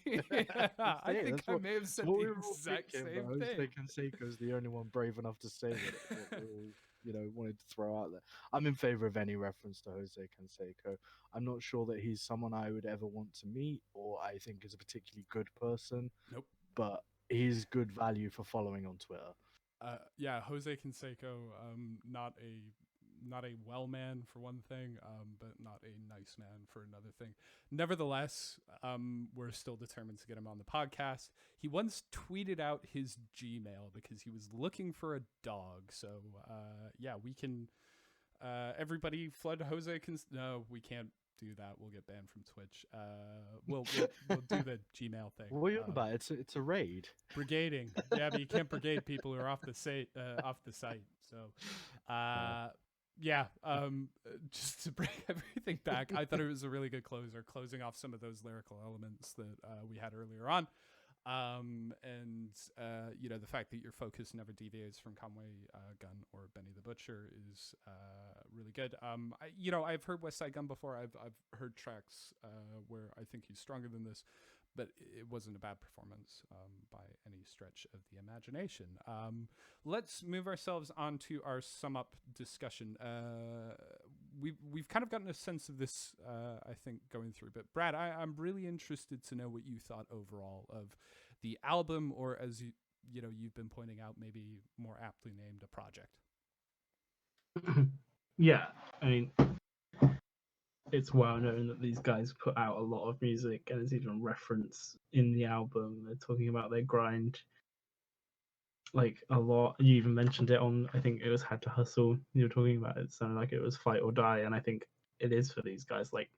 I think I may have said the exact same thing. Jose Canseco's the only one brave enough to say what we all, wanted to throw out there. I'm in favor of any reference to Jose Canseco. I'm not sure that he's someone I would ever want to meet, or I think is a particularly good person. Nope. But he's good value for following on Twitter. Yeah, Jose Canseco, not a well man for one thing, but not a nice man for another thing. Nevertheless, we're still determined to get him on the podcast. He once tweeted out his Gmail because he was looking for a dog. So yeah, we can. Everybody flood Jose. No, we can't do that. We'll get banned from Twitch. We'll do the Gmail thing. What are you about? It's a raid. Brigading. Yeah, but you can't brigade people who are off the site. So. Yeah, just to bring everything back, I thought it was a really good closer, closing off some of those lyrical elements that we had earlier on. And you know, the fact that your focus never deviates from Conway Gunn or Benny the Butcher is really good. You know, I've heard West Side Gun before. I've heard tracks where I think he's stronger than this, but it wasn't a bad performance by any stretch of the imagination. Let's move ourselves on to our sum up discussion. We've kind of gotten a sense of this, I think, going through. But Brad, I'm really interested to know what you thought overall of the album, or as you know, you've been pointing out, maybe more aptly named, a project. Yeah, I mean, it's well known that these guys put out a lot of music, and it's even referenced in the album. They're talking about their grind like a lot. You even mentioned it on, I think it was Had to Hustle. You were talking about it sounded like it was fight or die, and I think it is for these guys, like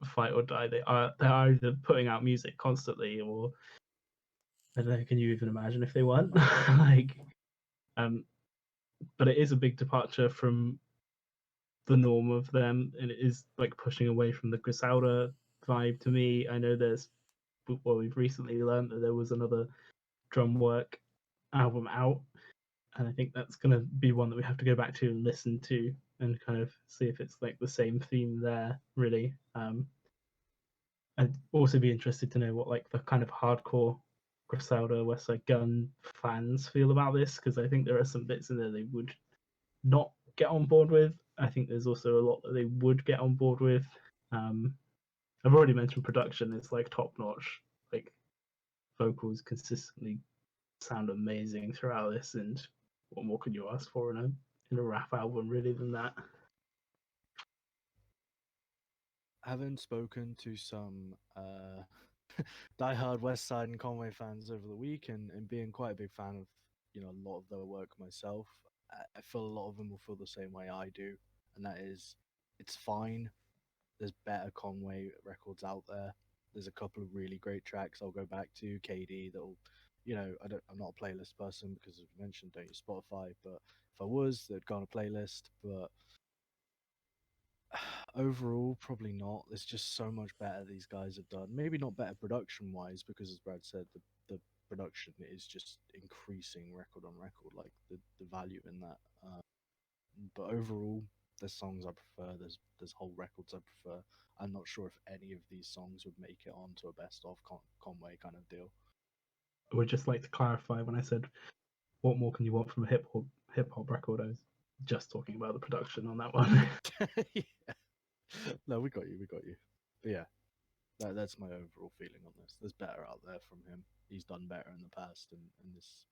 fight or die. They're either putting out music constantly, or I don't know, can you even imagine if they weren't? Like, but it is a big departure from the norm of them, and it is like pushing away from the Griselda vibe to me. I know we've recently learned that there was another drum work album out, and I think that's going to be one that we have to go back to and listen to and kind of see if it's like the same theme there, really. I'd also be interested to know what like the kind of hardcore Griselda, West Side Gun fans feel about this, because I think there are some bits in there they would not get on board with. I think there's also a lot that they would get on board with. I've already mentioned production is like top notch. Like vocals consistently sound amazing throughout this, and what more can you ask for in a rap album really than that? Having spoken to some diehard West Side and Conway fans over the week, and being quite a big fan of, you know, a lot of their work myself, I feel a lot of them will feel the same way I do, and that is, it's fine. There's better Conway records out there. There's a couple of really great tracks I'll go back to. KD that'll, you know, I'm not a playlist person because, as we mentioned, don't use Spotify. But if I was, they'd go on a playlist. But overall, probably not. There's just so much better these guys have done. Maybe not better production wise, because as Brad said, the production is just increasing record on record, like the value in that. But overall, there's songs I prefer. There's whole records I prefer. I'm not sure if any of these songs would make it onto a best of Conway kind of deal. I would just like to clarify, when I said what more can you want from a hip hop record, I was just talking about the production on that one. Yeah. No, we got you. But yeah, that's my overall feeling on this. There's better out there from him. He's done better in the past, and this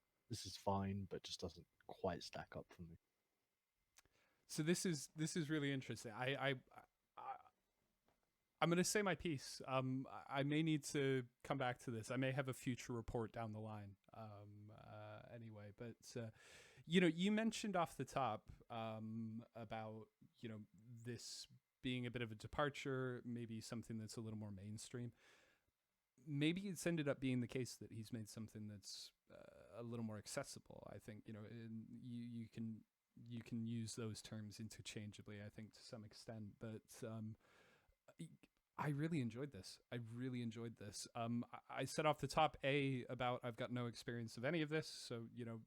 is fine, but just doesn't quite stack up for me. So this is really interesting. I'm going to say my piece. I may need to come back to this. I may have a future report down the line. Anyway, but you know, you mentioned off the top about, you know, this being a bit of a departure, maybe something that's a little more mainstream. Maybe it's ended up being the case that he's made something that's a little more accessible. I think, you know, you can use those terms interchangeably, I think, to some extent. But I really enjoyed this. I said off the top about I've got no experience of any of this, so you know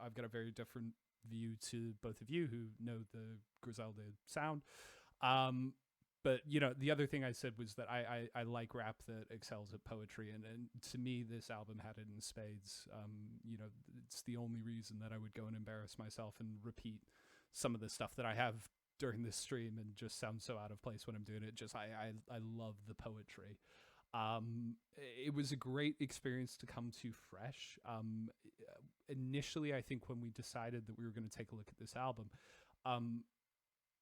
I've got a very different view to both of you who know the Griselda sound. But you know, the other thing I said was that I like rap that excels at poetry, and to me this album had it in spades. You know, it's the only reason that I would go and embarrass myself and repeat some of the stuff that I have during this stream and just sound so out of place when I'm doing it. Just I love the poetry. It was a great experience to come to fresh. Initially, I think when we decided that we were going to take a look at this album,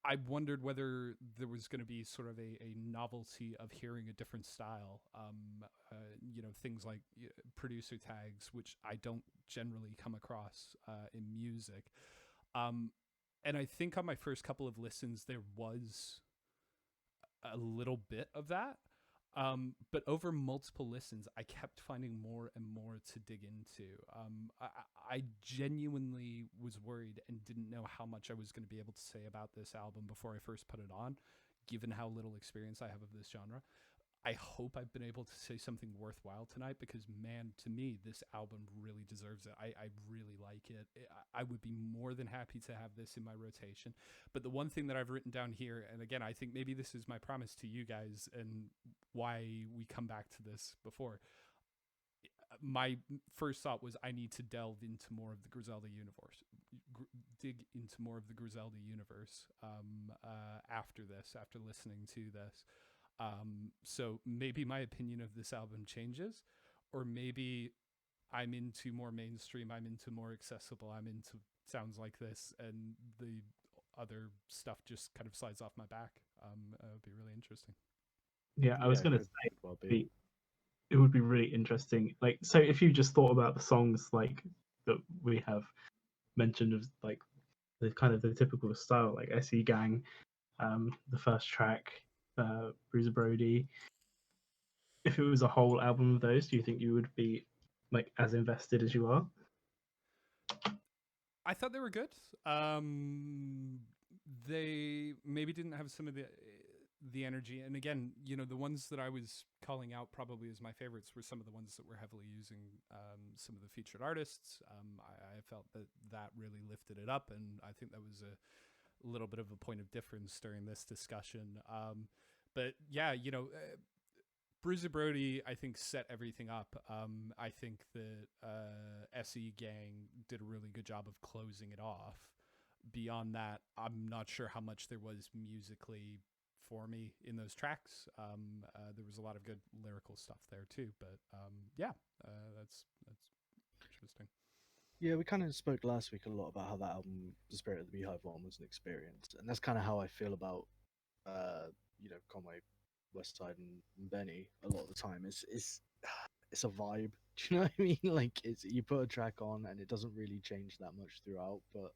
I wondered whether there was going to be sort of a novelty of hearing a different style. You know, things like producer tags, which I don't generally come across in music. And I think on my first couple of listens, there was a little bit of that. But over multiple listens, I kept finding more and more to dig into. I genuinely was worried and didn't know how much I was going to be able to say about this album before I first put it on, given how little experience I have of this genre. I hope I've been able to say something worthwhile tonight, because, man, to me, this album really deserves it. I really like it. I would be more than happy to have this in my rotation. But the one thing that I've written down here, and again, I think maybe this is my promise to you guys and why we come back to this before. My first thought was I need to delve into more of the Griselda universe, dig into more of the Griselda universe after this, after listening to this. So maybe my opinion of this album changes, or maybe I'm into more mainstream, I'm into more accessible, I'm into sounds like this, and the other stuff just kind of slides off my back. It would be really interesting. Yeah, I was Yeah, going to could say well be. it would be really interesting. Like, so if you just thought about the songs like that we have mentioned, of like the kind of the typical style, like SE Gang, the first track, Bruiser Brody. If it was a whole album of those, do you think you would be like as invested as you are? I thought they were good. They maybe didn't have some of the energy, and again, you know, the ones that I was calling out probably as my favorites were some of the ones that were heavily using some of the featured artists. I felt that really lifted it up, and I think that was a little bit of a point of difference during this discussion. But yeah, you know, Bruiser Brody, I think, set everything up. I think that SE Gang did a really good job of closing it off. Beyond that, I'm not sure how much there was musically for me in those tracks. There was a lot of good lyrical stuff there too. But yeah, that's interesting. Yeah, we kind of spoke last week a lot about how that album, The Spirit of the Beehive one, was an experience, and that's kind of how I feel about, Conway, West Side, and Benny. A lot of the time, it's a vibe. Do you know what I mean? Like, it's you put a track on, and it doesn't really change that much throughout, but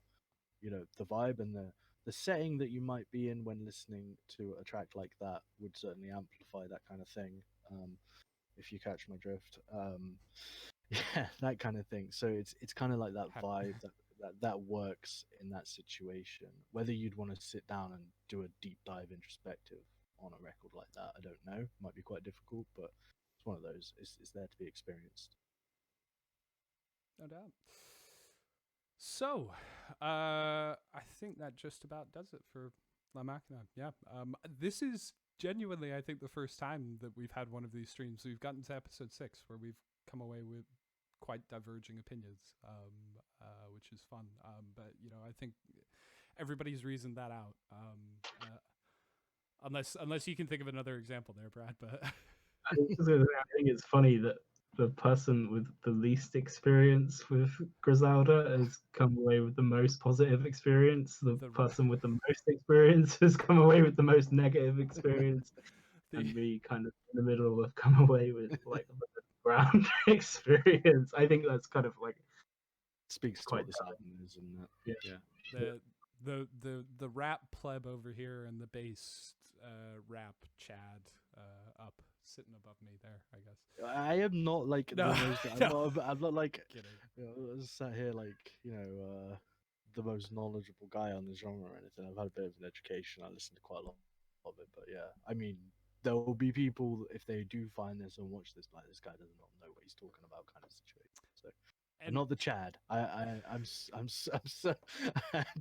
the vibe and the setting that you might be in when listening to a track like that would certainly amplify that kind of thing. If you catch my drift. Yeah, that kind of thing. So it's kind of like that vibe that works in that situation. Whether you'd want to sit down and do a deep dive introspective on a record like that, I don't know. Might be quite difficult, but it's one of those. It's there to be experienced. No doubt. So, I think that just about does it for La Maquina. Yeah. This is genuinely, I think, the first time that we've had one of these streams. We've gotten to episode 6 where we've come away with quite diverging opinions, which is fun. But, you know, I think everybody's reasoned that out. Unless you can think of another example there, Brad. But I think it's funny that the person with the least experience with Griselda has come away with the most positive experience. The person with the most experience has come away with the most negative experience. And we kind of in the middle have come away with like the ground experience. I think that's kind of like speaks to what this album is, and that. Yeah. The rap pleb over here and the bass rap Chad up sitting above me there, I guess. I am not like no, the most. no. I'm not like Kidding. Sat here like the most knowledgeable guy on the genre or anything. I've had a bit of an education. I listened to quite a lot of it, but yeah, I mean, there will be people if they do find this and watch this, like this guy does not know what he's talking about, kind of situation. So. And not the Chad. I'm so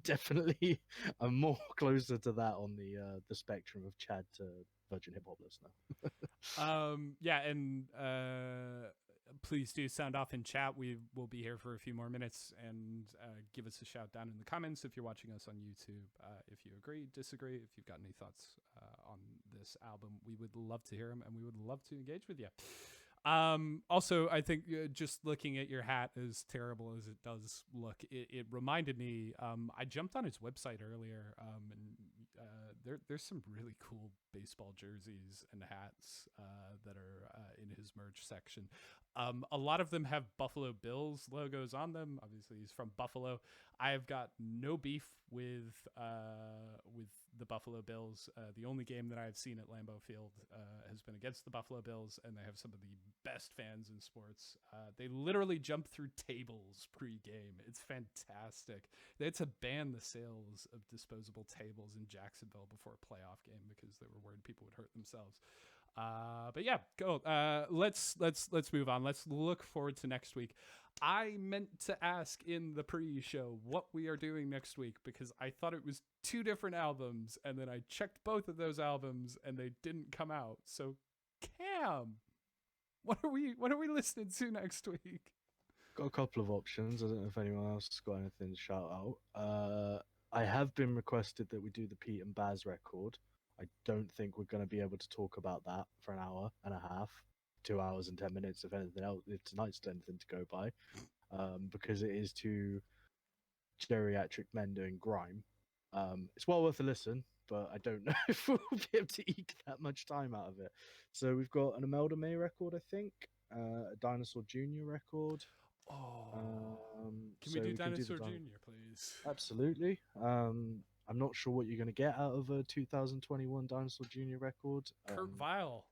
definitely I'm more closer to that on the spectrum of Chad to Virgin Hip Hop listener. Yeah, and please do sound off in chat. We will be here for a few more minutes, and give us a shout down in the comments if you're watching us on YouTube. If you agree, disagree, if you've got any thoughts on this album, we would love to hear them, and we would love to engage with you. Also, I think just looking at your hat, as terrible as it does look, it reminded me, I jumped on his website earlier, and there's some really cool baseball jerseys and hats that are in his merch section. A lot of them have Buffalo Bills logos on them. Obviously, he's from Buffalo. I've got no beef with the Buffalo Bills. The only game that I've seen at Lambeau Field has been against the Buffalo Bills, and they have some of the best fans in sports. They literally jump through tables pre-game. It's fantastic. They had to ban the sales of disposable tables in Jacksonville before a playoff game because they were worried people would hurt themselves. But yeah, go. Let's move on. Let's look forward to next week. I meant to ask in the pre-show what we are doing next week because I thought it was 2 different albums, and then I checked both of those albums and they didn't come out. So, Cam, what are we listening to next week? Got a couple of options. I don't know if anyone else has got anything to shout out. I have been requested that we do the Pete and Baz record. I don't think we're going to be able to talk about that for an hour and a half, 2 hours and 10 minutes, if anything else, if tonight's anything to go by, because it is 2 geriatric men doing grime. It's well worth a listen, but I don't know if we'll be able to eke that much time out of it. So we've got an Imelda May record, I think, a Dinosaur Jr. record. Can we do Dinosaur Jr., please? Absolutely. I'm not sure what you're going to get out of a 2021 Dinosaur Jr. record. Kurt Vile.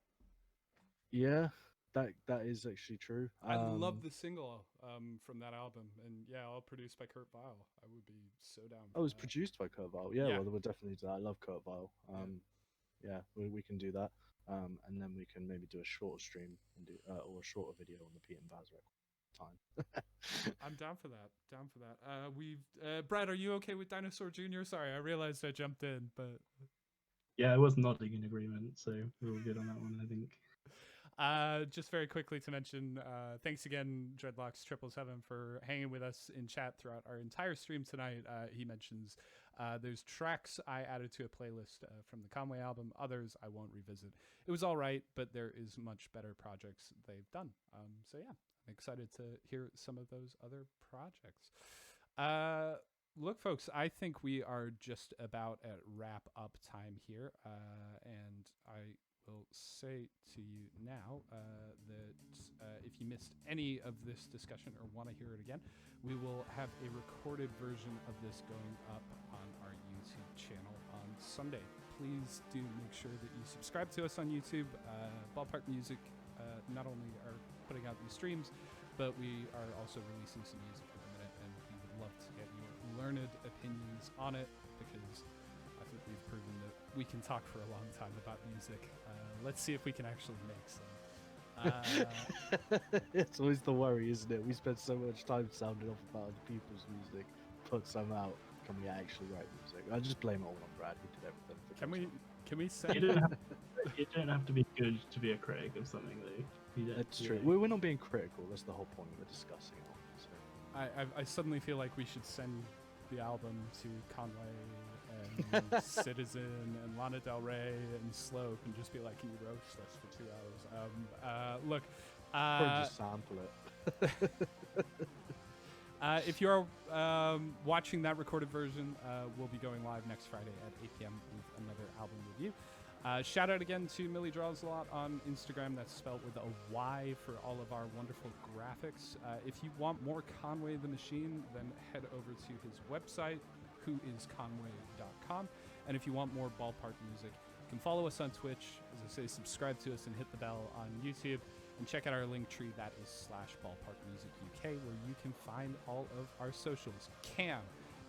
Yeah, that is actually true. I love the single from that album, and yeah, all produced by Kurt Vile. I would be so down. Oh, it was produced by Kurt Vile. Yeah, well, we'll definitely do that. I love Kurt Vile. Yeah, we can do that. And then we can maybe do a shorter stream and do or a shorter video on the Pete and Baz record. Time. I'm down for that. Brad, are you okay with Dinosaur Jr.? Sorry, I realized I jumped in, but yeah, I was nodding in agreement, so we're all good on that one, I think. Just very quickly to mention, thanks again, Dreadlocks777, for hanging with us in chat throughout our entire stream tonight. He mentions there's tracks I added to a playlist from the Conway album. Others I won't revisit. It was all right, but there is much better projects they've done. So yeah, I'm excited to hear some of those other projects. Look, folks, I think we are just about at wrap-up time here, and I will say to you now that if you missed any of this discussion or want to hear it again, we will have a recorded version of this going up on our YouTube channel on Sunday. Please do make sure that you subscribe to us on YouTube. Ballpark Music not only are putting out these streams, but we are also releasing some music at the minute, and we would love to get your learned opinions on it, because I think we've proven that we can talk for a long time about music. Let's see if we can actually make some. It's always the worry, isn't it? We spend so much time sounding off about other people's music, put some out. Can we actually write music? I just blame it all on Brad, who did everything. Can we say you don't have to be good to be a critic of something, though. That's true. We're not being critical. That's the whole point. We're discussing it. So. I suddenly feel like we should send the album to Conway and Citizen and Lana Del Rey and Slope and just be like, can you roast us for 2 hours? Look, or just sample it. if you're watching that recorded version, we'll be going live next Friday at 8 p.m. with another album review. Shout out again to Millie Draws a Lot on Instagram. That's spelled with a Y for all of our wonderful graphics. If you want more Conway the Machine, then head over to his website, whoisconway.com. And if you want more Ballpark music, you can follow us on Twitch. As I say, subscribe to us and hit the bell on YouTube. And check out our link tree, that is /BallparkMusicUK, where you can find all of our socials. Cam,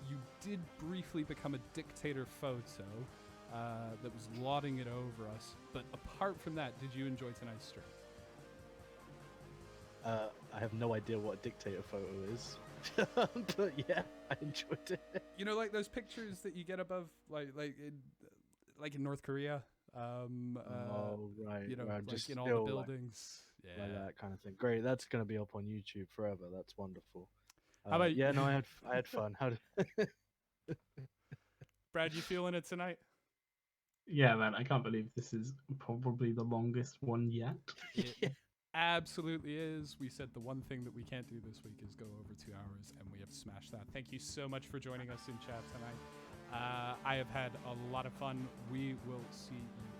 you did briefly become a dictator photo that was lauding it over us. But apart from that, did you enjoy tonight's stream? I have no idea what a dictator photo is. But yeah, I enjoyed it. You know, like those pictures that you get above, like in North Korea. Oh, right. You know, right. like Just in all the buildings. Like that kind of thing. Great. That's going to be up on YouTube forever. That's wonderful. How about yeah, no, I had fun. How did... Brad, you feeling it tonight? Yeah, man, I can't believe this is probably the longest one yet. It absolutely is. We said the one thing that we can't do this week is go over 2 hours, and we have smashed that. Thank you so much for joining us in chat tonight. I have had a lot of fun. We will see you